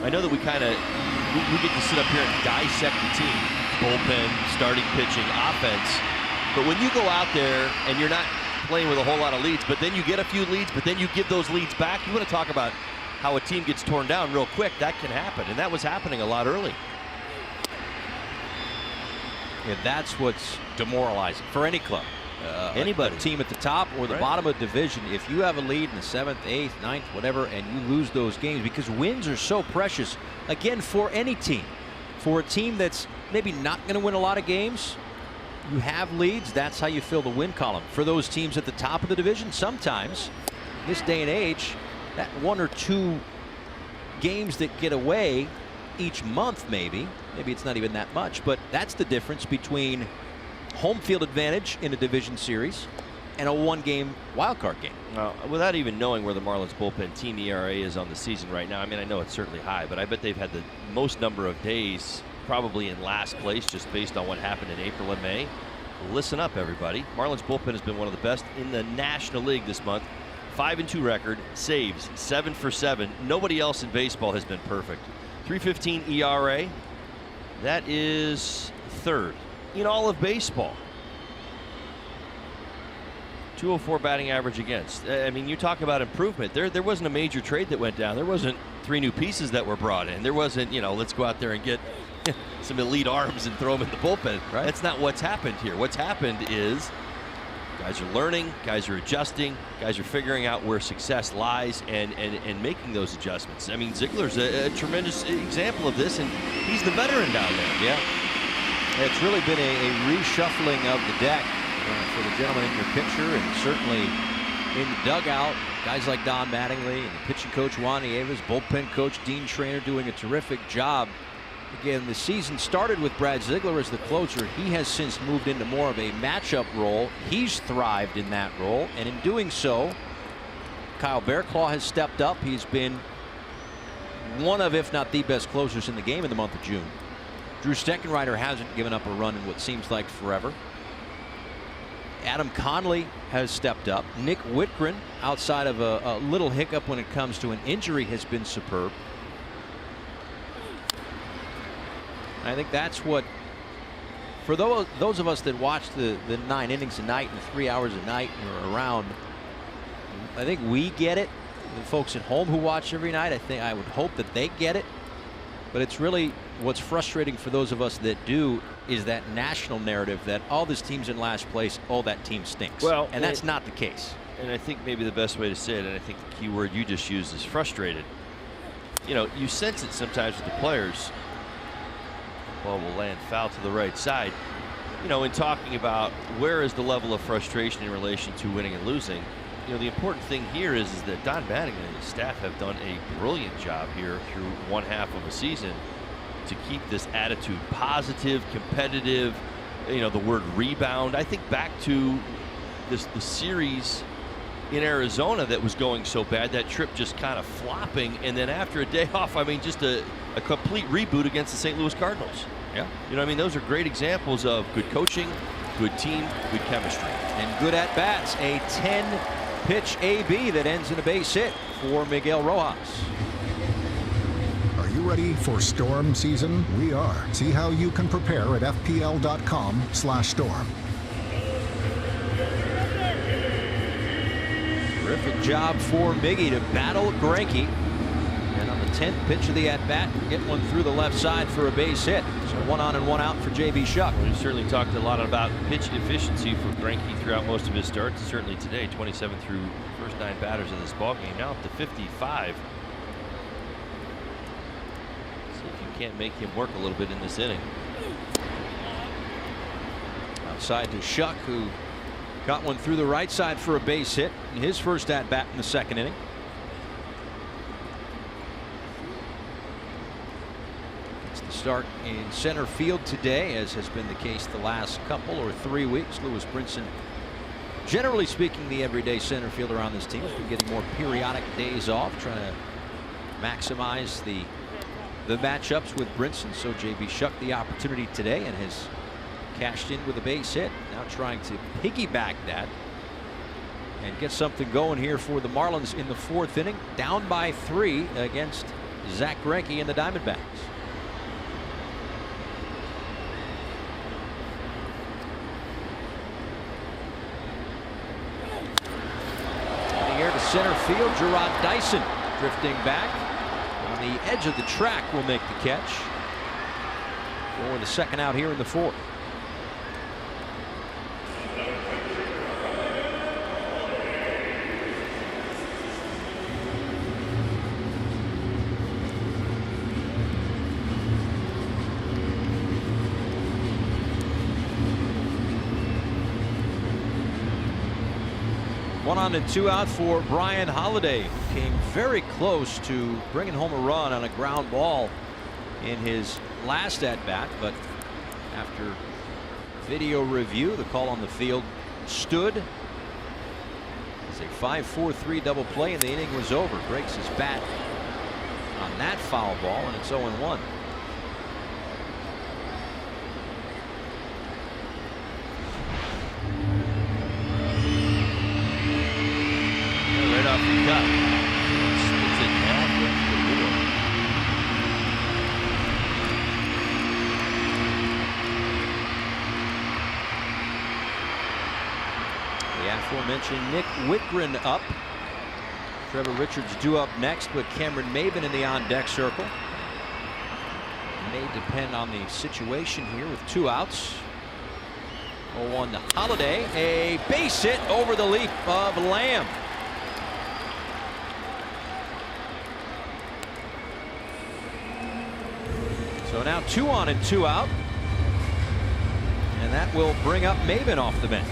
I know that we kind of we get to sit up here and dissect the team, bullpen, starting pitching, offense. But when you go out there and you're not playing with a whole lot of leads, but then you get a few leads, but then you give those leads back, you want to talk about how a team gets torn down real quick. That can happen, and that was happening a lot early. And that's what's demoralizing for any club. Anybody. A team at the top or the bottom of the division. If you have a lead in the 7th, 8th, 9th, whatever, and you lose those games, because wins are so precious, again, for any team. For a team that's maybe not going to win a lot of games, you have leads, that's how you fill the win column. For those teams at the top of the division, sometimes, this day and age, that 1 or 2 games that get away each month, maybe it's not even that much, but that's the difference between home field advantage in a division series and a 1-game wild card game. Without even knowing where the Marlins bullpen team ERA is on the season right now, I mean, I know it's certainly high, but I bet they've had the most number of days probably in last place just based on what happened in April and May. Listen up, everybody. Marlins bullpen has been one of the best in the National League this month. 5-2 record, saves 7 for 7. Nobody else in baseball has been perfect. 3.15 ERA. That is 3rd in all of baseball. 204 batting average against. I mean, you talk about improvement. There wasn't a major trade that went down. There wasn't 3 new pieces that were brought in. There wasn't, let's go out there and get some elite arms and throw them in the bullpen. Right. That's not what's happened here. What's happened is guys are learning, guys are adjusting, guys are figuring out where success lies and making those adjustments. I mean, Ziegler's a tremendous example of this, and he's the veteran down there. Yeah. It's really been a reshuffling of the deck for the gentleman in your picture, and certainly in the dugout, guys like Don Mattingly and the pitching coach Juan Nieves, bullpen coach Dean Traynor doing a terrific job. Again, the season started with Brad Ziegler as the closer. He has since moved into more of a matchup role. He's thrived in that role, and in doing so, Kyle Bearclaw has stepped up. He's been one of, if not the best closers in the game in the month of June. Drew Steckenrider hasn't given up a run in what seems like forever. Adam Conley has stepped up. Nick Whitgren, outside of a little hiccup when it comes to an injury, has been superb. I think that's what, for those of us that watch the 9 innings a night and 3 hours a night or around, I think we get it. The folks at home who watch every night, I would hope that they get it. But it's really what's frustrating for those of us that do is that national narrative that all this team's in last place, all that team stinks. Well, and that's not the case. And I think maybe the best way to say it, and I think the key word you just used is frustrated. You sense it sometimes with the players. Ball will land foul to the right side. In talking about where is the level of frustration in relation to winning and losing, the important thing here is that Don Mattingly and his staff have done a brilliant job here through one half of a season to keep this attitude positive, competitive, the word rebound. I think back to the series in Arizona that was going so bad, that trip just kind of flopping, and then after a day off, I mean, just a complete reboot against the St. Louis Cardinals. Yeah. Those are great examples of good coaching, good team, good chemistry. And good at bats. A 10-pitch AB that ends in a base hit for Miguel Rojas. Are you ready for storm season? We are. See how you can prepare at fpl.com/storm. Terrific job for Miggy to battle Greinke. And on the 10th pitch of the at-bat, get one through the left side for a base hit. So 1 on and 1 out for J.B. Shuck. Well, we certainly talked a lot about pitch efficiency for Greinke throughout most of his starts. Certainly today, 27 through first 9 batters of this ballgame. Now up to 55. See if you can't make him work a little bit in this inning. Outside to Shuck, who got one through the right side for a base hit in his first at-bat in the 2nd inning. It's the start in center field today, as has been the case the last couple or 3 weeks. Lewis Brinson, generally speaking, the everyday center fielder on this team, has been getting more periodic days off, trying to maximize the matchups with Brinson. So J.B. Shuck the opportunity today and has cashed in with a base hit. Now trying to piggyback that and get something going here for the Marlins in the 4th inning, down by 3 against Zach Greinke and the Diamondbacks. In the air to center field, Gerard Dyson drifting back on the edge of the track will make the catch for the 2nd out here in the 4th. One on and 2 out for Brian Holiday, who came very close to bringing home a run on a ground ball in his last at bat, but after video review, the call on the field stood. It's a 5-4-3 double play, and the inning was over. Breaks his bat on that foul ball, and it's 0-1. Right off the cut. Splits it half with the middle. The aforementioned Nick Whitgren up. Trevor Richards due up next with Cameron Maben in the on-deck circle. May depend on the situation here with 2 outs. 0-1 to Holiday. A base hit over the leap of Lamb. So now 2 on and 2 out. And that will bring up Maben off the bench.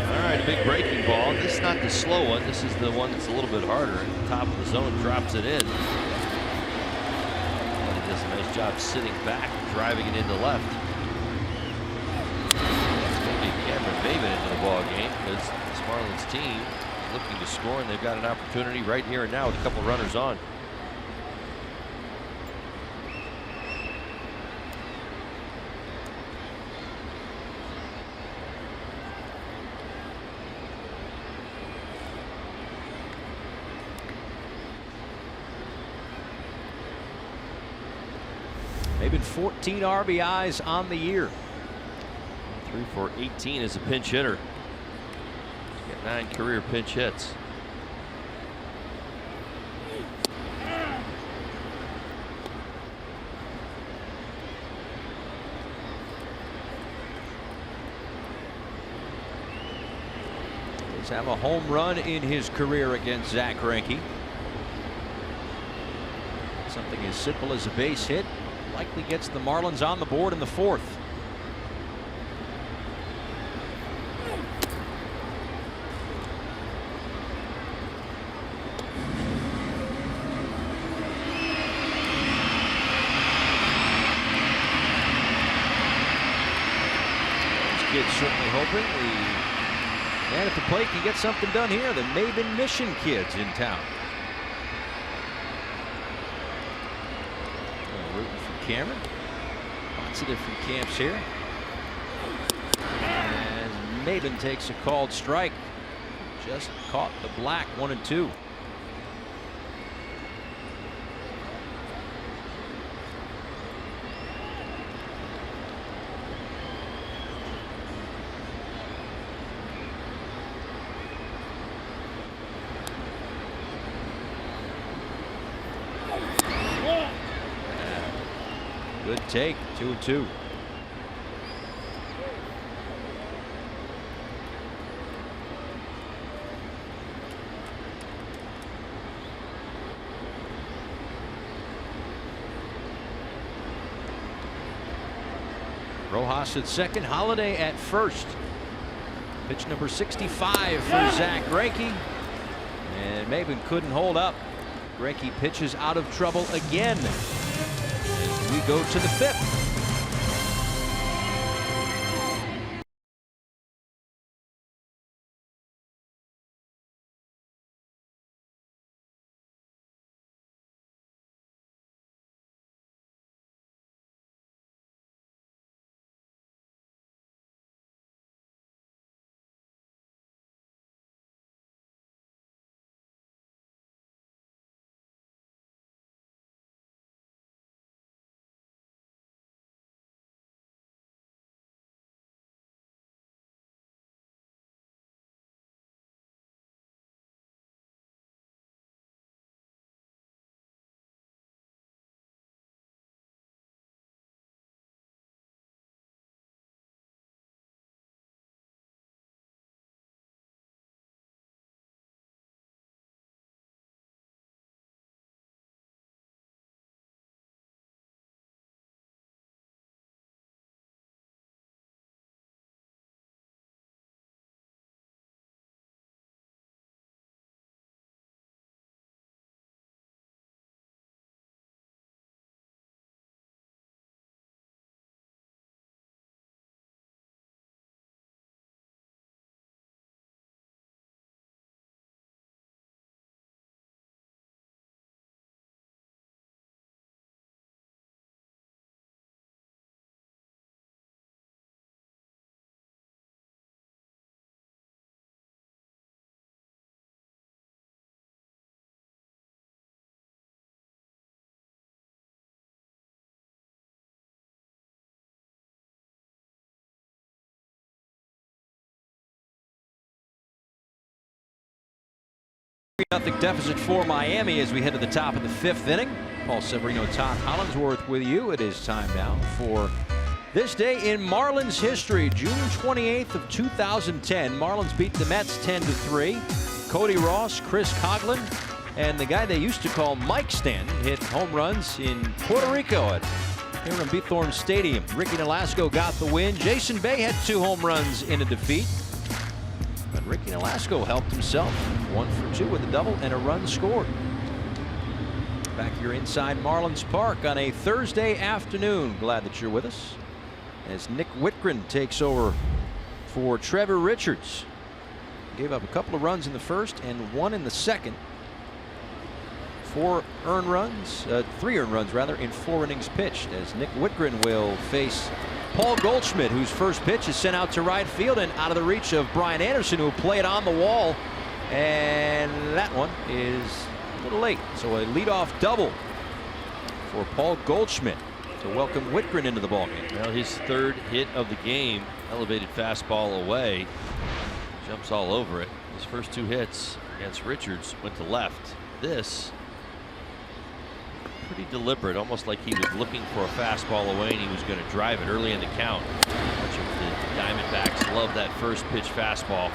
All right, a big breaking ball. This is not the slow one. This is the one that's a little bit harder. At the top of the zone, drops it in. He does a nice job sitting back, driving it into left. Maybe Cameron Maben into the ball game because this Marlins team is looking to score, and they've got an opportunity right here and now with a couple runners on. Maben 14 RBIs on the year. 3 for 18 as a pinch hitter. He's got 9 career pinch hits. He's have a home run in his career against Zach Greinke. Something as simple as a base hit likely gets the Marlins on the board in the 4th. This kid's certainly hoping the man at the plate can get something done here. The Maben Mission kids in town. Rooting for Cameron. Lots of different camps here. And Maben takes a called strike. Just caught the black, 1-2. Good take, 2-2. Rojas at second, Holiday at first. Pitch number 65 for Zach Greinke. And Maben couldn't hold up. Greinke pitches out of trouble again. We go to the 5th. 3-0 deficit for Miami as we head to the top of the 5th inning. Paul Severino, Todd Hollinsworth with you. It is time now for this day in Marlins history. June 28th of 2010. Marlins beat the Mets 10-3. Cody Ross, Chris Coughlin, and the guy they used to call Mike Stanton hit home runs in Puerto Rico at Hiram Bithorn Stadium. Ricky Nolasco got the win. Jason Bay had 2 home runs in a defeat. But Ricky Nolasco helped himself. 1 for 2 with a double and a run scored. Back here inside Marlins Park on a Thursday afternoon. Glad that you're with us as Nick Whitgren takes over for Trevor Richards. Gave up a couple of runs in the first and 1 in the second. 3 earned runs rather, in 4 innings pitched, as Nick Whitgren will face Paul Goldschmidt, whose first pitch is sent out to right field and out of the reach of Brian Anderson, who will play it on the wall, and that one is a little late. So a leadoff double for Paul Goldschmidt to welcome Whitgren into the ballgame. Well, his 3rd hit of the game, elevated fastball away, jumps all over it. His first 2 hits against Richards went to left. This pretty deliberate, almost like he was looking for a fastball away and he was going to drive it early in the count. Much of the Diamondbacks love that first pitch fastball,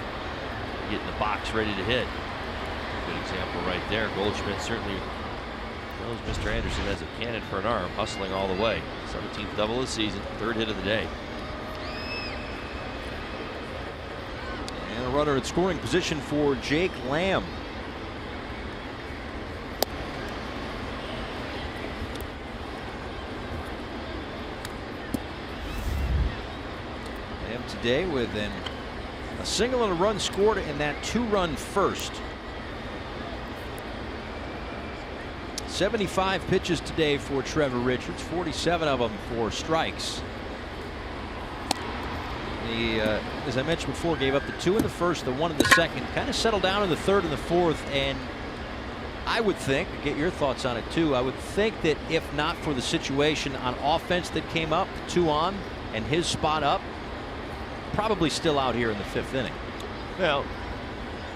get in the box ready to hit. Good example right there. Goldschmidt certainly knows Mr. Anderson has a cannon for an arm, hustling all the way. 17th double of the season, 3rd hit of the day. And a runner in scoring position for Jake Lamb. Lamb today with a single and a run scored in that 2-run first. 75 pitches today for Trevor Richards, 47 of them for strikes. He, as I mentioned before, gave up the 2 in the first, the 1 in the second, kind of settled down in the 3rd and the 4th, and I would think, get your thoughts on it too, I would think that if not for the situation on offense that came up, the 2 on and his spot up, probably still out here in the 5th inning. Well,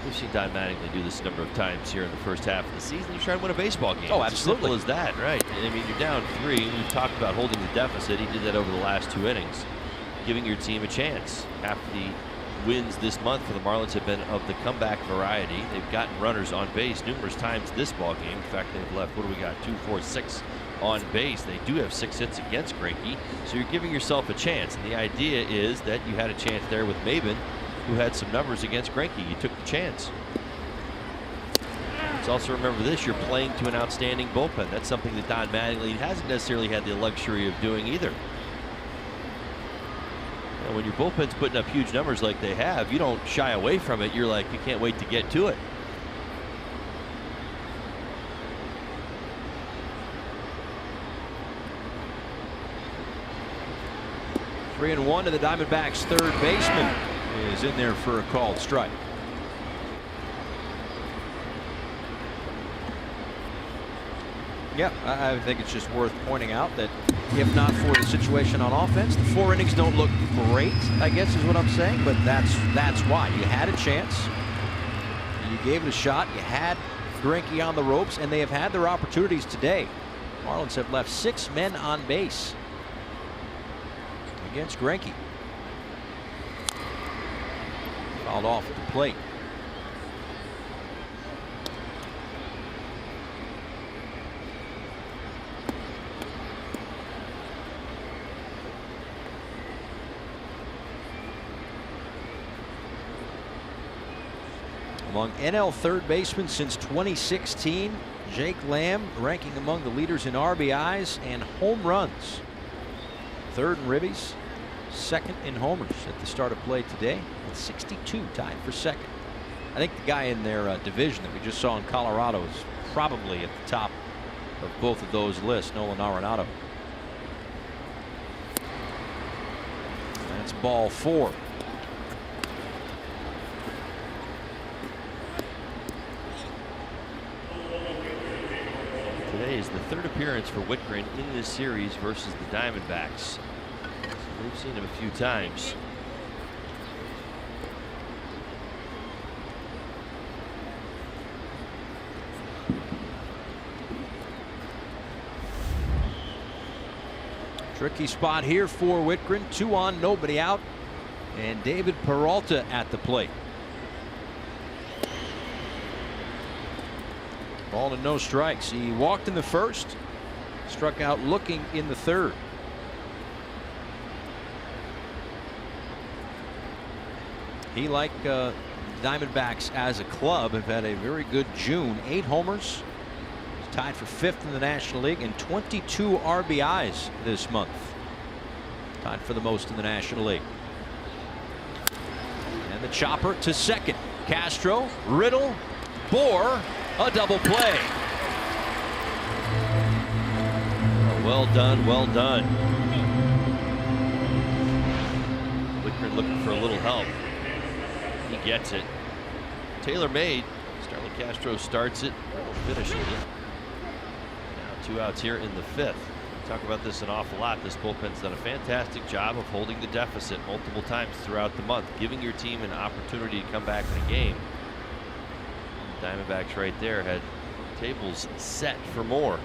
we've seen Don Mattingly do this a number of times here in the first half of the season. He's trying to win a baseball game. Oh, it's absolutely. as simple as that, right? I mean, you're down 3. We've talked about holding the deficit. He did that over the last 2 innings, giving your team a chance. Half the wins this month for the Marlins have been of the comeback variety. They've gotten runners on base numerous times this ball game. In fact, they've left, what do we got, 2, 4, 6 on base. They do have 6 hits against Greinke, so you're giving yourself a chance. And the idea is that you had a chance there with Maben, who had some numbers against Greinke. You took the chance. Let's also remember this, you're playing to an outstanding bullpen. That's something that Don Mattingly hasn't necessarily had the luxury of doing either. And when your bullpen's putting up huge numbers like they have, you don't shy away from it. You're like, you can't wait to get to it. Three and 1 to the Diamondbacks' 3rd baseman is in there for a called strike. Yeah, I think it's just worth pointing out that if not for the situation on offense, the 4 innings don't look great, I guess is what I'm saying, but that's why. You had a chance. You gave it a shot. You had Greinke on the ropes, and they have had their opportunities today. Marlins have left 6 men on base against Greinke. Fouled off at the plate. Among NL 3rd basemen since 2016, Jake Lamb ranking among the leaders in RBIs and home runs. 3rd in ribbies, 2nd in homers at the start of play today, with 62 tied for 2nd. I think the guy in their division that we just saw in Colorado is probably at the top of both of those lists, Nolan Arenado. That's ball 4. Today is the 3rd appearance for Whitgren in this series versus the Diamondbacks. We've seen him a few times. Tricky spot here for Whitgren. 2 on, nobody out. And David Peralta at the plate. Ball and no strikes. He walked in the first, struck out looking in the third. He, like Diamondbacks as a club, have had a very good June. 8 homers. He's tied for 5th in the National League and 22 RBIs this month. Tied for the most in the National League. And the chopper to second. Castro, Riddle, Bohr, a double play. Oh, well done, well done. Whitgren looking for a little help. He gets it. Taylor made. Starlin Castro starts it. Riddle finishes it. Now 2 outs here in the 5th. We talk about this an awful lot. This bullpen's done a fantastic job of holding the deficit multiple times throughout the month, giving your team an opportunity to come back in a game. Diamondbacks right there had tables set for more.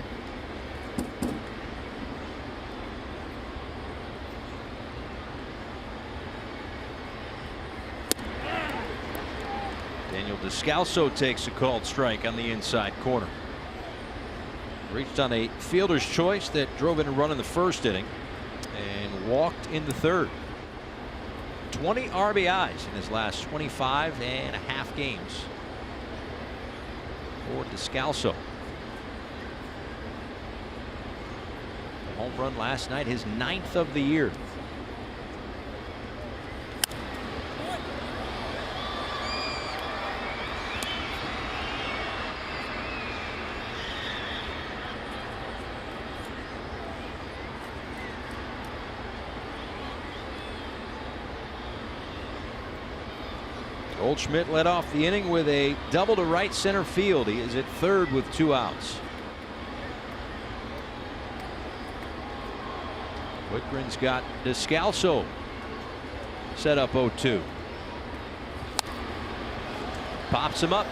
Daniel Descalso takes a called strike on the inside corner. Reached on a fielder's choice that drove in a run in the first inning and walked in the third. 20 RBIs in his last 25 and a half games for Descalso. A home run last night, his 9th of the year. Goldschmidt led off the inning with a double to right center field. He is at third with 2 outs. Whitgren's got Descalso set up 0-2. Pops him up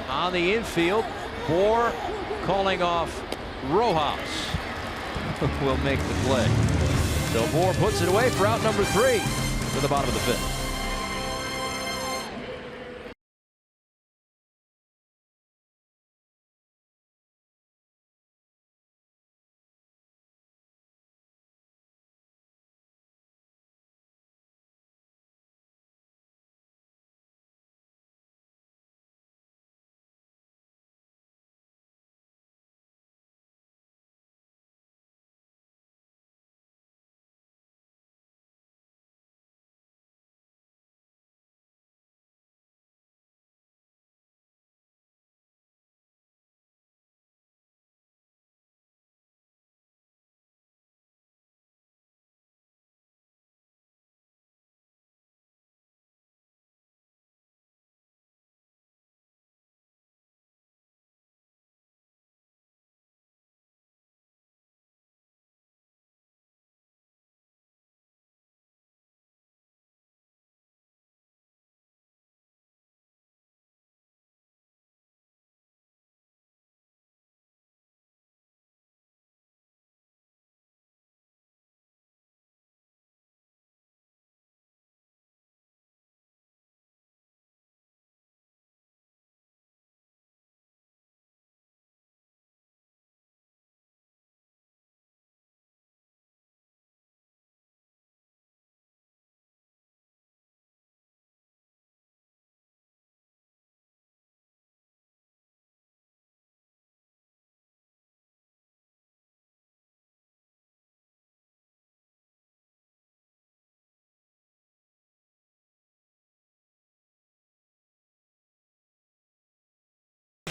on the infield. Bohr calling off Rojas. Will make the play. So Bohr puts it away for out number 3 to the bottom of the 5th.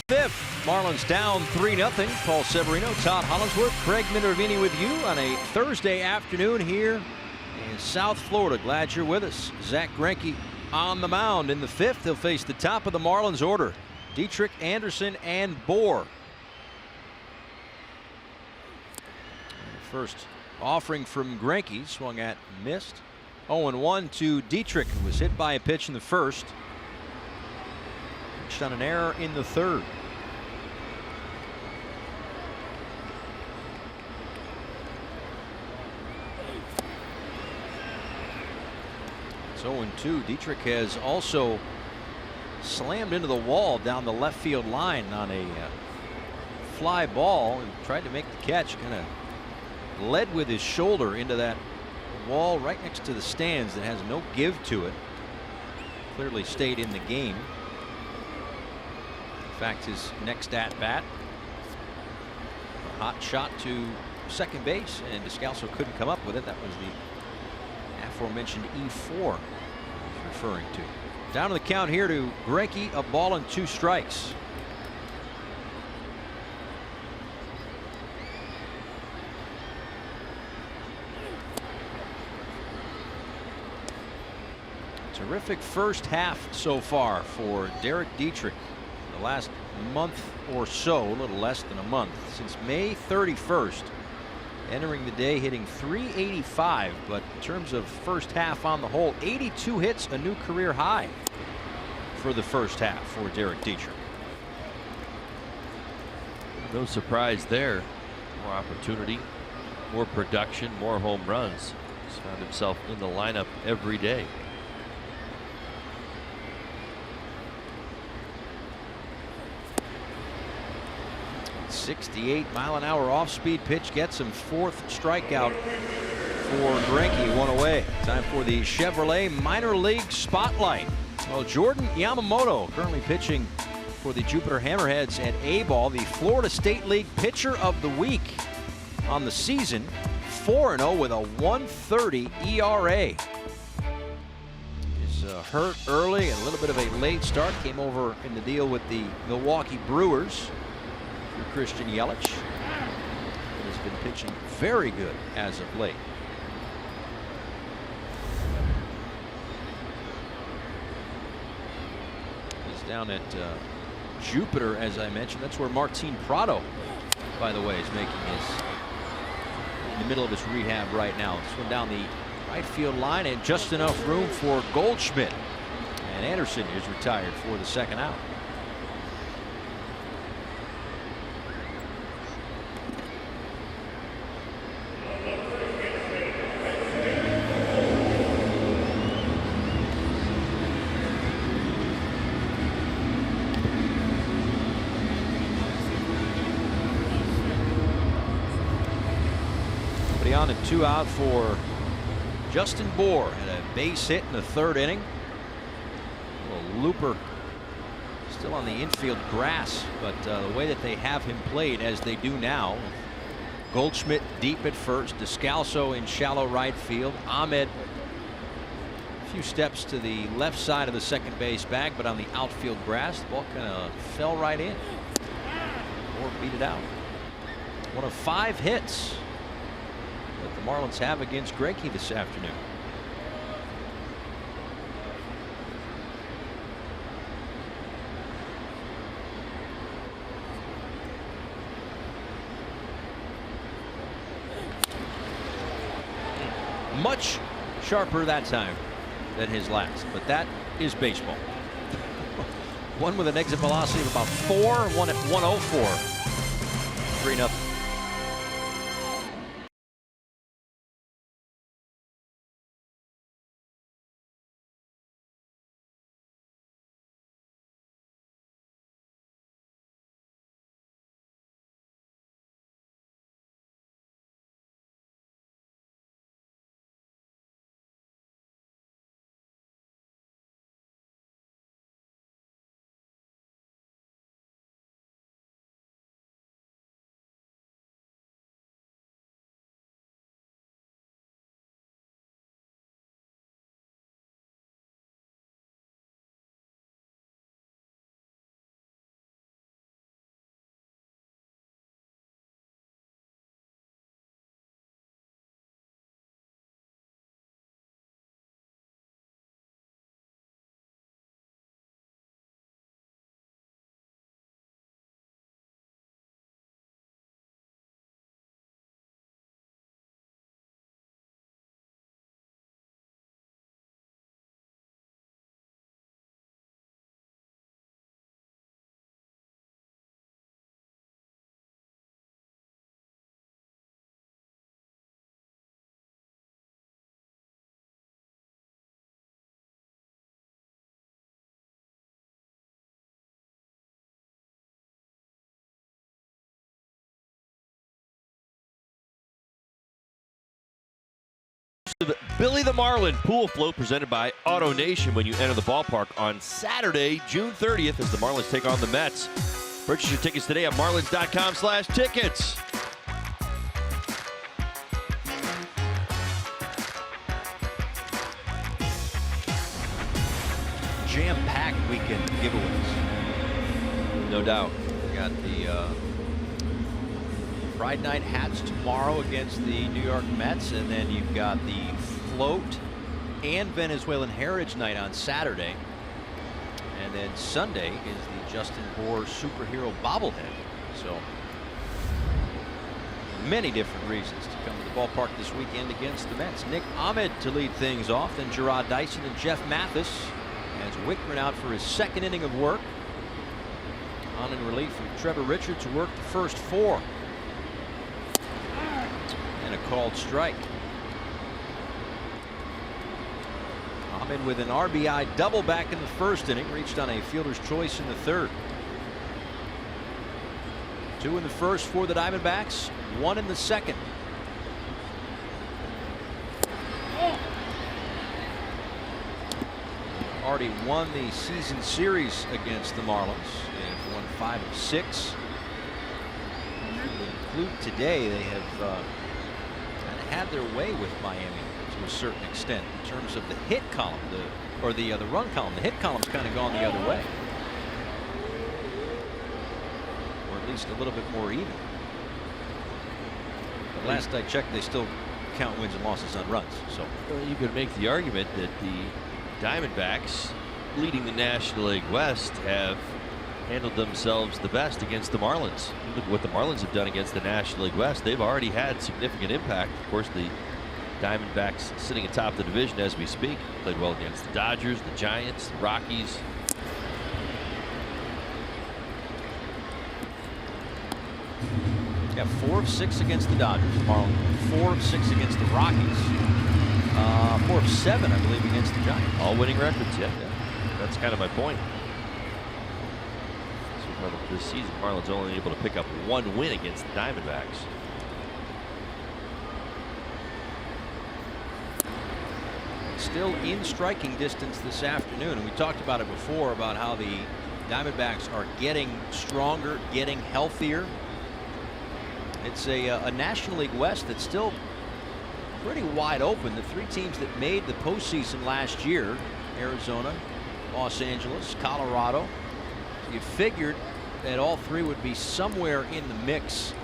Fifth, Marlins down 3-0. Paul Severino, Todd Hollingsworth, Craig Minervini with you on a Thursday afternoon here in South Florida. Glad you're with us. Zach Greinke on the mound in the 5th. He'll face the top of the Marlins order, Dietrich, Anderson, and Bohr. First offering from Greinke, swung at, missed. 0-1 to Dietrich, who was hit by a pitch in the first. Pitched on an error in the third. It's 0-2. Dietrich has also slammed into the wall down the left field line on a fly ball and tried to make the catch. Kind of led with his shoulder into that wall right next to the stands that has no give to it. Clearly stayed in the game. In fact, his next at bat, a hot shot to second base, and Descalso couldn't come up with it. That was the aforementioned E4 he's referring to. Down to the count here to Greinke, a ball and 2 strikes. Terrific first half so far for Derek Dietrich. The last month or so, a little less than a month, since May 31st. Entering the day hitting .385, but in terms of first half on the whole, 82 hits, a new career high for the first half for Derek Dietrich. No surprise there. More opportunity, more production, more home runs. He's found himself in the lineup every day. 68-mile-an-hour off-speed pitch gets him 4th strikeout for Greinke. 1 away. Time for the Chevrolet minor league spotlight. Well, Jordan Yamamoto currently pitching for the Jupiter Hammerheads at A-ball, the Florida State League Pitcher of the Week on the season. 4-0 with a 1.30 ERA. Is hurt early and a little bit of a late start. Came over in the deal with the Milwaukee Brewers. Christian Yelich has been pitching very good as of late. He's down at Jupiter, as I mentioned. That's where Martin Prado, by the way, is making his, in the middle of his rehab right now. This one down the right field line, and just enough room for Goldschmidt. And Anderson is retired for the second out. On and 2 out for Justin Bohr. Had a base hit in the 3rd inning. A little looper still on the infield grass, but the way that they have him played as they do now, Goldschmidt deep at first, Descalso in shallow right field, Ahmed a few steps to the left side of the second base bag, but on the outfield grass, the ball kind of fell right in or beat it out. One of 5 hits that the Marlins have against Greinke this afternoon. Much sharper that time than his last, but that is baseball. One with an exit velocity of about 4, one at 104. 3-0. Billy the Marlin pool float presented by Auto Nation when you enter the ballpark on Saturday, June 30th, as the Marlins take on the Mets. Purchase your tickets today at marlins.com/tickets. Jam-packed weekend of giveaways. No doubt. We got the Pride Night hats tomorrow against the New York Mets, and then you've got the float and Venezuelan Heritage Night on Saturday. And then Sunday is the Justin Bohr superhero bobblehead. So many different reasons to come to the ballpark this weekend against the Mets. Nick Ahmed to lead things off, then Gerard Dyson and Jeff Mathis as Wickman out for his second inning of work. On in relief from Trevor Richards, who worked the first 4. And a called strike. Ahmed with an RBI double back in the first inning, reached on a fielder's choice in the third. 2 in the first for the Diamondbacks, 1 in the second. Already won the season series against the Marlins. They've won 5 of 6. To include today, they have kind of had their way with Miami to a certain extent in terms of the hit column, the run column. The hit column's kind of gone the other way, or at least a little bit more even. But last I checked, they still count wins and losses on runs. So you could make the argument that the Diamondbacks, leading the National League West, have handled themselves the best against the Marlins. Look at what the Marlins have done against the National League West. They've already had significant impact. Of course, the Diamondbacks sitting atop the division as we speak. Played well against the Dodgers, the Giants, the Rockies. Yeah, 4 of 6 against the Dodgers. Marlins 4 of 6 against the Rockies. 4 of 7, I believe, against the Giants. All winning records, yeah. That's kind of my point. So this season, Marlins only able to pick up 1 win against the Diamondbacks. Still in striking distance this afternoon, and we talked about it before about how the Diamondbacks are getting stronger, getting healthier. It's a National League West that's still pretty wide open. The 3 teams that made the postseason last year, Arizona, Los Angeles, Colorado. You figured that all 3 would be somewhere in the mix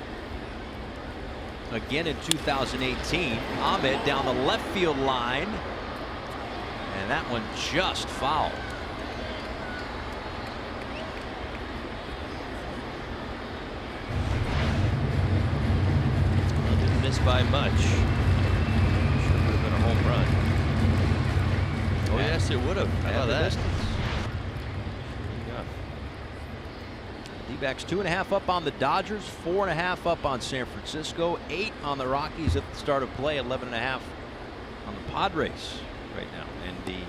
again in 2018. Ahmed down the left field line, and that one just fouled. Well, didn't miss by much. Should have been a home run. Oh yes, it would have. How about that? Yeah. D-backs 2.5 up on the Dodgers, 4.5 up on San Francisco, 8 on the Rockies at the start of play, 11.5 on the Padres right now. And the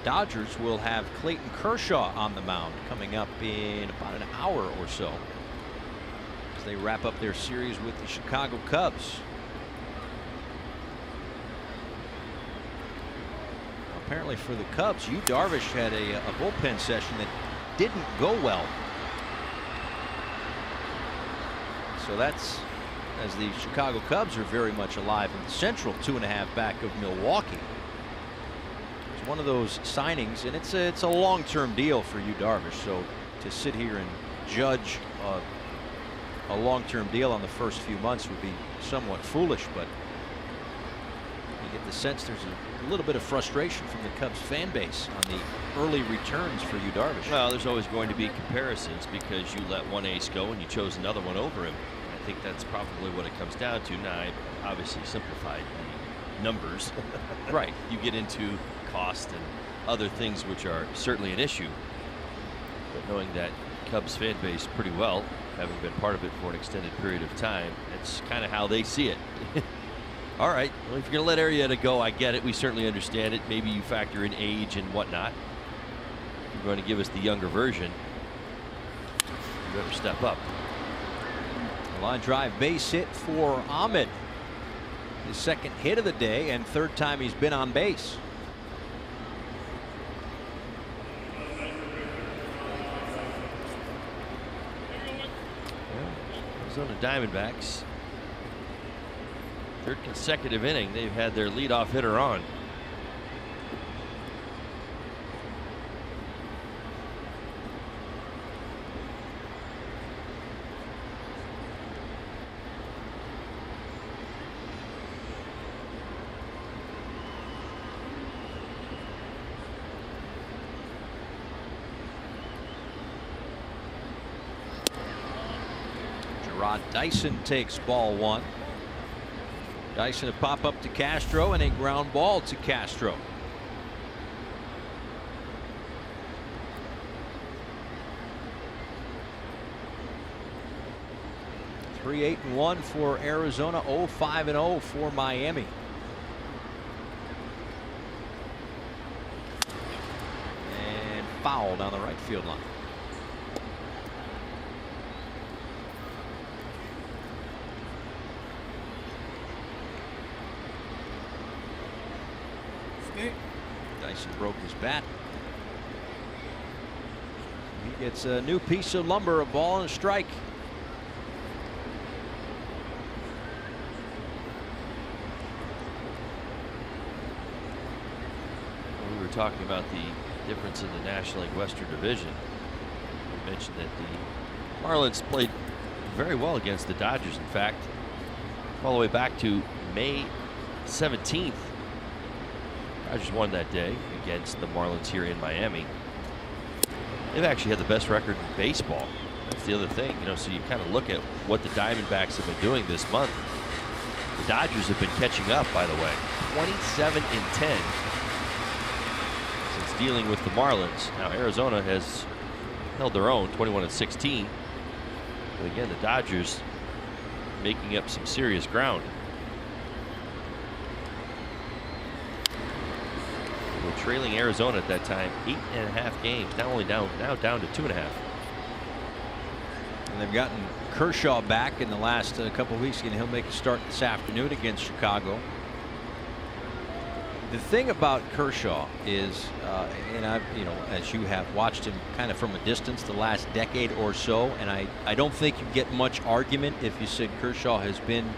Dodgers will have Clayton Kershaw on the mound coming up in about an hour or so as they wrap up their series with the Chicago Cubs. Apparently for the Cubs, Yu Darvish had a bullpen session that didn't go well. So that's as the Chicago Cubs are very much alive in the Central, 2.5 back of Milwaukee. It's one of those signings, and it's a long-term deal for Yu Darvish. So to sit here and judge a long-term deal on the first few months would be somewhat foolish, but you get the sense there's a little bit of frustration from the Cubs fan base on the early returns for Yu Darvish. Well, there's always going to be comparisons because you let one ace go and you chose another one over him. I think that's probably what it comes down to. Now, I obviously simplified the numbers. Right. You get into cost and other things which are certainly an issue. But knowing that Cubs fan base pretty well, having been part of it for an extended period of time, it's kind of how they see it. All right, well, if you're going to let Arrieta go, I get it. We certainly understand it. Maybe you factor in age and whatnot. If you're going to give us the younger version, you better step up. Line drive base hit for Ahmed. His second hit of the day and third time he's been on base. Arizona Diamondbacks, third consecutive inning, they've had their leadoff hitter on. Dyson takes ball one. Dyson a pop up to Castro and a ground ball to Castro. Three 8-1 for Arizona, 0-5-0 for Miami. And foul down the right field line. Dyson broke his bat. He gets a new piece of lumber, a ball and a strike. We were talking about the difference in the National League Western Division. We mentioned that the Marlins played very well against the Dodgers. In fact, all the way back to May 17th. Dodgers won that day against the Marlins here in Miami. They've actually had the best record in baseball. That's the other thing, you know, so you kind of look at what the Diamondbacks have been doing this month. The Dodgers have been catching up, by the way. 27-10 since dealing with the Marlins. Now Arizona has held their own, 21-16. But again, the Dodgers making up some serious ground. Trailing Arizona at that time, 8.5 games. Now down to 2.5. And they've gotten Kershaw back in the last couple of weeks, and he'll make a start this afternoon against Chicago. The thing about Kershaw is, and I've, you know, as you have watched him kind of from a distance the last decade or so, and I don't think you get much argument if you said Kershaw has been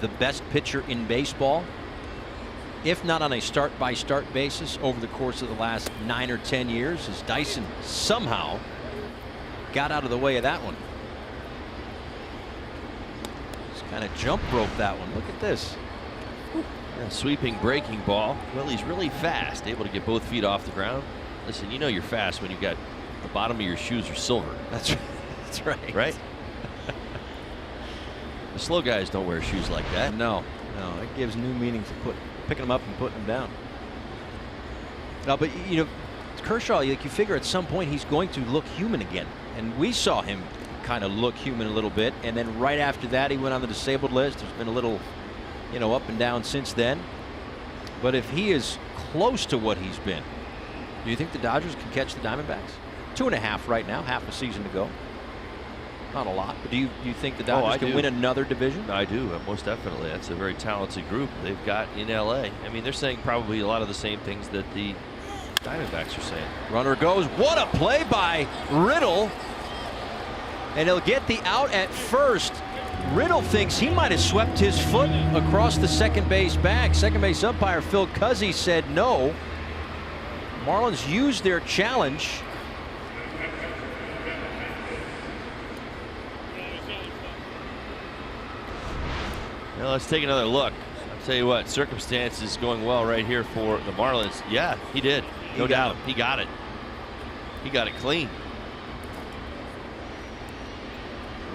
the best pitcher in baseball, if not on a start-by-start basis over the course of the last 9 or 10 years, as Dyson somehow got out of the way of that one. Just kind of jump rope that one. Look at this. Yeah, sweeping breaking ball. Well, he's really fast, able to get both feet off the ground. Listen, you know you're fast when you got the bottom of your shoes are silver. That's right. That's right. Right? The slow guys don't wear shoes like that. No, it gives new meaning to picking them up and putting them down. No, but you know, Kershaw, like, you figure at some point he's going to look human again, and we saw him kind of look human a little bit, and then right after that he went on the disabled list. There's been a little, you know, up and down since then. But if he is close to what he's been, do you think the Dodgers can catch the Diamondbacks? 2.5 right now, half a season to go. Not a lot, but do you think the Dodgers can win another division? I do, most definitely. That's a very talented group they've got in LA. I mean, they're saying probably a lot of the same things that the Diamondbacks are saying. Runner goes. What a play by Riddle. And he'll get the out at first. Riddle thinks he might have swept his foot across the second base bag. Second base umpire Phil Cuzzy said no. Marlins used their challenge. Now let's take another look. I'll tell you what, circumstances going well right here for the Marlins. Yeah, he did. No doubt. He got it. He got it clean.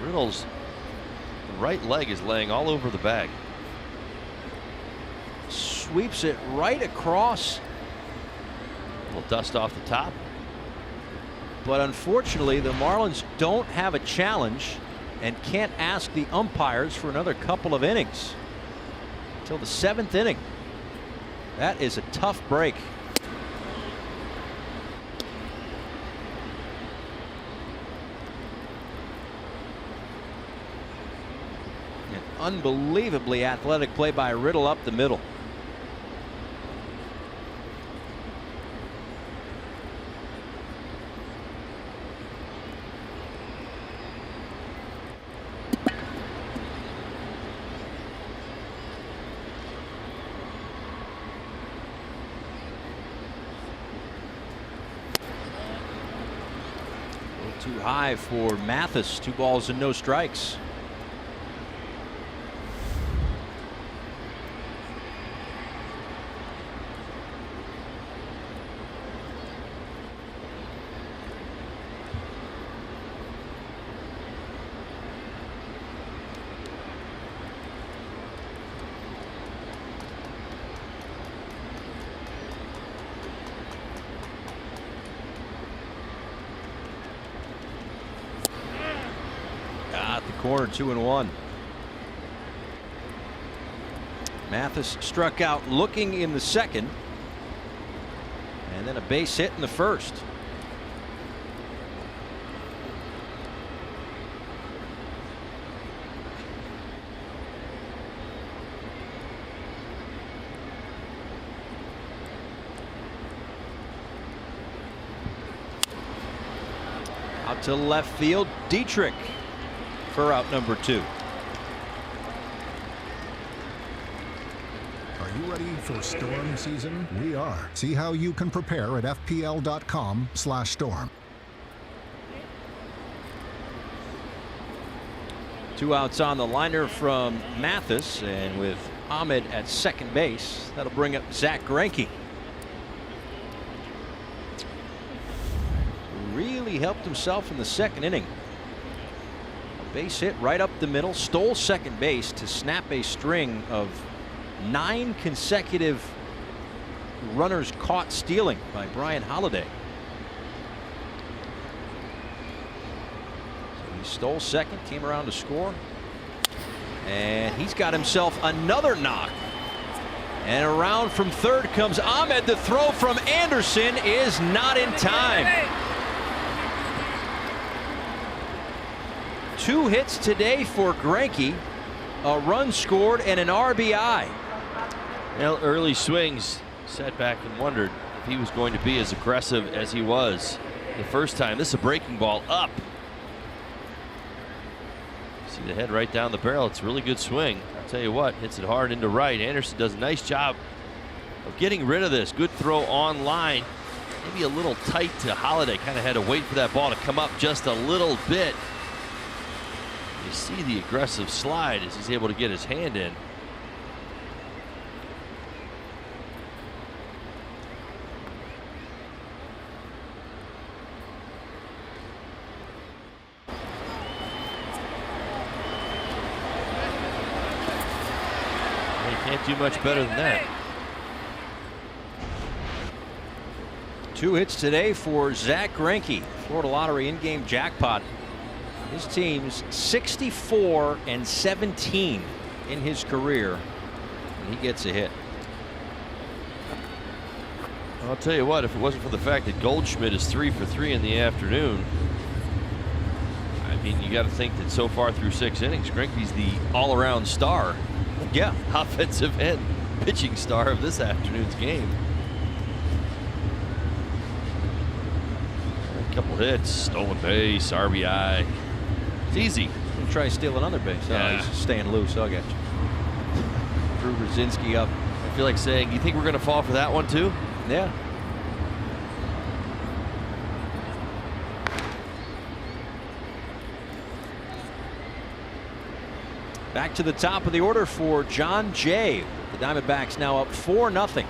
Riddle's right leg is laying all over the bag. Sweeps it right across. A little dust off the top. But unfortunately, the Marlins don't have a challenge and can't ask the umpires for another couple of innings until the 7th inning. That is a tough break. An unbelievably athletic play by Riddle up the middle. Too high for Mathis. 2 balls and no strikes. Corner, 2-1. Mathis struck out looking in the second, and then a base hit in the first. Out to left field, Dietrich for out number 2. Are you ready for storm season? We are. See how you can prepare at fpl.com/storm. 2 outs on the liner from Mathis, and with Ahmed at second base, that'll bring up Zach Greinke. Really helped himself in the second inning. Base hit right up the middle, stole second base to snap a string of 9 consecutive runners caught stealing by Brian Holiday. So he stole second, came around to score, and he's got himself another knock. And around from third comes Ahmed. The throw from Anderson is not in time. 2 hits today for Greinke, a run scored and an RBI. Well, early swings sat back and wondered if he was going to be as aggressive as he was the first time. This is a breaking ball up. See the head right down the barrel. It's a really good swing. I'll tell you what, hits it hard into right. Anderson does a nice job of getting rid of this. Good throw on line. Maybe a little tight to Holiday. Kind of had to wait for that ball to come up just a little bit. You see the aggressive slide as he's able to get his hand in. You can't do much better than that. 2 hits today for Zach Greinke. Florida Lottery in-game jackpot. His team's 64-17 in his career, and he gets a hit. I'll tell you what, if it wasn't for the fact that Goldschmidt is 3 for 3 in the afternoon, I mean, you got to think that so far through 6 innings, Greinke's the all-around star. Yeah, offensive and pitching star of this afternoon's game. A couple hits, stolen base, RBI. It's easy. We'll try to steal another base. Yeah. Oh, he's staying loose. I'll get you. Drew Brzezinski up. I feel like saying, you think we're going to fall for that one too? Yeah. Back to the top of the order for John Jay. The Diamondbacks now up 4-0.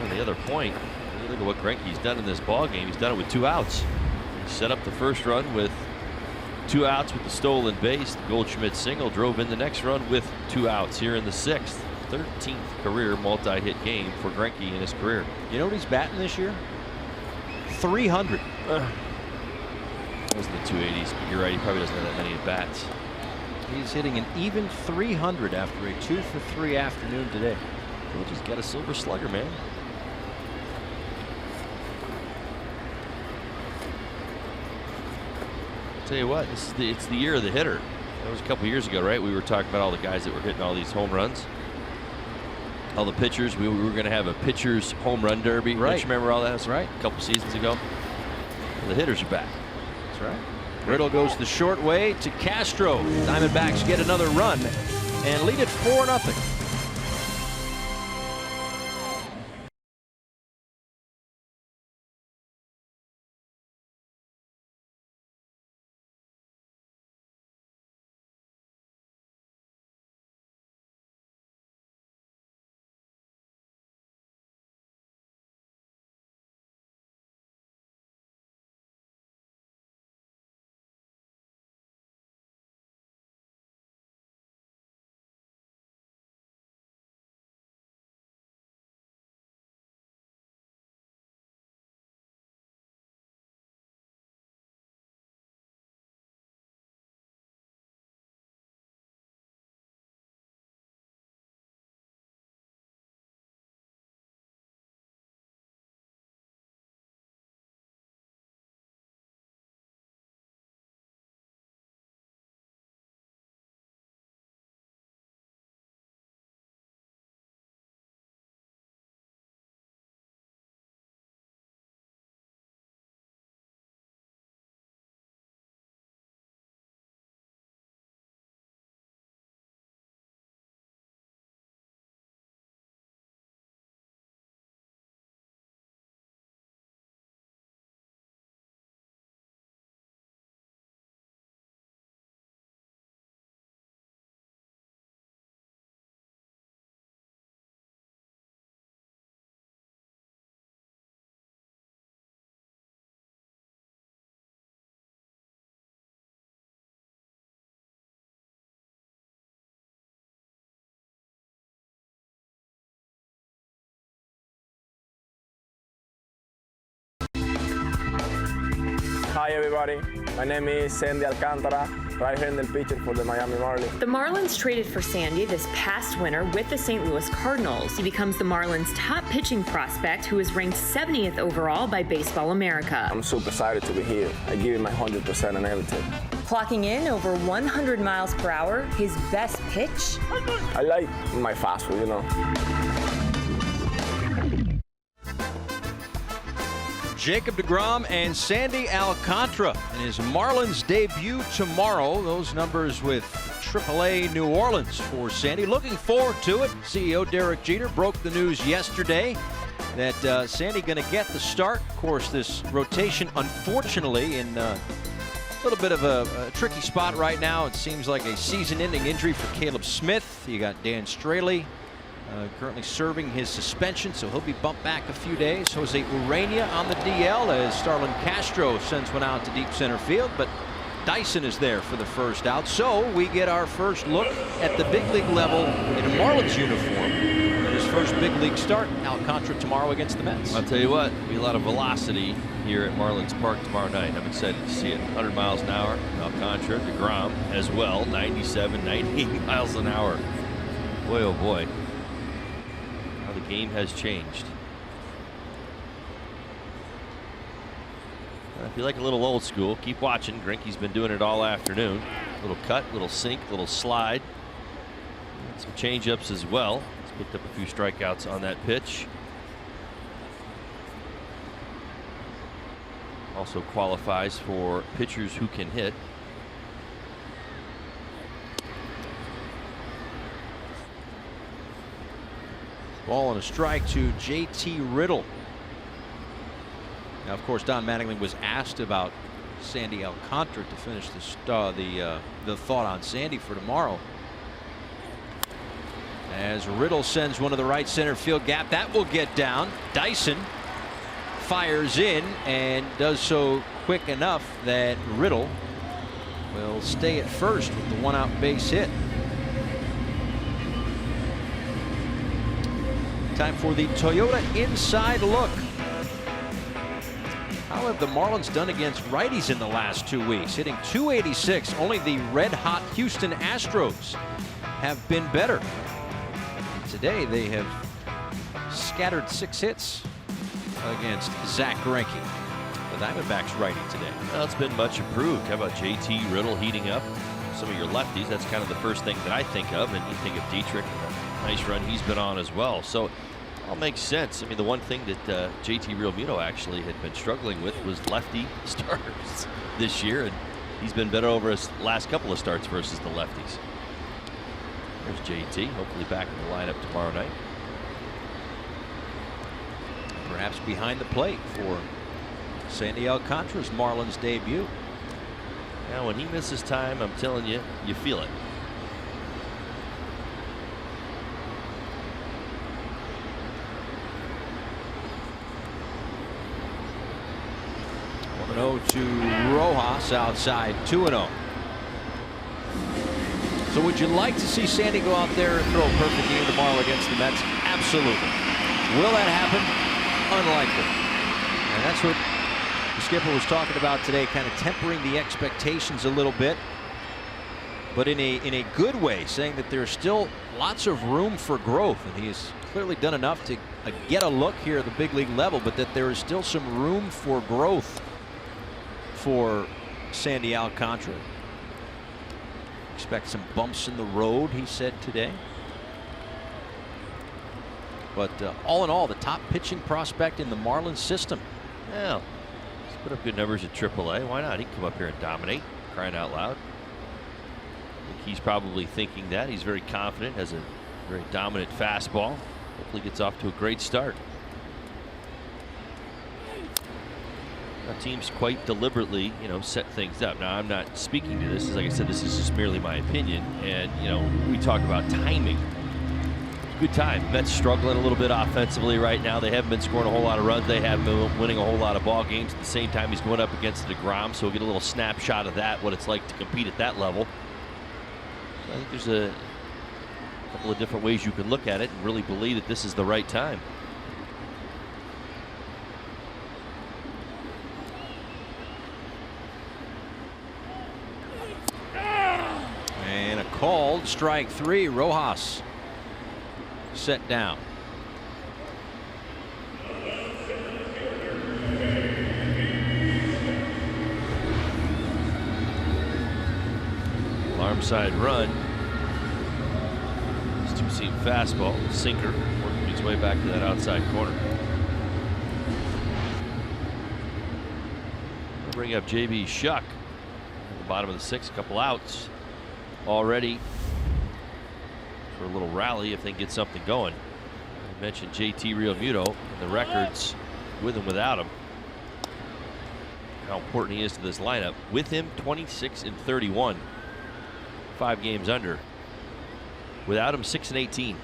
The other point, you look at what Greinke's done in this ball game. He's done it with 2 outs. He set up the first run with 2 outs with the stolen base. The Goldschmidt single drove in the next run with 2 outs here in the 6th. 13th career multi-hit game for Greinke in his career. You know what he's batting this year? 300. Those are the 280s, but you're right, he probably doesn't have that many at bats. He's hitting an even 300 after a 2-for-3 afternoon today. We'll just get a silver slugger, man. Tell you what, it's the year of the hitter. That was a couple years ago, right? We were talking about all the guys that were hitting all these home runs. All the pitchers. We were going to have a pitchers home run derby. Right. Don't you remember all that? That's right. A couple seasons ago. Well, the hitters are back. That's right. Riddle goes the short way to Castro. Diamondbacks get another run and lead it 4-0. Hi everybody, my name is Sandy Alcantara, right-handed pitcher for the Miami Marlins. The Marlins traded for Sandy this past winter with the St. Louis Cardinals. He becomes the Marlins' top pitching prospect, who is ranked 70th overall by Baseball America. I'm super excited to be here. I give it my 100% on everything. Clocking in over 100 miles per hour, his best pitch? I like my fastball, you know. Jacob deGrom and Sandy Alcantara in his Marlins debut tomorrow. Those numbers with AAA New Orleans for Sandy. Looking forward to it. CEO Derek Jeter broke the news yesterday that Sandy going to get the start. Of course, this rotation, unfortunately, in a little bit of a tricky spot right now. It seems like a season-ending injury for Caleb Smith. You got Dan Straley currently serving his suspension, so he'll be bumped back a few days. Jose Urania on the DL as Starlin Castro sends one out to deep center field, but Dyson is there for the first out. So we get our first look at the big league level in a Marlins uniform. His first big league start, Alcantara tomorrow against the Mets. I'll tell you what, there'll be a lot of velocity here at Marlins Park tomorrow night. I'm excited to see it. 100 miles an hour. Alcantara, deGrom as well, 97, 98 miles an hour. Boy, oh boy. The game has changed. If you like a little old school, keep watching. Greinke's been doing it all afternoon. Little cut, little sink, little slide. And some change-ups as well. He's picked up a few strikeouts on that pitch. Also qualifies for pitchers who can hit. Ball and a strike to JT Riddle. Now, of course, Don Mattingly was asked about Sandy Alcantara to finish the thought on Sandy for tomorrow. As Riddle sends one to the right center field gap, that will get down. Dyson fires in and does so quick enough that Riddle will stay at first with the one-out base hit. Time for the Toyota Inside Look. How have the Marlins done against righties in the last 2 weeks? Hitting .286. Only the red-hot Houston Astros have been better. Today they have scattered 6 hits against Zach Greinke, the Diamondbacks righty today. Well, it's been much improved. How about JT Riddle heating up? Some of your lefties, that's kind of the first thing that I think of, and you think of Dietrich, the nice run he's been on as well. So it all makes sense. I mean, the one thing that JT Realmuto actually had been struggling with was lefty starters this year, and he's been better over his last couple of starts versus the lefties. There's JT, hopefully back in the lineup tomorrow night. Perhaps behind the plate for Sandy Alcantara's Marlins debut. Now, when he misses time, I'm telling you, you feel it. To Rojas outside, 2-0. So would you like to see Sandy go out there and throw a perfect game tomorrow against the Mets? Absolutely. Will that happen? Unlikely. And that's what the skipper was talking about today, kind of tempering the expectations a little bit, but in a good way, saying that there's still lots of room for growth, and he's clearly done enough to get a look here at the big league level, but that there is still some room for growth for Sandy Alcantara. Expect some bumps in the road, he said today. But all in all, the top pitching prospect in the Marlins system. Well, he's put up good numbers at AAA. Why not? He can come up here and dominate, crying out loud. I think he's probably thinking that. He's very confident, has a very dominant fastball. Hopefully gets off to a great start. Now, teams quite deliberately, set things up. Now, I'm not speaking to this. As like I said, this is just merely my opinion. And, we talk about timing. Good time. Mets struggling a little bit offensively right now. They haven't been scoring a whole lot of runs. They haven't been winning a whole lot of ball games. At the same time, he's going up against DeGrom, so we'll get a little snapshot of that, what it's like to compete at that level. So I think there's a couple of different ways you can look at it and really believe that this is the right time. And a called strike 3. Rojas set down. Arm side run. This two-seam fastball, sinker, working its way back to that outside corner. We'll bring up JB Shuck at the bottom of the 6th, a couple outs already for a little rally if they get something going. I mentioned JT Realmuto and the records with and without him. How important he is to this lineup. With him, 26-31. 5 games under. Without him, 6-18.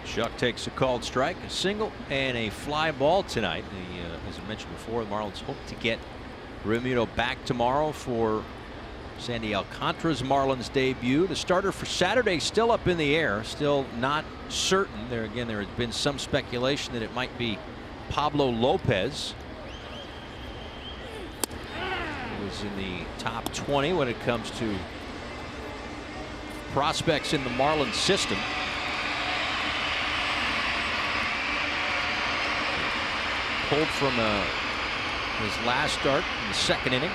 Shuck takes a called strike, a single, and a fly ball tonight. As I mentioned before, the Marlins hope to get Realmuto back tomorrow for Sandy Alcantara's Marlins debut. The starter for Saturday still up in the air, still not certain. There has been some speculation that it might be Pablo Lopez. He was in the top 20 when it comes to prospects in the Marlins system. Pulled from his last start in the 2nd inning.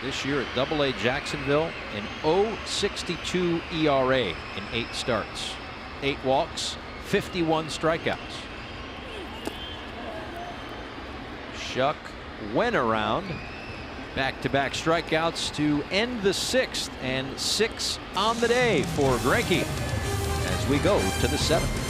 This year at AA Jacksonville, an .062 ERA in 8 starts. 8 walks, 51 strikeouts. Shuck went around. Back-to-back strikeouts to end the 6th, and 6 on the day for Greinke as we go to the 7th.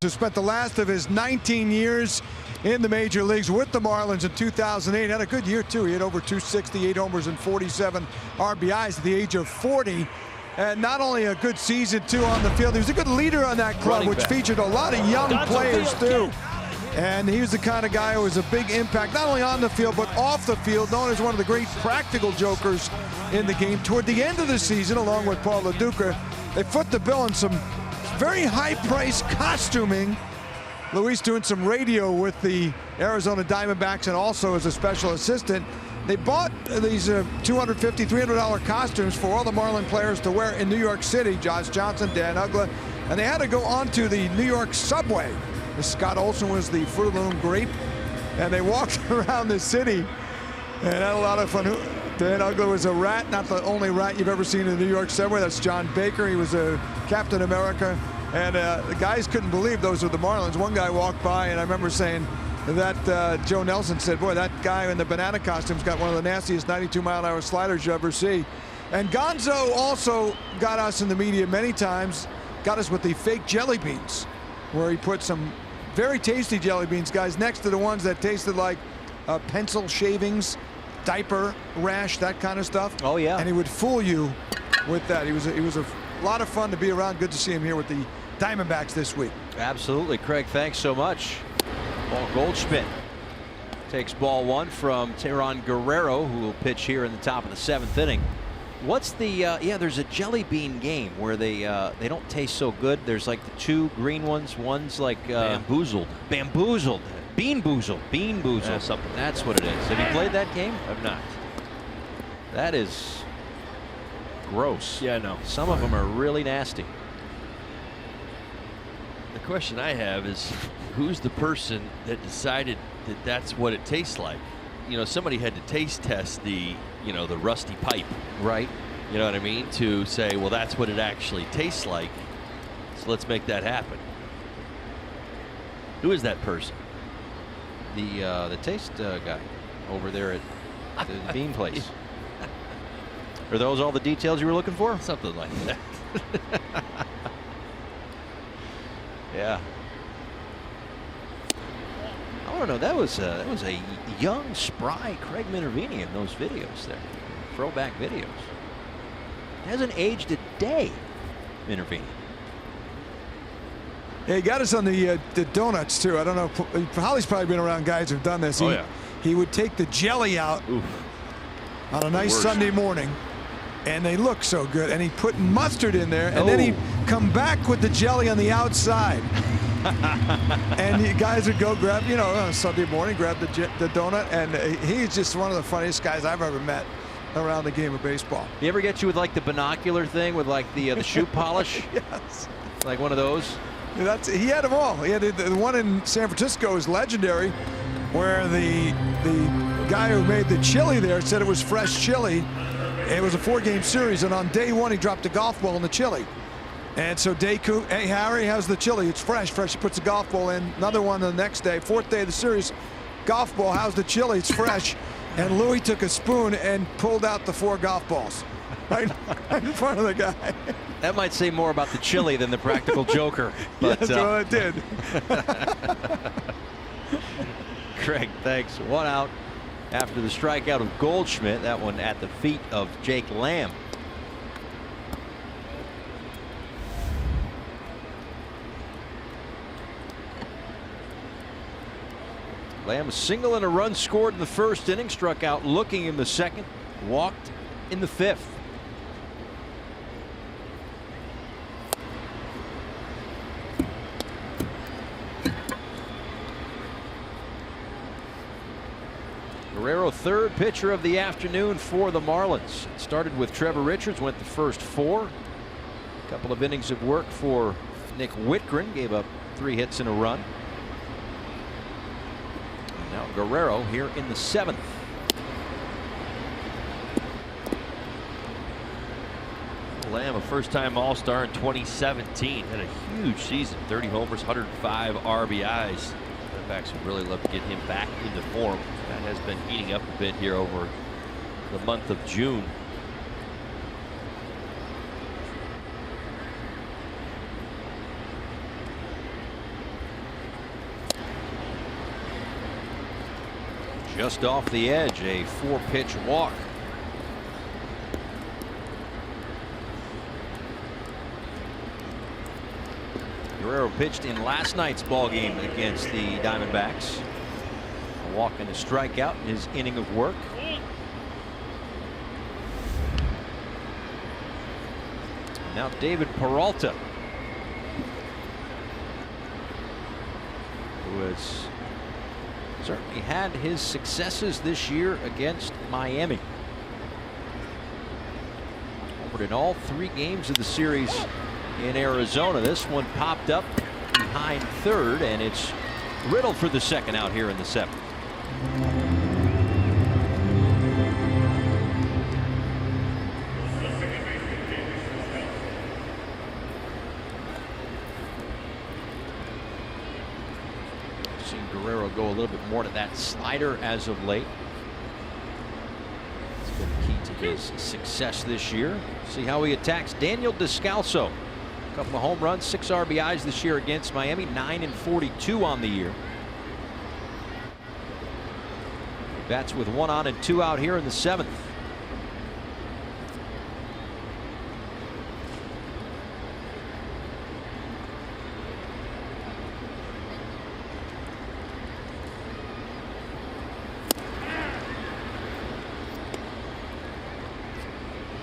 who spent the last of his 19 years in the major leagues with the Marlins in 2008. Had a good year, too. He had over 260, 8 homers, and 47 RBIs at the age of 40. And not only a good season, too, on the field, he was a good leader on that club, which featured a lot of young players, too. And he was the kind of guy who was a big impact, not only on the field, but off the field, known as one of the great practical jokers in the game. Toward the end of the season, along with Paul LaDuca, they foot the bill in some very high-priced costuming. Luis doing some radio with the Arizona Diamondbacks and also as a special assistant. They bought these $250, $300 costumes for all the Marlin players to wear in New York City. Josh Johnson, Dan Uggla, and they had to go onto the New York subway. Scott Olson was the Fruit of the Loom grape, and they walked around the city and had a lot of fun. Dan Uggla was a rat, not the only rat you've ever seen in the New York subway. That's John Baker. He was a Captain America, and the guys couldn't believe those were the Marlins. One guy walked by, and I remember saying that Joe Nelson said, boy, that guy in the banana costume's got one of the nastiest 92-mile-an-hour sliders you ever see. And Gonzo also got us in the media many times, got us with the fake jelly beans, where he put some very tasty jelly beans, guys, next to the ones that tasted like pencil shavings, diaper rash, that kind of stuff. Oh, yeah. And he would fool you with that. He was a lot of fun to be around. Good to see him here with the Diamondbacks this week. Absolutely, Craig. Thanks so much. Paul Goldschmidt takes ball one from Tehran Guerrero, who will pitch here in the top of the 7th inning. What's the yeah, there's a jelly bean game where they don't taste so good. There's like the 2 green ones. One's like bamboozled. Bean boozled. Yeah, something. That's what it is. Have you played that game? I've not. That is gross. Yeah, no. Some of them are really nasty. The question I have is, who's the person that decided that that's what it tastes like? You know, somebody had to taste test the, you know, the rusty pipe. Right. You know what I mean? To say, well, that's what it actually tastes like. So let's make that happen. Who is that person? The taste guy over there at the bean place. Are those all the details you were looking for? Something like that. Yeah. I want to know, that was a young, spry Craig Minervini in those videos there, throwback videos. Hasn't aged a day, Minervini. Yeah, he got us on the donuts too. I don't know. Holly's probably been around guys who've done this. He would take the jelly out on a nice Sunday morning, and they look so good. And he'd put mustard in there, and then he'd come back with the jelly on the outside. And you guys would go grab, you know, on a Sunday morning, grab the donut, and he's just one of the funniest guys I've ever met around the game of baseball. You ever get you with like the binocular thing with like the shoe polish? Yes. Like one of those? He had them all. He had the one in San Francisco is legendary, where the guy who made the chili there said it was fresh chili. It was a 4-game series, and on day 1 he dropped a golf ball in the chili. And so Deku, hey Harry, how's the chili? It's fresh. He puts a golf ball in. Another one the next day, 4th day of the series. Golf ball, how's the chili? It's fresh. And Louis took a spoon and pulled out the 4 golf balls right in front of the guy. That might say more about the chili than the practical joker. But, yes, well, it did. Craig, thanks. 1 out after the strikeout of Goldschmidt. That one at the feet of Jake Lamb. Lamb a single and a run scored in the 1st inning, struck out looking in the 2nd, walked in the 5th. Guerrero, 3rd pitcher of the afternoon for the Marlins. It started with Trevor Richards, went the first 4. A couple of innings of work for Nick Whitgren, gave up 3 hits and a run. And now Guerrero here in the 7th. Lamb, a first-time All-Star in 2017, had a huge season, 30 homers, 105 RBIs. Backs would really love to get him back into form. That has been heating up a bit here over the month of June. Just off the edge, a 4-pitch walk. Guerrero pitched in last night's ball game against the Diamondbacks. A walk and a strikeout in his inning of work. Now David Peralta, who has certainly had his successes this year against Miami. Over in all 3 games of the series in Arizona. This one popped up behind third, and it's riddled for the second out here in the 7th. Seen Guerrero go a little bit more to that slider as of late. It's been key to his success this year. See how he attacks Daniel Descalso. A couple of home runs, 6 RBIs this year against Miami, 9-42 on the year. Bats with 1 on and 2 out here in the 7th.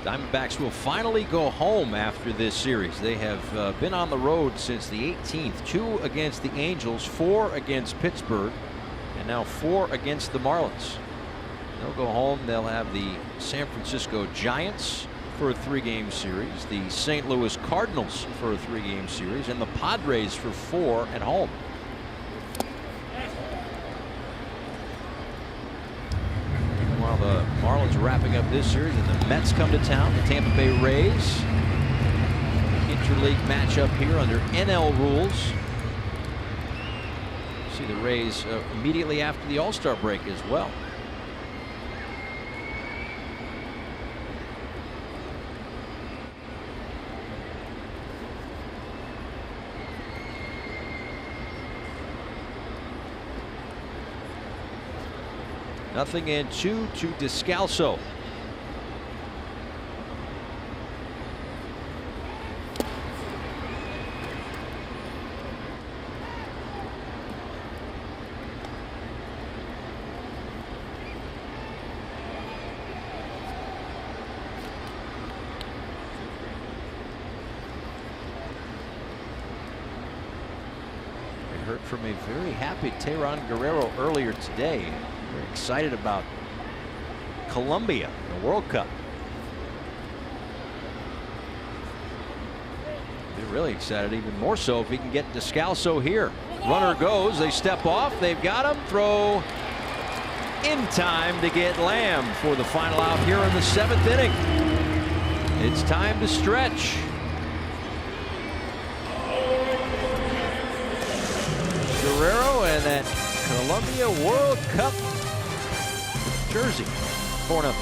Diamondbacks will finally go home after this series. They have been on the road since the 18th. 2 against the Angels, 4 against Pittsburgh, and now 4 against the Marlins. They'll go home. They'll have the San Francisco Giants for a 3-game series, the St. Louis Cardinals for a 3-game series, and the Padres for 4 at home. While the Marlins wrapping up this series, and the Mets come to town, the Tampa Bay Rays. Interleague matchup here under NL rules. See the Rays immediately after the All-Star break as well. Nothing and 2 to Descalso. We heard from a very happy Tehran Guerrero earlier today. Very excited about Colombia, the World Cup. They're really excited, even more so if he can get Descalso here. Runner goes, they step off, they've got him, throw in time to get Lamb for the final out here in the 7th inning. It's time to stretch. Guerrero and that Colombia World Cup jersey. 4-0.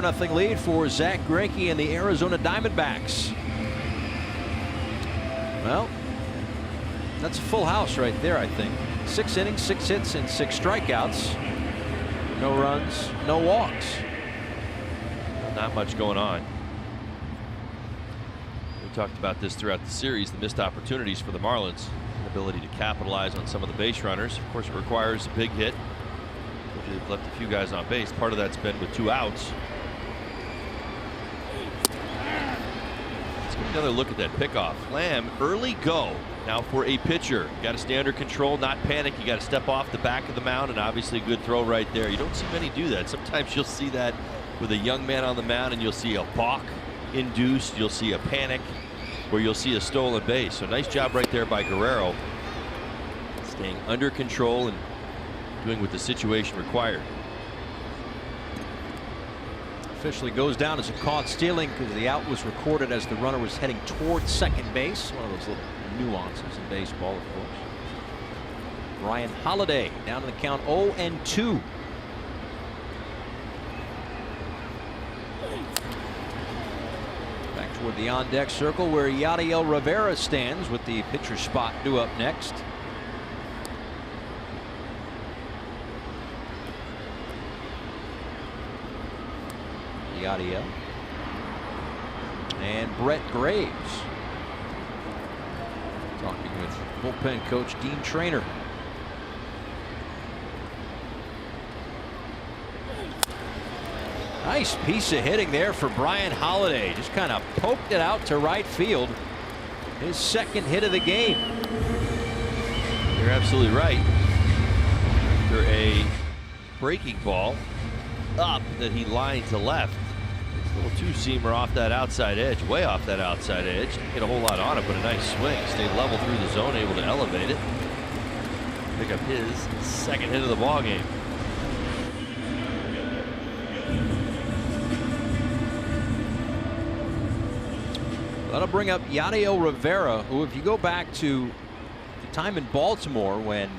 4-0 lead for Zach Greinke and the Arizona Diamondbacks. Well, that's a full house right there, I think. 6 innings, 6 hits, and 6 strikeouts. No runs, no walks. Not much going on. We talked about this throughout the series, the missed opportunities for the Marlins, ability to capitalize on some of the base runners. Of course, it requires a big hit. They've left a few guys on base. Part of that's been with 2 outs. Let's get another look at that pickoff. Lamb, early go. Now for a pitcher, you got to stay under control, not panic. You got to step off the back of the mound, and obviously a good throw right there. You don't see many do that. Sometimes you'll see that with a young man on the mound, and you'll see a balk induced. You'll see a panic, where you'll see a stolen base. So nice job right there by Guerrero, staying under control and doing what the situation required. Officially goes down as a caught stealing because the out was recorded as the runner was heading towards second base. One of those little nuances in baseball, of course. Ryan Holiday down in the count 0-2. Back toward the on-deck circle where Yadiel Rivera stands with the pitcher spot due up next. Yadiel and Brett Graves talking with bullpen coach Dean Traynor. Nice piece of hitting there for Brian Holiday. Just kind of poked it out to right field. His second hit of the game. You're absolutely right. After a breaking ball up that he lined to left. Little two-seamer off that outside edge, way off that outside edge. Didn't get a whole lot on it, but a nice swing. Stayed level through the zone, able to elevate it. Pick up his second hit of the ball game. That'll bring up Yadiel Rivera, who, if you go back to the time in Baltimore when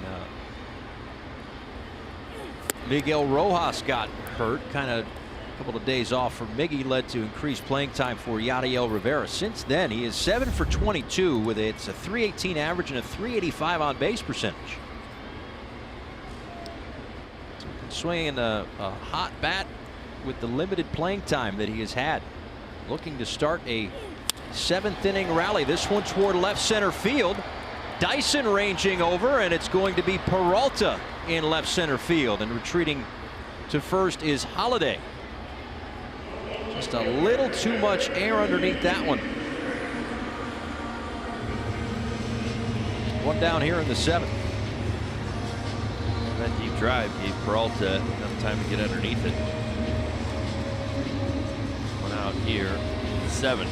Miguel Rojas got hurt, kind of a couple of days off for Miggy led to increased playing time for Yadiel Rivera. Since then, he is 7 for 22 with a .318 average and a .385 on base percentage. Swinging a hot bat with the limited playing time that he has had. Looking to start a 7th inning rally. This one toward left center field. Dyson ranging over, and it's going to be Peralta in left center field, and retreating to first is Holiday. Just a little too much air underneath that one. One down here in the 7th. That deep drive gave Peralta enough time to get underneath it. One out here in the 7th.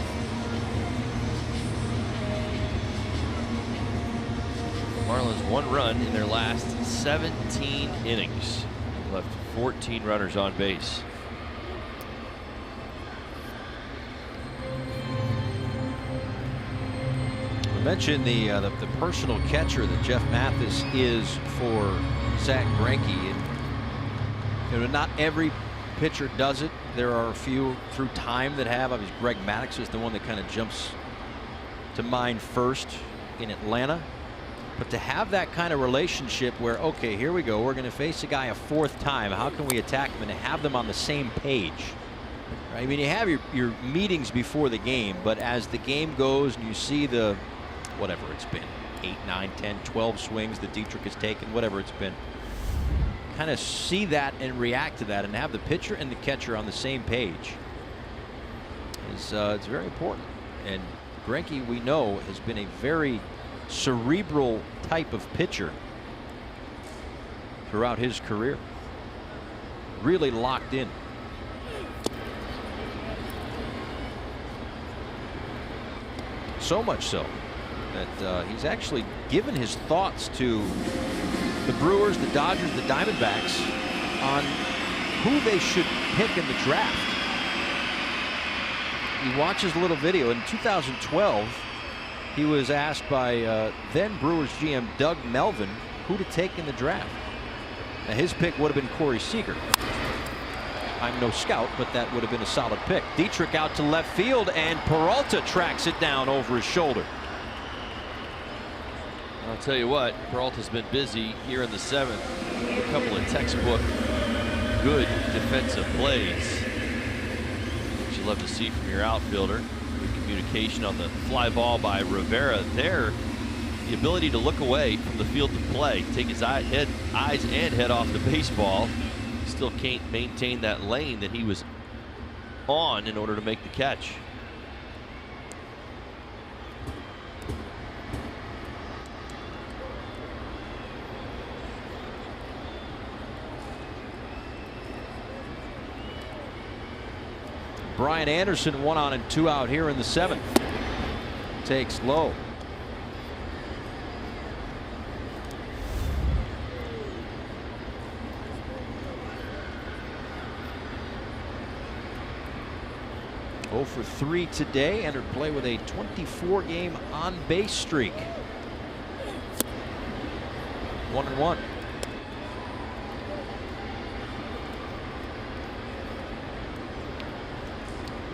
Marlins 1 run in their last 17 innings. Left 14 runners on base. I mentioned the personal catcher that Jeff Mathis is for Zach Greinke. And, you know, not every pitcher does it. There are a few through time that have. I mean, Greg Maddux is the one that kind of jumps to mind first in Atlanta. But to have that kind of relationship where, okay, here we go, we're going to face a guy a 4th time. How can we attack him, and to have them on the same page? Right? I mean, you have your meetings before the game, but as the game goes and you see the, whatever it's been, 8, 9, 10, 12 swings that Dietrich has taken, whatever it's been, kind of see that and react to that, and have the pitcher and the catcher on the same page. It's very important. And Greinke, we know, has been a very cerebral type of pitcher throughout his career. Really locked in. So much so that he's actually given his thoughts to the Brewers, the Dodgers, the Diamondbacks on who they should pick in the draft. He watches a little video. In 2012, he was asked by then Brewers GM Doug Melvin who to take in the draft. Now, his pick would have been Corey Seager. I'm no scout, but that would have been a solid pick. Dietrich out to left field, and Peralta tracks it down over his shoulder. I'll tell you what, Peralta's been busy here in the 7th. A couple of textbook good defensive plays that you love to see from your outfielder. Good communication on the fly ball by Rivera there. The ability to look away from the field to play, take his eyes and head off the baseball. Still can't maintain that lane that he was on in order to make the catch. Brian Anderson 1 on and 2 out here in the 7th. Takes low. Oh for 3 today. Entered play with a 24-game on-base streak. 1-1.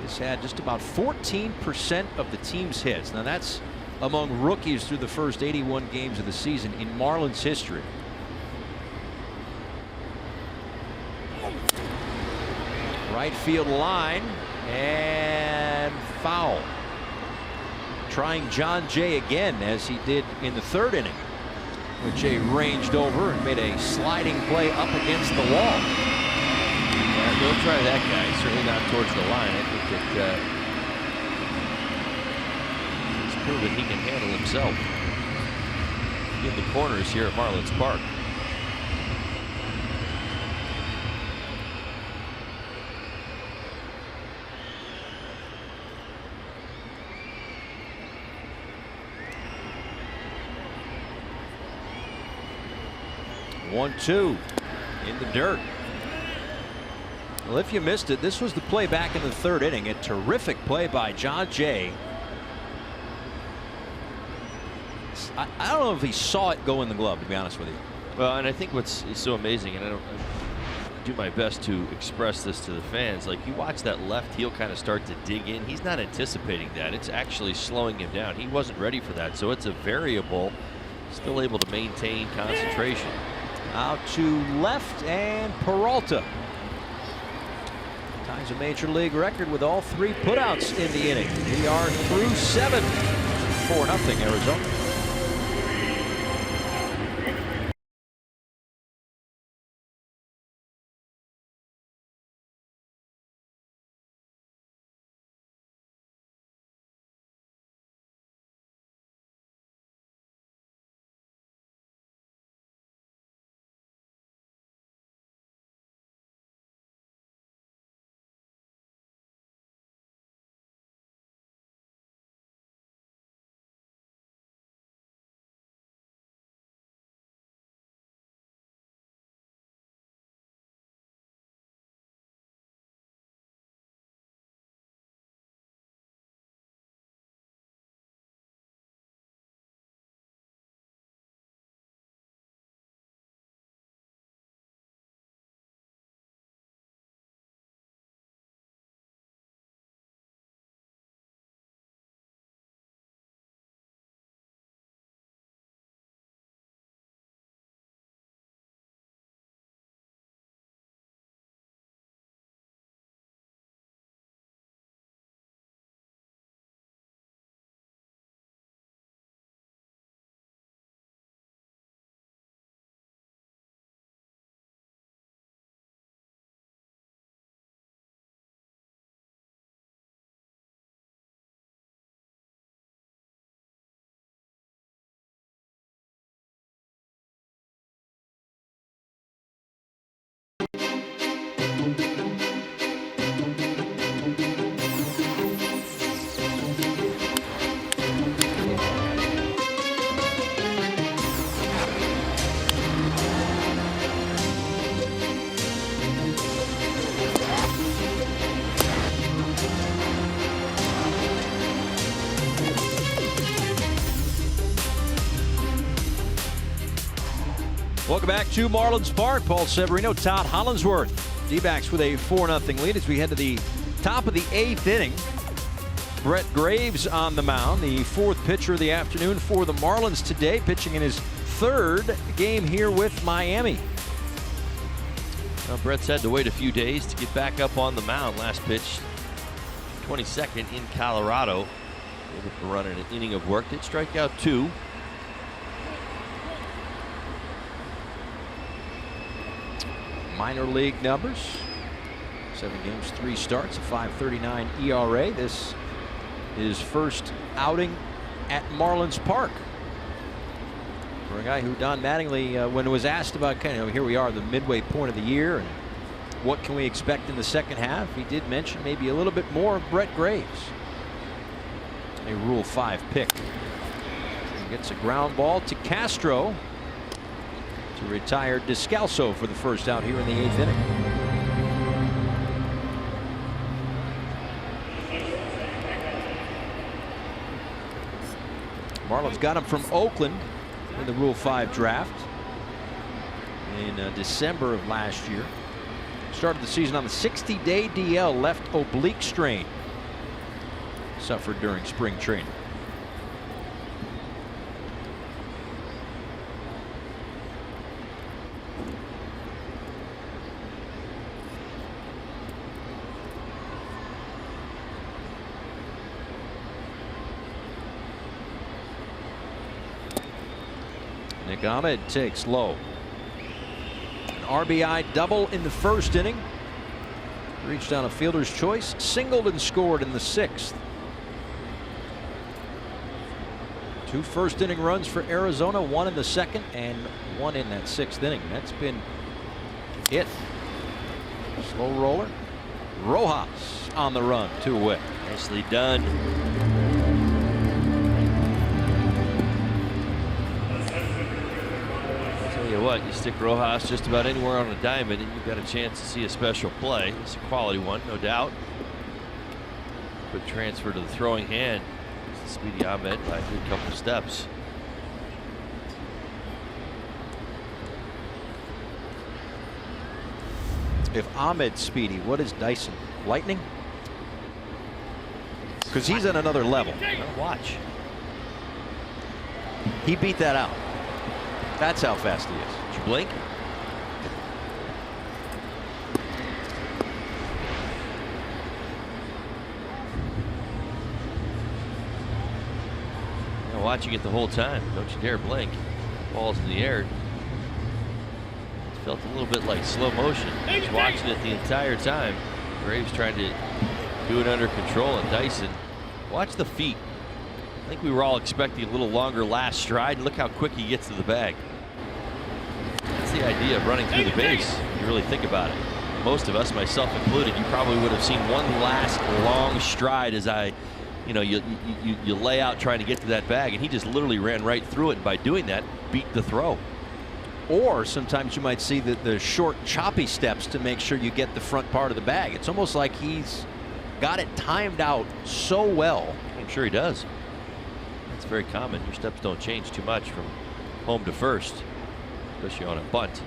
He's had just about 14% of the team's hits. Now that's among rookies through the first 81 games of the season in Marlins history. Right field line and foul. Trying John Jay again, as he did in the 3rd inning, when Jay ranged over and made a sliding play up against the wall. Don't try that guy. Certainly not towards the line. I think that he's proven he can handle himself in the corners here at Marlins Park. One-two in the dirt. Well, if you missed it, this was the play back in the 3rd inning. A terrific play by John Jay. I don't know if he saw it go in the glove, to be honest with you. Well, and I think what's so amazing, and I do my best to express this to the fans, like you watch that left heel kind of start to dig in. He's not anticipating that. It's actually slowing him down. He wasn't ready for that. So it's a variable, still able to maintain concentration. Out to left, and Peralta ties a major league record with all 3 putouts in the inning. We are through 7. 4-0 Arizona. Welcome back to Marlins Park. Paul Severino, Todd Hollinsworth D-backs with a 4-0 lead as we head to the top of the 8th inning. Brett Graves on the mound, the 4th pitcher of the afternoon for the Marlins today, pitching in his 3rd game here with Miami. Well, Brett's had to wait a few days to get back up on the mound. Last pitch, 22nd in Colorado. Able to run an inning of work. Did strike out 2. Minor league numbers. 7 games, 3 starts, a 5.39 ERA. This is first outing at Marlins Park for a guy who, Don Mattingly, when was asked about here we are, the midway point of the year, and what can we expect in the second half, he did mention maybe a little bit more of Brett Graves. A Rule 5 pick. He gets a ground ball to Castro to retire Descalso for the first out here in the 8th inning. Marlins got him from Oakland in the Rule 5 draft in December of last year. Started the season on the 60-day DL, left oblique strain. Suffered during spring training. Nick Ahmed takes low. An RBI double in the 1st inning. Reached on a fielder's choice, singled and scored in the 6th. 2 first inning runs for Arizona, 1 in the 2nd and 1 in that 6th inning. That's been it. Slow roller. Rojas on the run, 2 away. Nicely done. What, you stick Rojas just about anywhere on a diamond and you've got a chance to see a special play. It's a quality one, no doubt. Quick transfer to the throwing hand. Speedy Ahmed by a good couple steps. If Ahmed's speedy, what is Dyson? Lightning? Because he's on another level. Watch. He beat that out. That's how fast he is. Did you blink? Now watching it the whole time. Don't you dare blink. Ball's in the air. It felt a little bit like slow motion. Just watching it the entire time. Graves trying to do it under control, and Dyson. Watch the feet. I think we were all expecting a little longer last stride. Look how quick he gets to the bag. That's the idea of running through the base, if you really think about it. Most of us, myself included, you probably would have seen one last long stride as you lay out trying to get to that bag, and he just literally ran right through it, and by doing that, beat the throw. Or sometimes you might see the short, choppy steps to make sure you get the front part of the bag. It's almost like he's got it timed out so well. I'm sure he does. It's very common. Your steps don't change too much from home to first, especially on a bunt.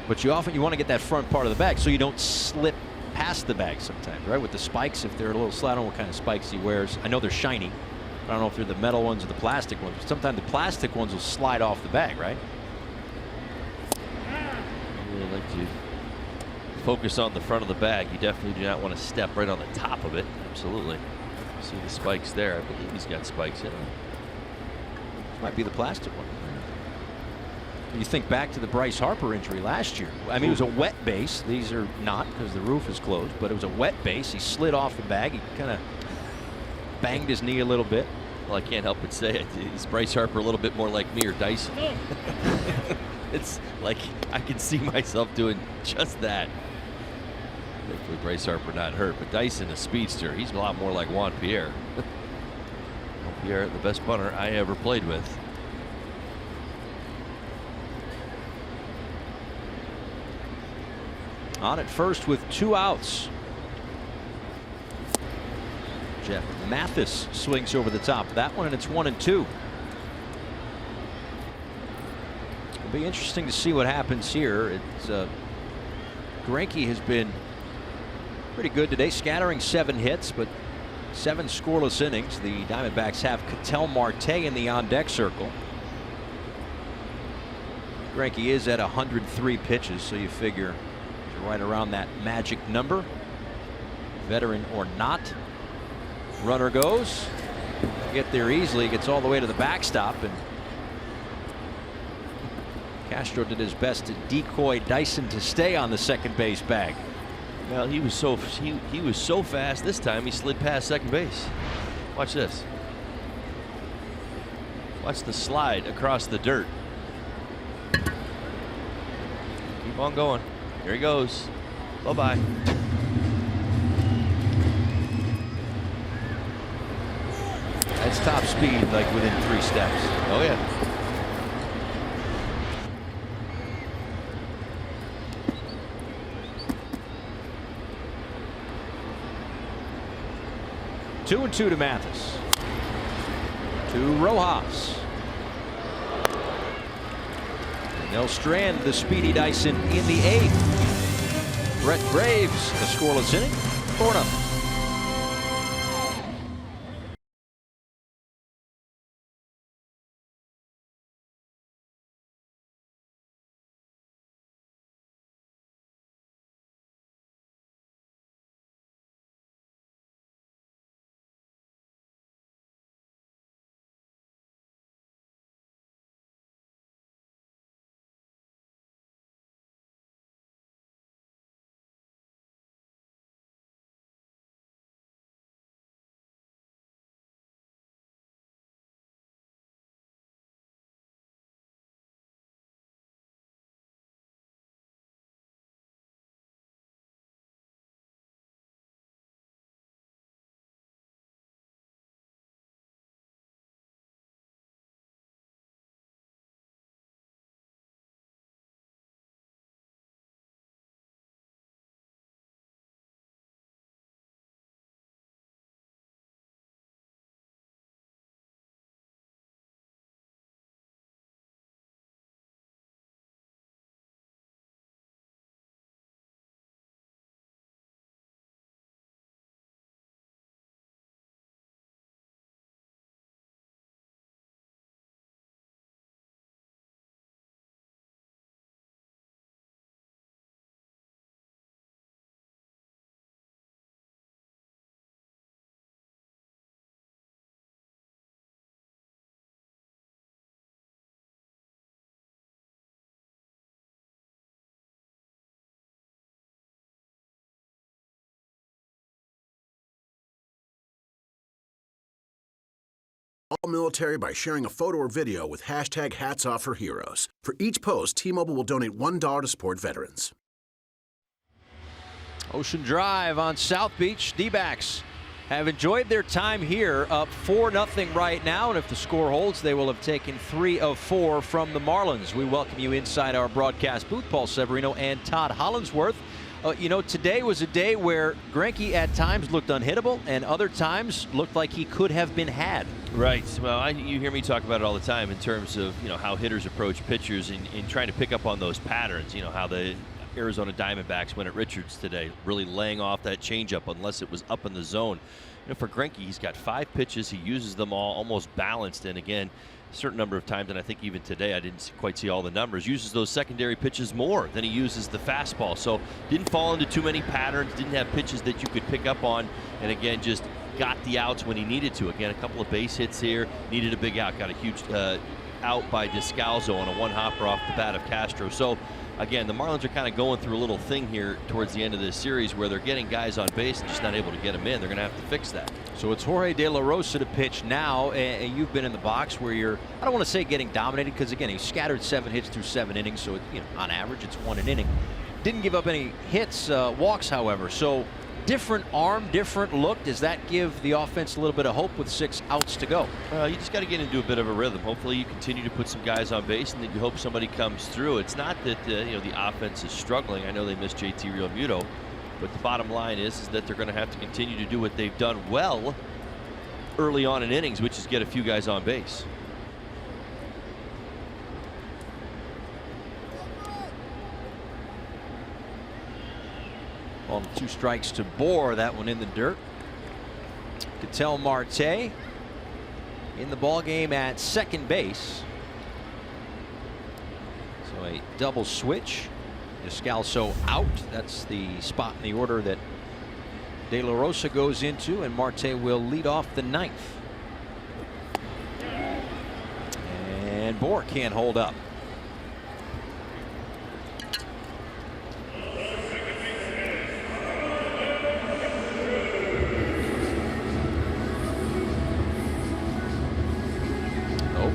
But you want to get that front part of the bag so you don't slip past the bag sometimes, right? With the spikes, if they're a little slight, I don't know what kind of spikes he wears. I know they're shiny. I don't know if they're the metal ones or the plastic ones. But sometimes the plastic ones will slide off the bag, right? I'd like to focus on the front of the bag. You definitely do not want to step right on the top of it. Absolutely. See the spikes there. I believe he's got spikes in him. This might be the plastic one. You think back to the Bryce Harper injury last year. I mean, it was a wet base. These are not because the roof is closed, but it was a wet base. He slid off the bag. He kind of banged his knee a little bit. Well, I can't help but say, is Bryce Harper a little bit more like me or Dyson? It's like I can see myself doing just that. Hopefully Bryce Harper not hurt, but Dyson, a speedster, he's a lot more like Juan Pierre. Juan Pierre, the best punter I ever played with. On at first with 2 outs. Jeff Mathis swings over the top of that one, and it's 1-2. be interesting to see what happens here. It's Greinke has been pretty good today, scattering 7 hits, but 7 scoreless innings. The Diamondbacks have Ketel Marte in the on-deck circle. Greinke is at 103 pitches, so you figure you're right around that magic number. Veteran or not. Runner goes. Get there easily, gets all the way to the backstop, and Castro did his best to decoy Dyson to stay on the second base bag. Well, he was so fast this time he slid past second base. Watch this. Watch the slide across the dirt. Keep on going. Here he goes. Bye-bye. That's top speed, like within 3 steps. Oh yeah. Two and 2 to Mathis. To Rojas. And they'll strand the speedy Dyson in the 8th. Brett Graves, a scoreless inning, 4-0. All military by sharing a photo or video with hashtag #HatsOffForHeroes. For each post, T-Mobile will donate $1 to support veterans. Ocean Drive on South Beach. D-backs have enjoyed their time here, up 4-0 right now, and if the score holds, they will have taken 3 of 4 from the Marlins. We welcome you inside our broadcast booth, Paul Severino and Todd Hollinsworth. You know, today was a day where Greinke at times looked unhittable and other times looked like he could have been had. Right. Well, you hear me talk about it all the time in terms of, you know, how hitters approach pitchers in trying to pick up on those patterns. You know, how the Arizona Diamondbacks went at Richards today, really laying off that changeup unless it was up in the zone. You know, for Greinke, he's got 5 pitches. He uses them all almost balanced. And again, a certain number of times, and I think even today I didn't quite see all the numbers, uses those secondary pitches more than he uses the fastball. So didn't fall into too many patterns, didn't have pitches that you could pick up on, and again, just got the outs when he needed to. Again, a couple of base hits here, needed a big out, got a huge out by Descalzo on a 1-hopper off the bat of Castro. So again, the Marlins are kind of going through a little thing here towards the end of this series where they're getting guys on base and just not able to get them in. They're going to have to fix that. So it's Jorge De La Rosa to pitch now, and you've been in the box where you're, I don't want to say getting dominated, because again, he scattered 7 hits through 7 innings, so you know, on average it's 1 an inning. Didn't give up any hits, walks, however. So different arm, different look. Does that give the offense a little bit of hope with 6 outs to go? You just got to get into a bit of a rhythm. Hopefully you continue to put some guys on base, and then you hope somebody comes through. It's not that you know, the offense is struggling. I know they missed JT Realmuto, but the bottom line is that they're going to have to continue to do what they've done well early on in innings, which is get a few guys on base. On 2 strikes to Bohr, that one in the dirt. Ketel Marte in the ball game at second base. So a double switch. Descalso out. That's the spot in the order that De La Rosa goes into, and Marte will lead off the 9th. And Bohr can't hold up.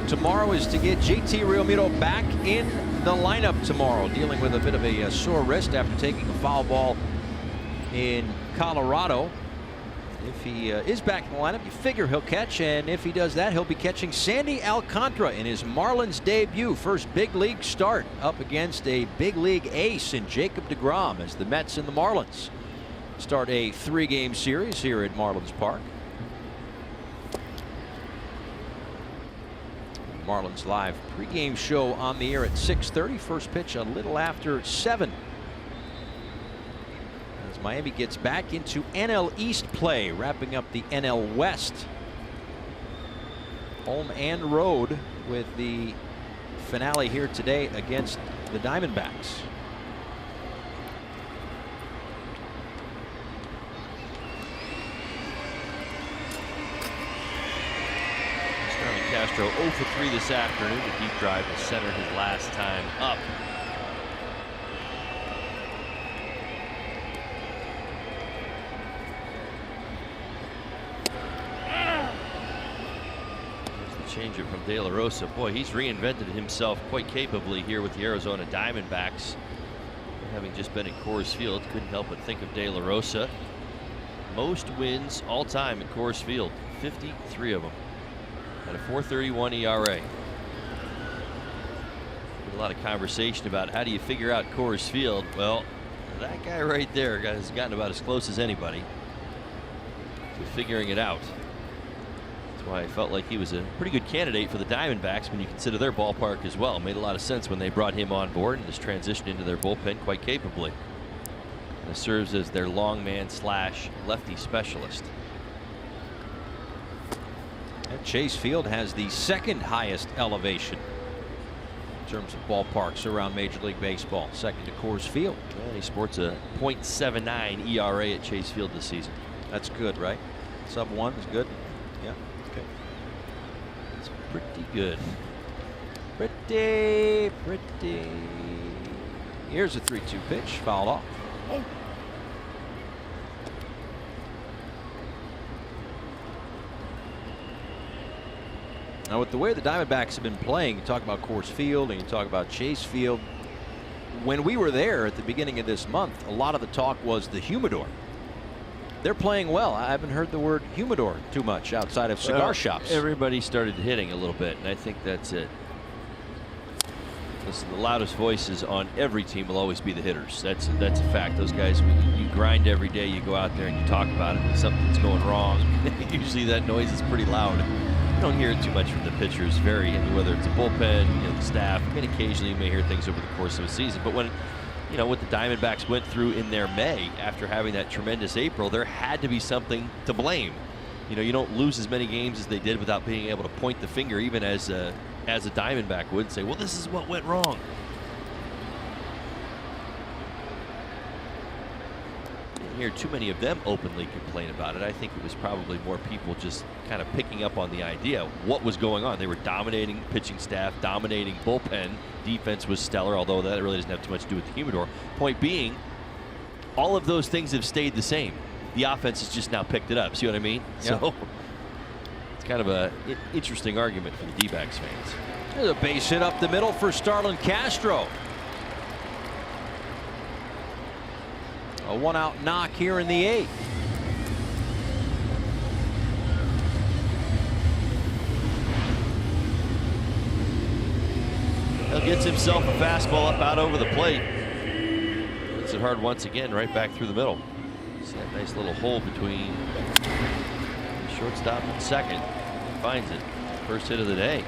Tomorrow is to get JT Realmuto back in the lineup tomorrow, dealing with a bit of a sore wrist after taking a foul ball in Colorado. If he is back in the lineup, you figure he'll catch, and if he does that, he'll be catching Sandy Alcantara in his Marlins debut. First big league start up against a big league ace in Jacob deGrom as the Mets and the Marlins start a 3-game series here at Marlins Park. Marlins Live pregame show on the air at 6:30. First pitch a little after 7. As Miami gets back into NL East play, wrapping up the NL West. Home and road with the finale here today against the Diamondbacks. Castro 0 for 3 this afternoon. The deep drive to center his last time up. There's the changeup from De La Rosa. Boy, he's reinvented himself quite capably here with the Arizona Diamondbacks. Having just been at Coors Field, couldn't help but think of De La Rosa. Most wins all time at Coors Field, 53 of them. At a 4.31 ERA. A lot of conversation about how do you figure out Coors Field. Well, that guy right there has gotten about as close as anybody to figuring it out. That's why I felt like he was a pretty good candidate for the Diamondbacks when you consider their ballpark as well. It made a lot of sense when they brought him on board and just transitioned into their bullpen quite capably. And serves as their long man / lefty specialist. And Chase Field has the 2nd highest elevation in terms of ballparks around Major League Baseball. Second to Coors Field. And he sports a .79 ERA at Chase Field this season. That's good, right? Sub 1 is good. Yeah. Okay. It's pretty good. Pretty. Here's a 3-2 pitch. Fouled off. Now, with the way the Diamondbacks have been playing, you talk about Coors Field and you talk about Chase Field. When we were there at the beginning of this month, a lot of the talk was the humidor. They're playing well. I haven't heard the word humidor too much outside of cigar shops. Everybody started hitting a little bit, and I think that's it. Listen, the loudest voices on every team will always be the hitters. That's a fact. Those guys, you grind every day. You go out there and you talk about it. And something's going wrong. Usually that noise is pretty loud. You don't hear it too much from the pitchers. Whether it's a bullpen, the staff. I mean, occasionally you may hear things over the course of a season. But when, what the Diamondbacks went through in their May after having that tremendous April, there had to be something to blame. You don't lose as many games as they did without being able to point the finger, even as a Diamondback would, and say, well, this is what went wrong. Didn't hear too many of them openly complain about it. I think it was probably more people just kind of picking up on the idea what was going on. They were dominating pitching staff, dominating bullpen. Defense was stellar, although that really doesn't have too much to do with the humidor. Point being, all of those things have stayed the same. The offense has just now picked it up. See what I mean? Yeah. So it's kind of an interesting argument for the D-backs fans. There's a base hit up the middle for Starlin Castro. A 1-out knock here in the 8th. He gets himself a fastball up out over the plate. Hits it hard once again, right back through the middle. See that nice little hole between the shortstop and second. Finds it. First hit of the day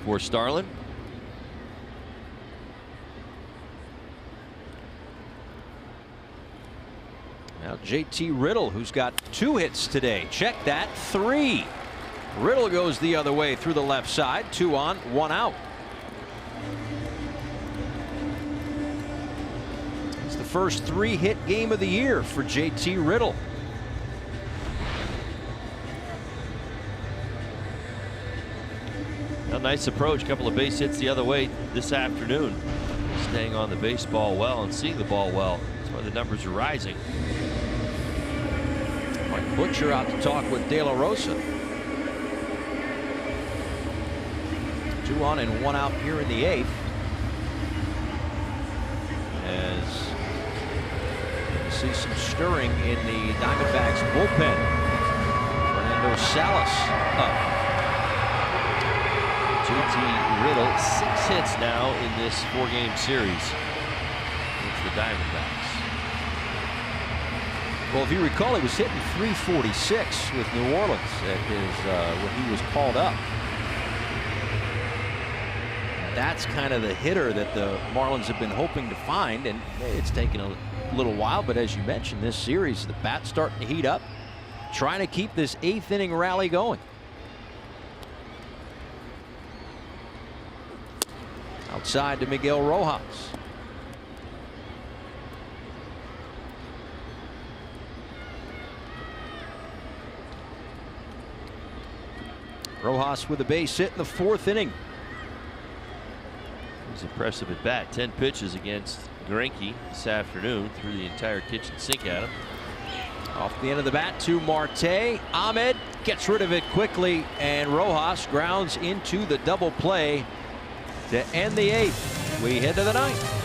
for Starlin. JT Riddle, who's got 2 hits today. Check that, 3. Riddle goes the other way through the left side. 2 on, 1 out. It's the first 3-hit game of the year for JT Riddle. A nice approach, couple of base hits the other way this afternoon. Staying on the baseball well and seeing the ball well. That's why the numbers are rising. Mike Butcher out to talk with De La Rosa. 2 on and 1 out here in the 8th. As you see some stirring in the Diamondbacks bullpen. Fernando Salas up. JT Riddle, 6 hits now in this 4-game series against the Diamondbacks. Well, if you recall, he was hitting .346 with New Orleans at his when he was called up. That's kind of the hitter that the Marlins have been hoping to find, and it's taken a little while. But as you mentioned, this series, the bat's starting to heat up, trying to keep this 8th inning rally going. Outside to Miguel Rojas. Rojas with a base hit in the 4th inning. It was impressive at bat. 10 pitches against Greinke this afternoon. Threw the entire kitchen sink at him. Off the end of the bat to Marte. Ahmed gets rid of it quickly, and Rojas grounds into the double play to end the 8th. We head to the 9th.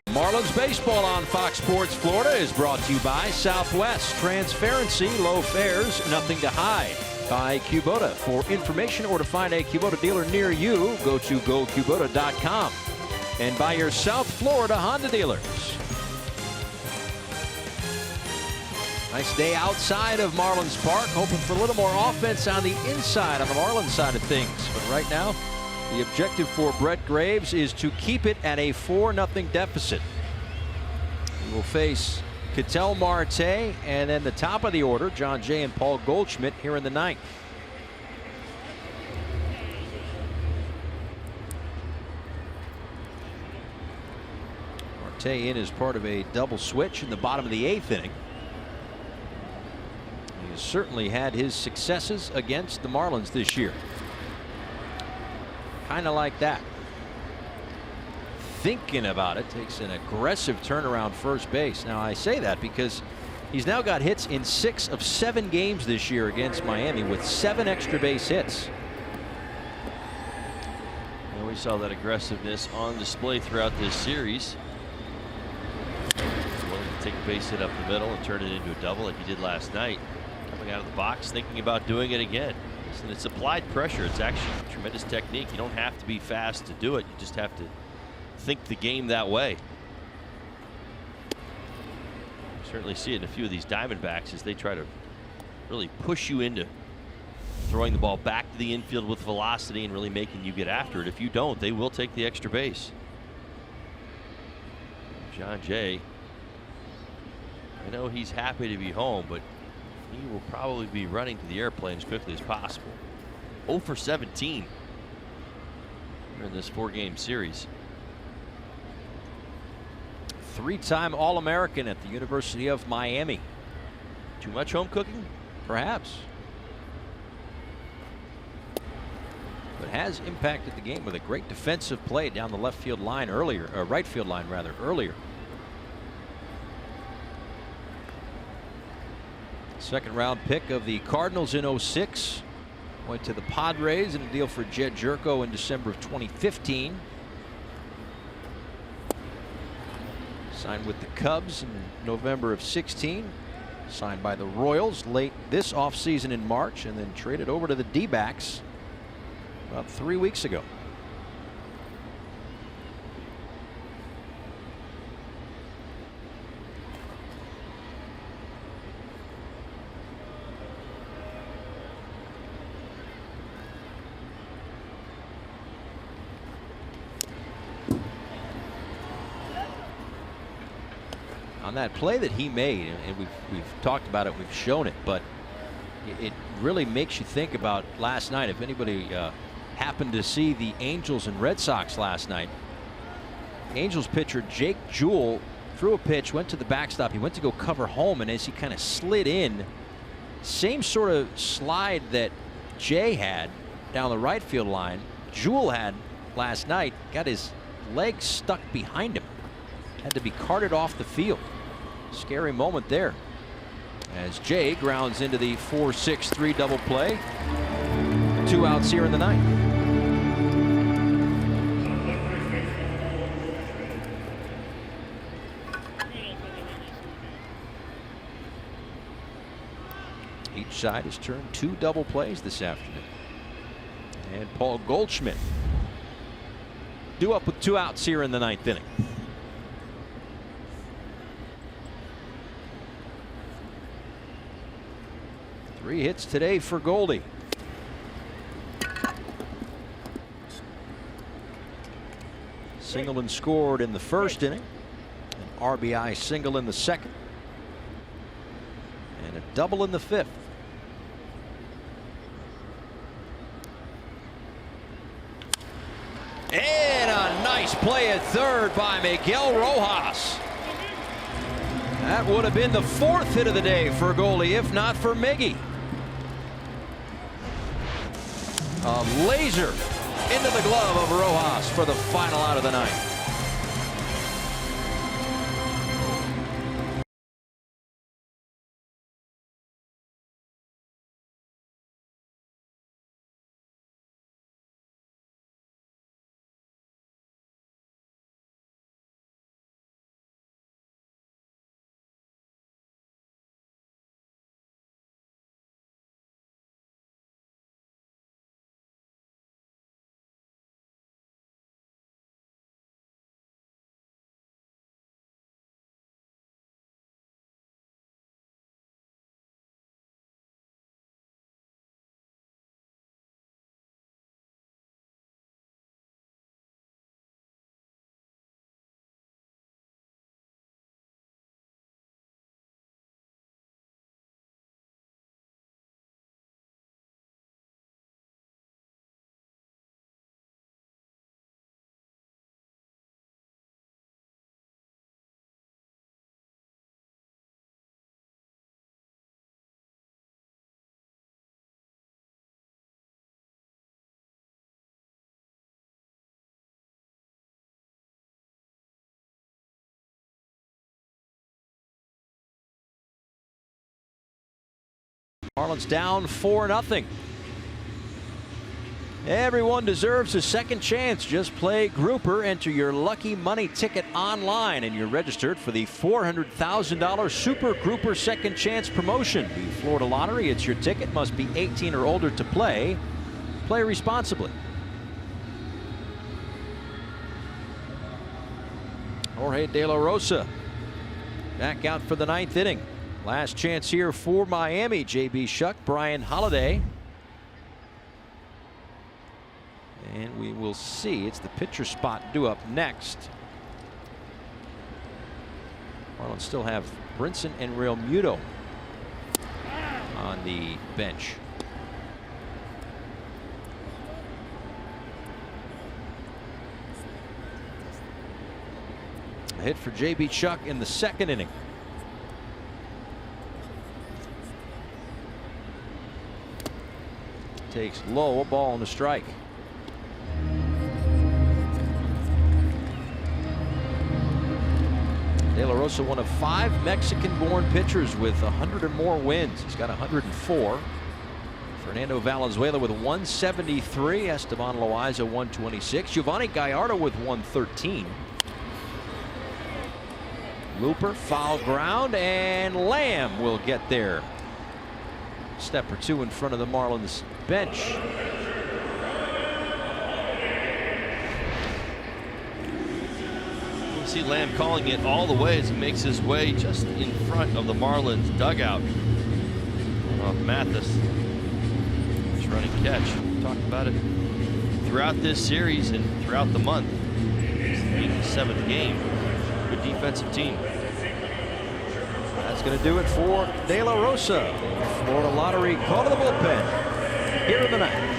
Marlins baseball on Fox Sports Florida is brought to you by Southwest. Transparency, low fares, nothing to hide. By Kubota. For information or to find a Kubota dealer near you, go to gokubota.com. And by your South Florida Honda dealers. Nice day outside of Marlins Park. Hoping for a little more offense on the inside on the Marlins side of things. But right now, the objective for Brett Graves is to keep it at a 4-0 deficit. He will face Ketel Marte and then the top of the order, John Jay and Paul Goldschmidt here in the 9th. Marte in as part of a double switch in the bottom of the 8th inning. He has certainly had his successes against the Marlins this year. Kind of like that. Thinking about it, takes an aggressive turnaround first base. Now I say that because he's now got hits in 6 of 7 games this year against Miami with 7 extra base hits. And we saw that aggressiveness on display throughout this series. Willing to take a base hit up the middle and turn it into a double like he did last night. Coming out of the box, thinking about doing it again. And it's applied pressure. It's actually tremendous technique. You don't have to be fast to do it. You just have to think the game that way. Certainly see it in a few of these Diamondbacks as they try to really push you into throwing the ball back to the infield with velocity and really making you get after it. If you don't, they will take the extra base. John Jay, I know he's happy to be home, but he will probably be running to the airplane as quickly as possible. 0 for 17 in this 4-game series. 3-time All-American at the University of Miami. Too much home cooking? Perhaps. But has impacted the game with a great defensive play down the left field line earlier, or right field line rather, earlier. Second round pick of the Cardinals in 06. Went to the Padres in a deal for Jed Jerko in December of 2015. Signed with the Cubs in November of 16. Signed by the Royals late this offseason in March, and then traded over to the D-backs about 3 weeks ago. On that play that he made, and we've talked about it, we've shown it, but it really makes you think about last night. If anybody happened to see the Angels and Red Sox last night, Angels pitcher Jake Jewell threw a pitch, went to the backstop. He went to go cover home, and as he kind of slid in, same sort of slide that Jay had down the right field line, Jewell had last night. Got his legs stuck behind him. Had to be carted off the field. Scary moment there as Jay grounds into the 4-6-3 double play. 2 outs here in the ninth. Each side has turned 2 double plays this afternoon. And Paul Goldschmidt due up with 2 outs here in the ninth inning. 3 hits today for Goldie. Singleton scored in the first inning, an RBI single in the second, and a double in the fifth. And a nice play at third by Miguel Rojas. That would have been the 4th hit of the day for Goldie, if not for Miggy. A laser into the glove of Rojas for the final out of the ninth. Marlins down 4-0. Everyone deserves a second chance. Just play Grouper, enter your lucky money ticket online, and you're registered for the $400,000 Super Grouper Second Chance promotion. The Florida Lottery, it's your ticket. Must be 18 or older to play. Play responsibly. Jorge De La Rosa back out for the 9th inning. Last chance here for Miami. J.B. Shuck, Brian Holiday. And we will see. It's the pitcher spot due up next. Marlins still have Brinson and Real Muto on the bench. A hit for J.B. Shuck in the 2nd inning. Takes low, a ball and a strike. De La Rosa, one of 5 Mexican-born pitchers with 100 or more wins. He's got 104. Fernando Valenzuela with 173. Esteban Loaiza 126. Giovanni Gallardo with 113. Looper, foul ground, and Lamb will get there. Step or two in front of the Marlins bench. You see Lamb calling it all the way as he makes his way just in front of the Marlins dugout. Off Mathis. His running catch. We talked about it throughout this series and throughout the month. It's the 7th game. Good defensive team. That's going to do it for De La Rosa. Florida Lottery call to the bullpen here in the 9th.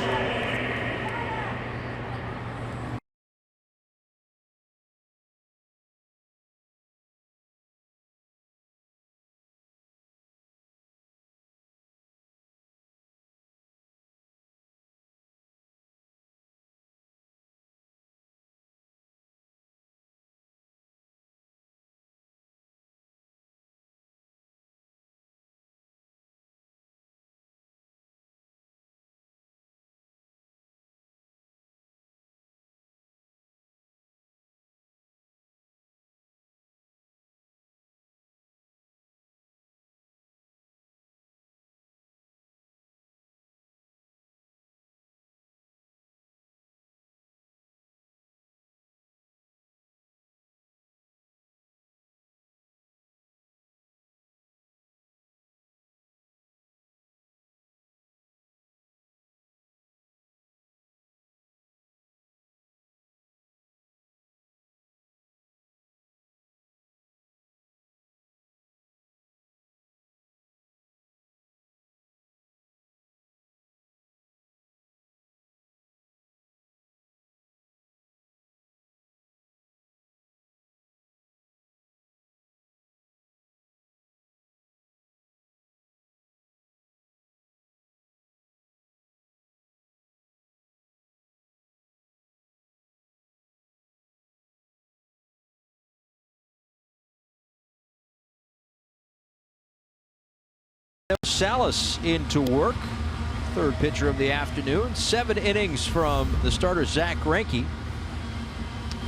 Salas into work. 3rd pitcher of the afternoon. 7 innings from the starter Zach Greinke.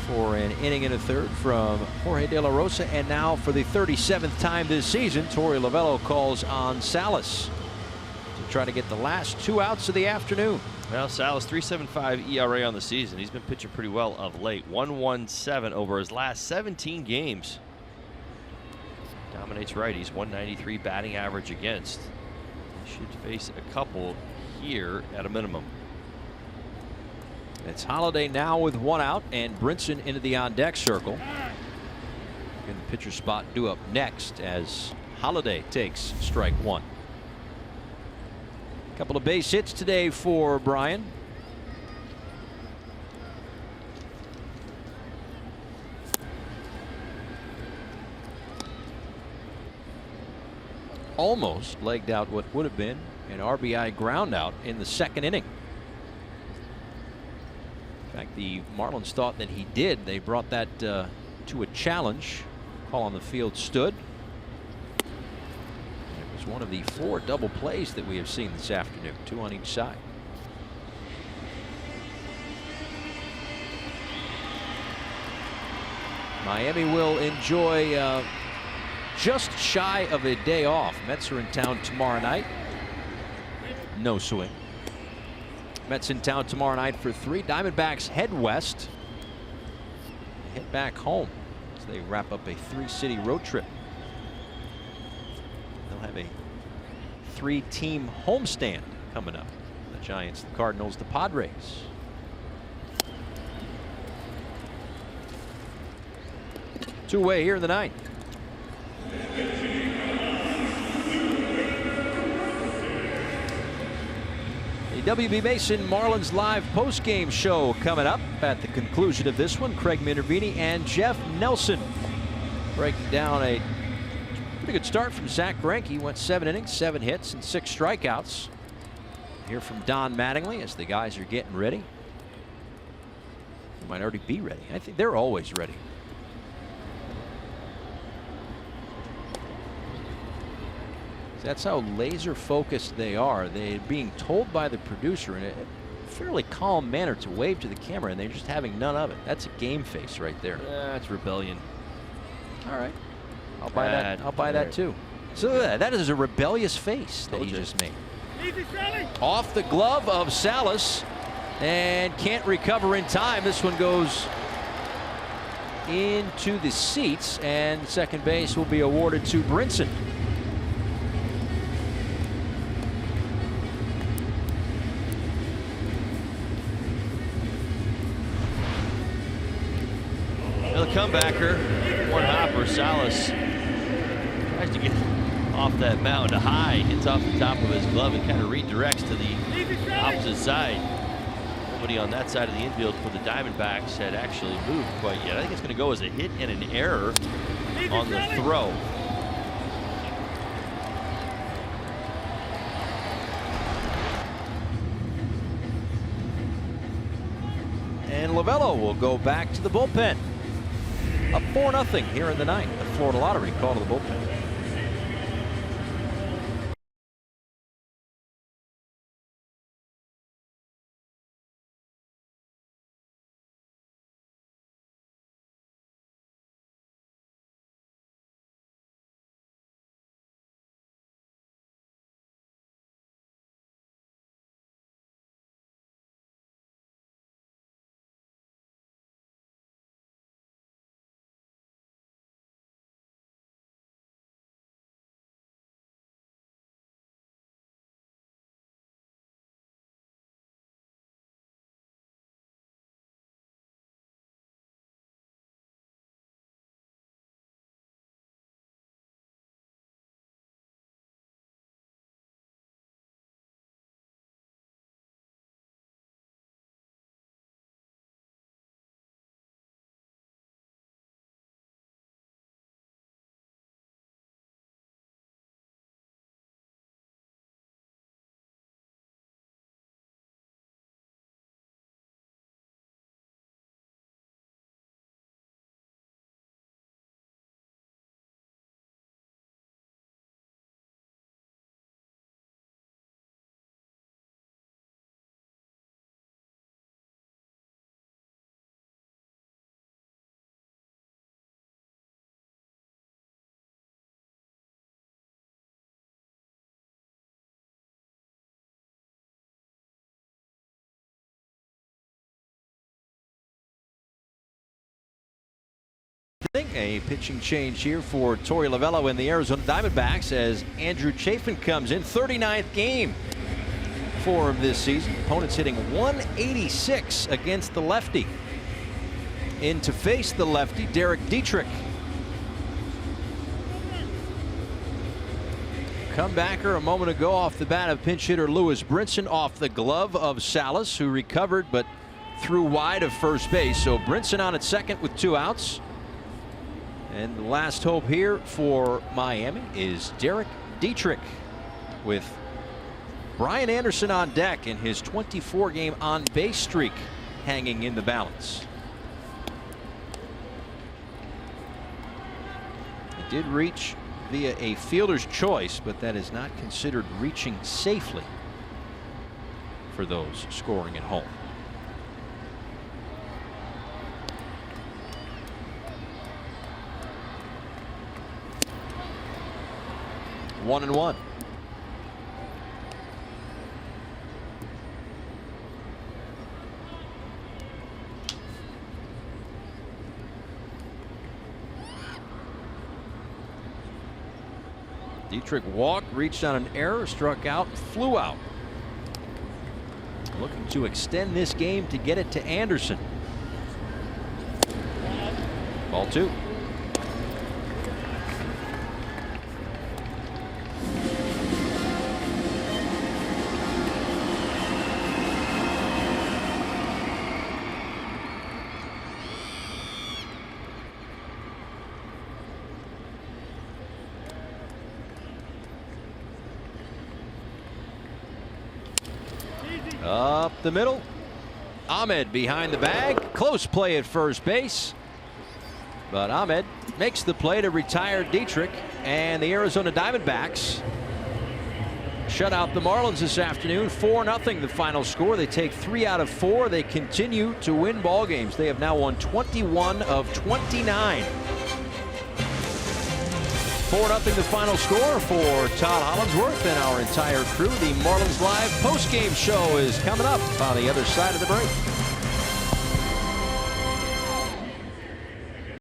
For an inning and a third from Jorge De La Rosa. And now for the 37th time this season, Torey Lovullo calls on Salas to try to get the last 2 outs of the afternoon. Well, Salas 3.75 ERA on the season. He's been pitching pretty well of late. 1.17 over his last 17 games. Dominates righties. 193 batting average against. He should face a couple here at a minimum. It's Holiday now with 1 out, and Brinson into the on-deck circle. And the pitcher spot due up next as Holiday takes strike 1. A couple of base hits today for Brian. Almost legged out what would have been an RBI ground out in the 2nd inning. In fact, the Marlins thought that he did. They brought that to a challenge. Call on the field stood. It was one of the 4 double plays that we have seen this afternoon, 2 on each side. Miami will enjoy just shy of a day off. Mets are in town tomorrow night. No swing. Mets in town tomorrow night for 3. Diamondbacks head west. Head back home as they wrap up a 3-city road trip. They'll have a 3-team homestand coming up. The Giants, the Cardinals, the Padres. Two-way here in the ninth. The WB Mason Marlins Live post-game show coming up at the conclusion of this one. Craig Minervini and Jeff Nelson breaking down a pretty good start from Zach Greinke. Went 7 innings, 7 hits, and 6 strikeouts. Hear from Don Mattingly as the guys are getting ready. They might already be ready. I think they're always ready. That's how laser focused they are. They're being told by the producer in a fairly calm manner to wave to the camera, and they're just having none of it. That's a game face right there. That's rebellion. All right, I'll buy that. I'll buy that too. So that is a rebellious face that he just made. Off the glove of Salas, and can't recover in time. This one goes into the seats, and second base will be awarded to Brinson. The comebacker, one hopper. Salas tries to get off that mound to high, hits off the top of his glove and kind of redirects to the opposite side. Nobody on that side of the infield for the Diamondbacks had actually moved quite yet. I think it's going to go as a hit and an error on the throw. And Lovello will go back to the bullpen. Up 4-0 here in the ninth. The Florida Lottery call to the bullpen. A pitching change here for Torey Lovello and the Arizona Diamondbacks as Andrew Chafin comes in. 39th game for him this season. Opponents hitting 186 against the lefty. In to face the lefty, Derek Dietrich. Comebacker a moment ago off the bat of pinch hitter Lewis Brinson off the glove of Salas, who recovered but threw wide of first base. So Brinson on at second with 2 outs. And the last hope here for Miami is Derek Dietrich, with Brian Anderson on deck in his 24-game on-base streak hanging in the balance. It did reach via a fielder's choice, but that is not considered reaching safely for those scoring at home. One and one. Dietrich walked, reached on an error, struck out, flew out. Looking to extend this game to get it to Anderson. Ball 2. Up the middle. Ahmed behind the bag. Close play at first base. But Ahmed makes the play to retire Dietrich. And the Arizona Diamondbacks shut out the Marlins this afternoon. 4-0 the final score. They take 3 out of 4. They continue to win ball games. They have now won 21 of 29. 4-0 the final score for Todd Hollandsworth and our entire crew. The Marlins Live postgame show is coming up on the other side of the break.